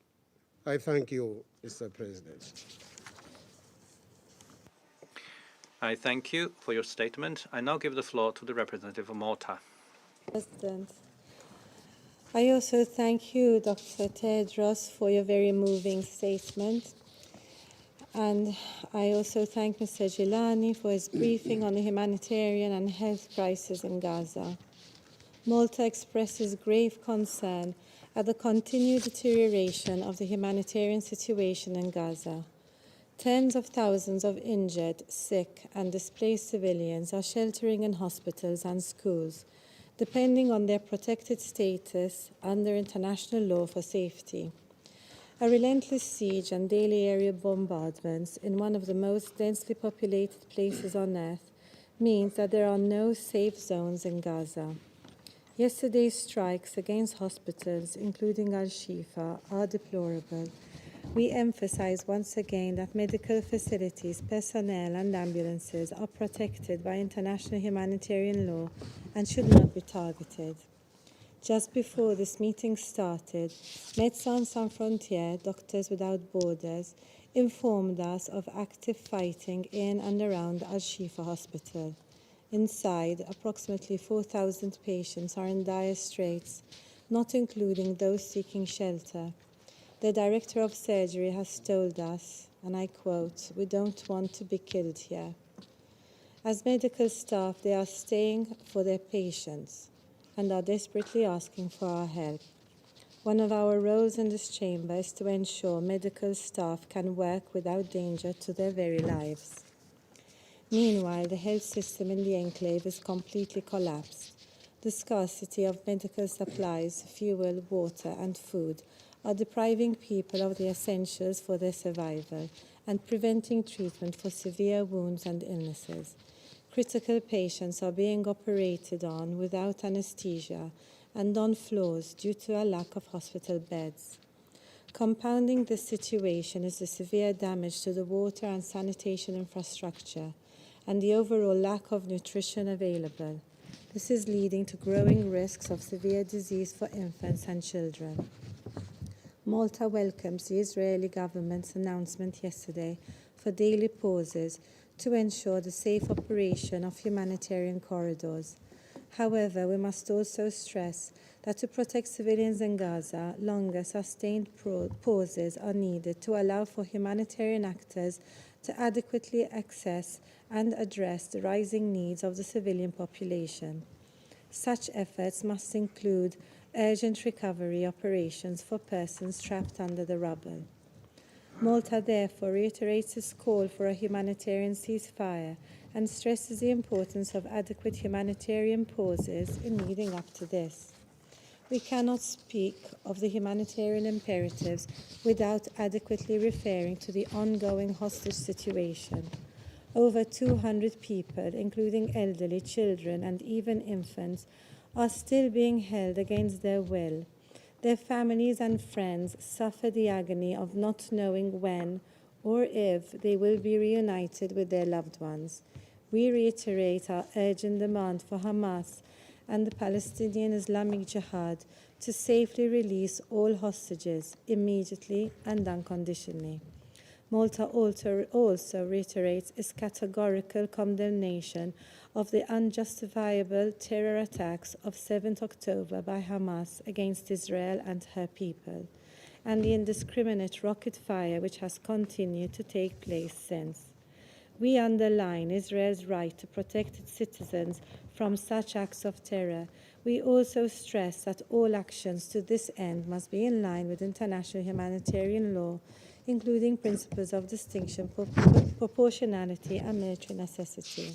I thank you, Mr. President. I thank you for your statement. I now give the floor to the representative of Malta. President, I also thank you, Dr. Tedros, for your very moving statement. And I also thank Mr. Gilani for his briefing on the humanitarian and health crisis in Gaza. Malta expresses grave concern at the continued deterioration of the humanitarian situation in Gaza. Tens of thousands of injured, sick, and displaced civilians are sheltering in hospitals and schools, depending on their protected status under international law for safety. A relentless siege and daily aerial bombardments in one of the most densely populated places on earth means that there are no safe zones in Gaza. Yesterday's strikes against hospitals, including Al-Shifa, are deplorable. We emphasize once again that medical facilities, personnel, and ambulances are protected by international humanitarian law and should not be targeted. Just before this meeting started, Médecins Sans Frontières, Doctors Without Borders, informed us of active fighting in and around Al-Shifa Hospital. Inside, approximately 4,000 patients are in dire straits, not including those seeking shelter. The director of surgery has told us, and I quote, "We don't want to be killed here." As medical staff, they are staying for their patients and are desperately asking for our help. One of our roles in this chamber is to ensure medical staff can work without danger to their very lives. Meanwhile, the health system in the enclave is completely collapsed. The scarcity of medical supplies, fuel, water, and food are depriving people of the essentials for their survival and preventing treatment for severe wounds and illnesses. Critical patients are being operated on without anesthesia and on floors due to a lack of hospital beds. Compounding this situation is the severe damage to the water and sanitation infrastructure and the overall lack of nutrition available. This is leading to growing risks of severe disease for infants and children. Malta welcomes the Israeli government's announcement yesterday for daily pauses to ensure the safe operation of humanitarian corridors. However, we must also stress that to protect civilians in Gaza, longer sustained pauses are needed to allow for humanitarian actors to adequately access and address the rising needs of the civilian population. Such efforts must include urgent recovery operations for persons trapped under the rubble. Malta therefore reiterates its call for a humanitarian ceasefire and stresses the importance of adequate humanitarian pauses in leading up to this. We cannot speak of the humanitarian imperatives without adequately referring to the ongoing hostage situation. Over 200 people, including elderly, children, and even infants, are still being held against their will. Their families and friends suffer the agony of not knowing when or if they will be reunited with their loved ones. We reiterate our urgent demand for Hamas and the Palestinian Islamic Jihad to safely release all hostages immediately and unconditionally. Malta also reiterates its categorical condemnation of the unjustifiable terror attacks of 7th October by Hamas against Israel and her people, and the indiscriminate rocket fire which has continued to take place since. We underline Israel's right to protect its citizens from such acts of terror. We also stress that all actions to this end must be in line with international humanitarian law, including principles of distinction, proportionality, and military necessity.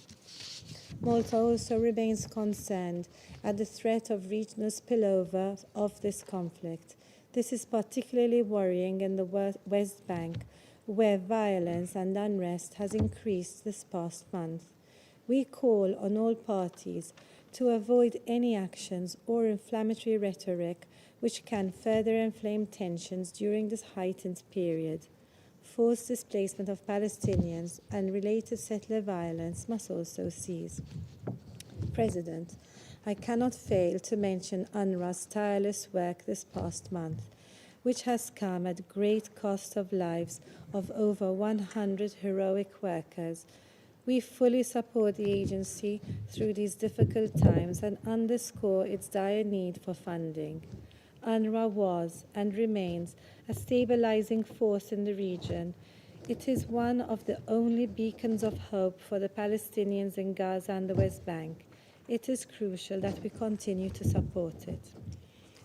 Malta also remains concerned at the threat of regional spillover of this conflict. This is particularly worrying in the West Bank, where violence and unrest has increased this past month. We call on all parties to avoid any actions or inflammatory rhetoric which can further inflame tensions during this heightened period. forced displacement of Palestinians, and related settler violence must also cease. President, I cannot fail to mention UNRWA's tireless work this past month, which has come at great cost of lives of over 100 heroic workers. We fully support the agency through these difficult times and underscore its dire need for funding. UNRWA was and remains a stabilizing force in the region. It is one of the only beacons of hope for the Palestinians in Gaza and the West Bank. It is crucial that we continue to support it.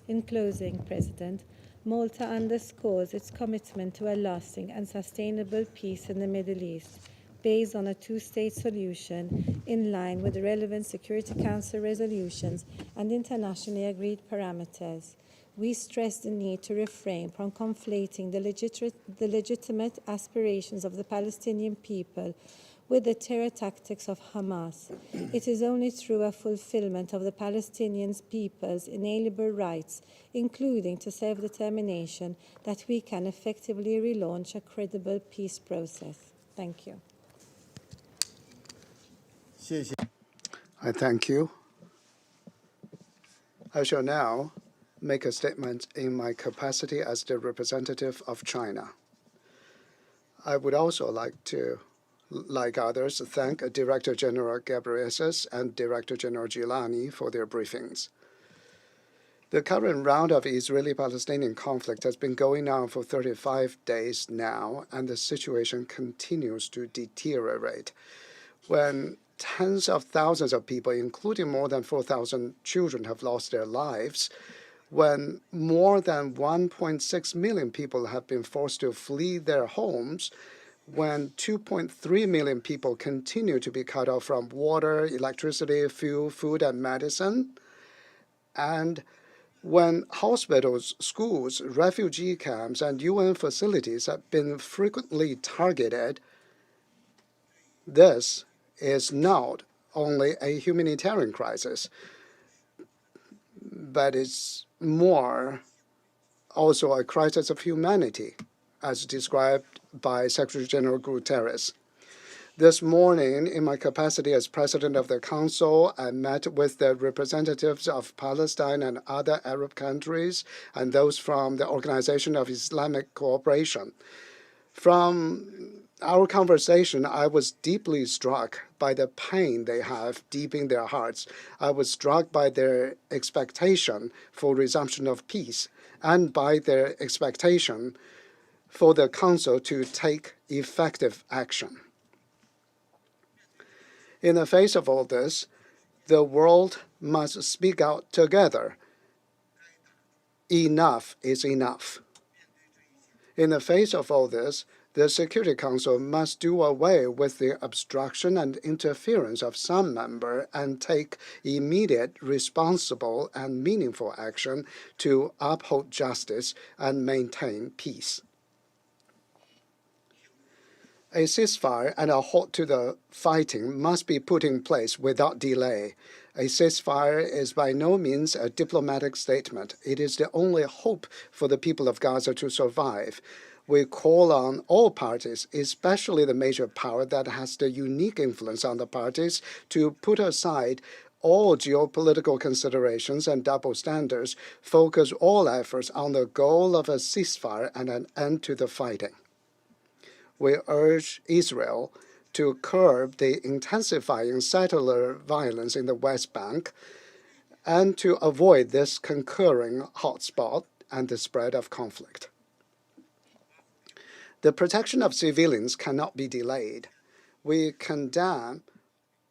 In closing, President, Malta underscores its commitment to a lasting and sustainable peace in the Middle East, based on a two-state solution in line with the relevant Security Council resolutions and internationally agreed parameters. We stress the need to refrain from conflating the legitimate aspirations of the Palestinian people with the terror tactics of Hamas. It is only through a fulfillment of the Palestinian people's inalienable rights, including to self-determination, that we can effectively relaunch a credible peace process. Thank you. I thank you. I shall now make a statement in my capacity as the representative of China. I would also like others, thank Director General Ghebreyesus and Director General Gilani for their briefings. The current round of Israeli-Palestinian conflict has been going on for 35 days now, and the situation continues to deteriorate. When tens of thousands of people, including more than 4,000 children, have lost their lives, when more than 1.6 million people have been forced to flee their homes, when 2.3 million people continue to be cut off from water, electricity, fuel, food, and medicine, and when hospitals, schools, refugee camps, and UN facilities have been frequently targeted, this is not only a humanitarian crisis, but it's more also a crisis of humanity, as described by Secretary General Guterres. This morning, in my capacity as President of the Council, I met with the representatives of Palestine and other Arab countries and those from the Organization of Islamic Cooperation. From our conversation, I was deeply struck by the pain they have deep in their hearts. I was struck by their expectation for resumption of peace and by their expectation for the Council to take effective action. In the face of all this, the world must speak out together. Enough is enough. In the face of all this, the Security Council must do away with the obstruction and interference of some members and take immediate, responsible, and meaningful action to uphold justice and maintain peace. A ceasefire and a halt to the fighting must be put in place without delay. A ceasefire is by no means a diplomatic statement. It is the only hope for the people of Gaza to survive. We call on all parties, especially the major power that has the unique influence on the parties, to put aside all geopolitical considerations and double standards, focus all efforts on the goal of a ceasefire and an end to the fighting. We urge Israel to curb the intensifying settler violence in the West Bank and to avoid this concurring hotspot and the spread of conflict. The protection of civilians cannot be delayed. We condemn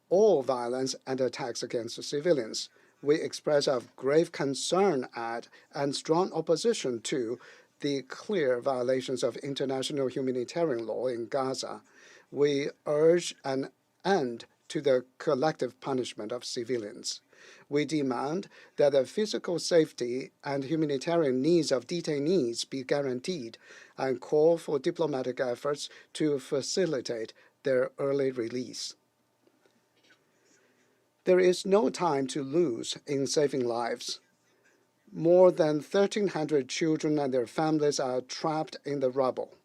all violence and attacks against civilians. We express our grave concern at and strong opposition to the clear violations of international humanitarian law in Gaza. We urge an end to the collective punishment of civilians. We demand that the physical safety and humanitarian needs of detainees be guaranteed and call for diplomatic efforts to facilitate their early release. There is no time to lose in saving lives. More than 1,300 children and their families are trapped in the rubble.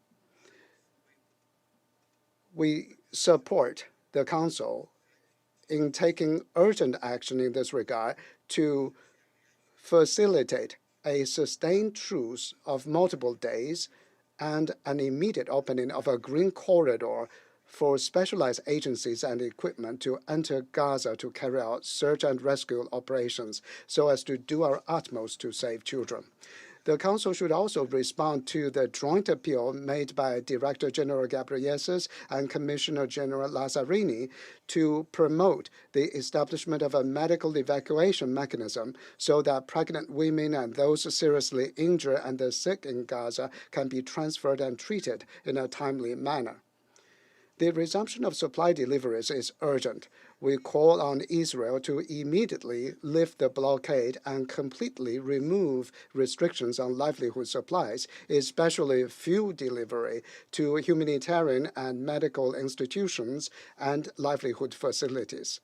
We support the Council in taking urgent action in this regard to facilitate a sustained truce of multiple days and an immediate opening of a green corridor for specialized agencies and equipment to enter Gaza to carry out search and rescue operations so as to do our utmost to save children. The Council should also respond to the joint appeal made by Director General Ghebreyesus and Commissioner General Lazzarini to promote the establishment of a medical evacuation mechanism so that pregnant women and those seriously injured and the sick in Gaza can be transferred and treated in a timely manner. The resumption of supply deliveries is urgent. We call on Israel to immediately lift the blockade and completely remove restrictions on livelihood supplies, especially fuel delivery to humanitarian and medical institutions and livelihood facilities.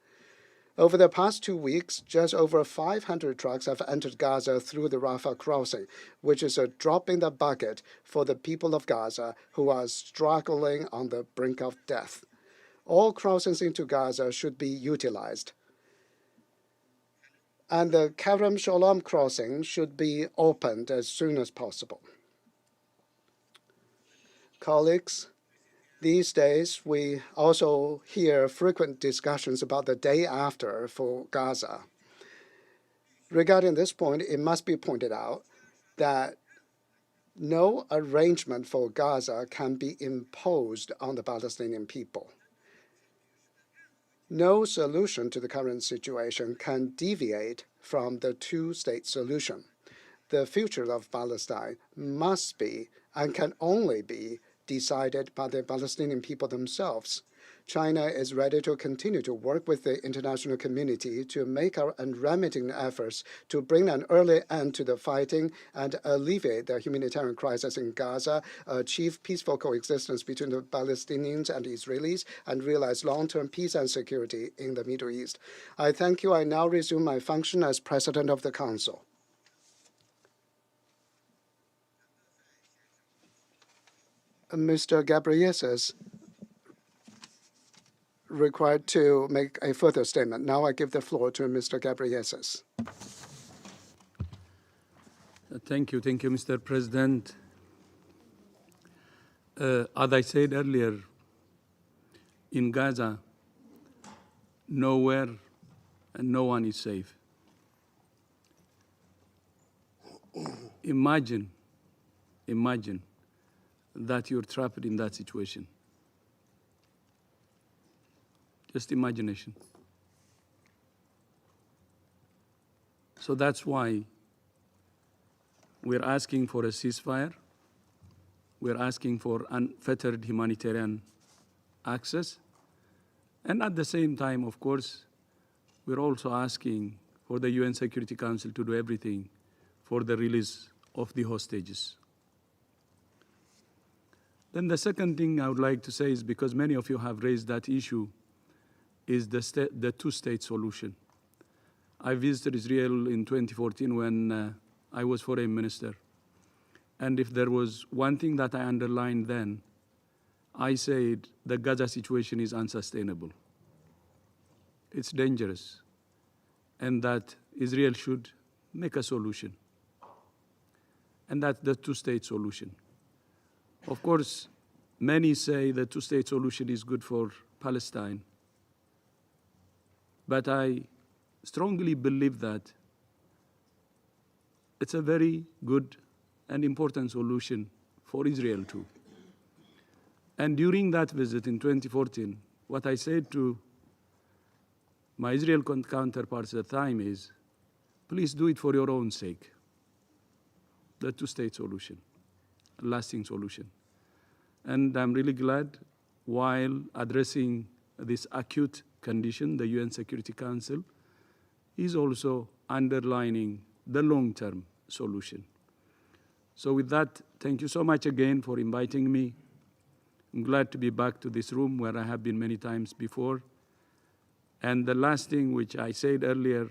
Over the past 2 weeks, just over 500 trucks have entered Gaza through the Rafah crossing, which is a drop in the bucket for the people of Gaza who are struggling on the brink of death. All crossings into Gaza should be utilized. And the Kerem Shalom crossing should be opened as soon as possible. Colleagues, these days, we also hear frequent discussions about the day after for Gaza. Regarding this point, it must be pointed out that no arrangement for Gaza can be imposed on the Palestinian people. No solution to the current situation can deviate from the two-state solution. The future of Palestine must be and can only be decided by the Palestinian people themselves. China is ready to continue to work with the international community to make our unremitting efforts to bring an early end to the fighting and alleviate the humanitarian crisis in Gaza, achieve peaceful coexistence between the Palestinians and Israelis, and realize long-term peace and security in the Middle East. I thank you. I now resume my function as President of the Council. Mr. Ghebreyesus required to make a further statement. Now I give the floor to Mr. Ghebreyesus. Thank you, Mr. President. As I said earlier, in Gaza, nowhere and no one is safe. Imagine that you're trapped in that situation. Just imagination. So that's why we're asking for a ceasefire. We're asking for unfettered humanitarian access. And at the same time, of course, we're also asking for the UN Security Council to do everything for the release of the hostages. Then the second thing I would like to say is, because many of you have raised that issue, is the two-state solution. I visited Israel in 2014 when I was foreign minister. And if there was one thing that I underlined then, I said the Gaza situation is unsustainable. It's dangerous. And that Israel should make a solution. And that's the two-state solution. Of course, many say the two-state solution is good for Palestine. But I strongly believe that it's a very good and important solution for Israel too. And during that visit in 2014, what I said to my Israeli counterparts at the time is, please do it for your own sake. The two-state solution, a lasting solution. And I'm really glad, while addressing this acute condition, the UN Security Council is also underlining the long-term solution. So with that, thank you so much again for inviting me. I'm glad to be back to this room where I have been many times before. And the last thing which I said earlier,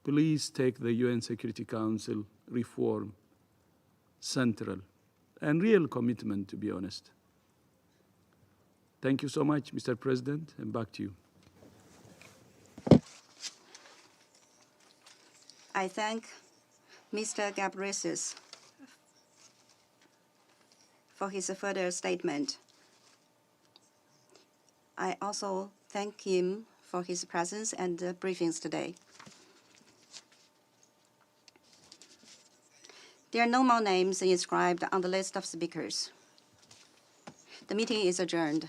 please take the UN Security Council reform central and real commitment, to be honest. Thank you so much, Mr. President, and back to you. I thank Mr. Ghebreyesus for his further statement. I also thank him for his presence and briefings today. There are no more names inscribed on the list of speakers. The meeting is adjourned.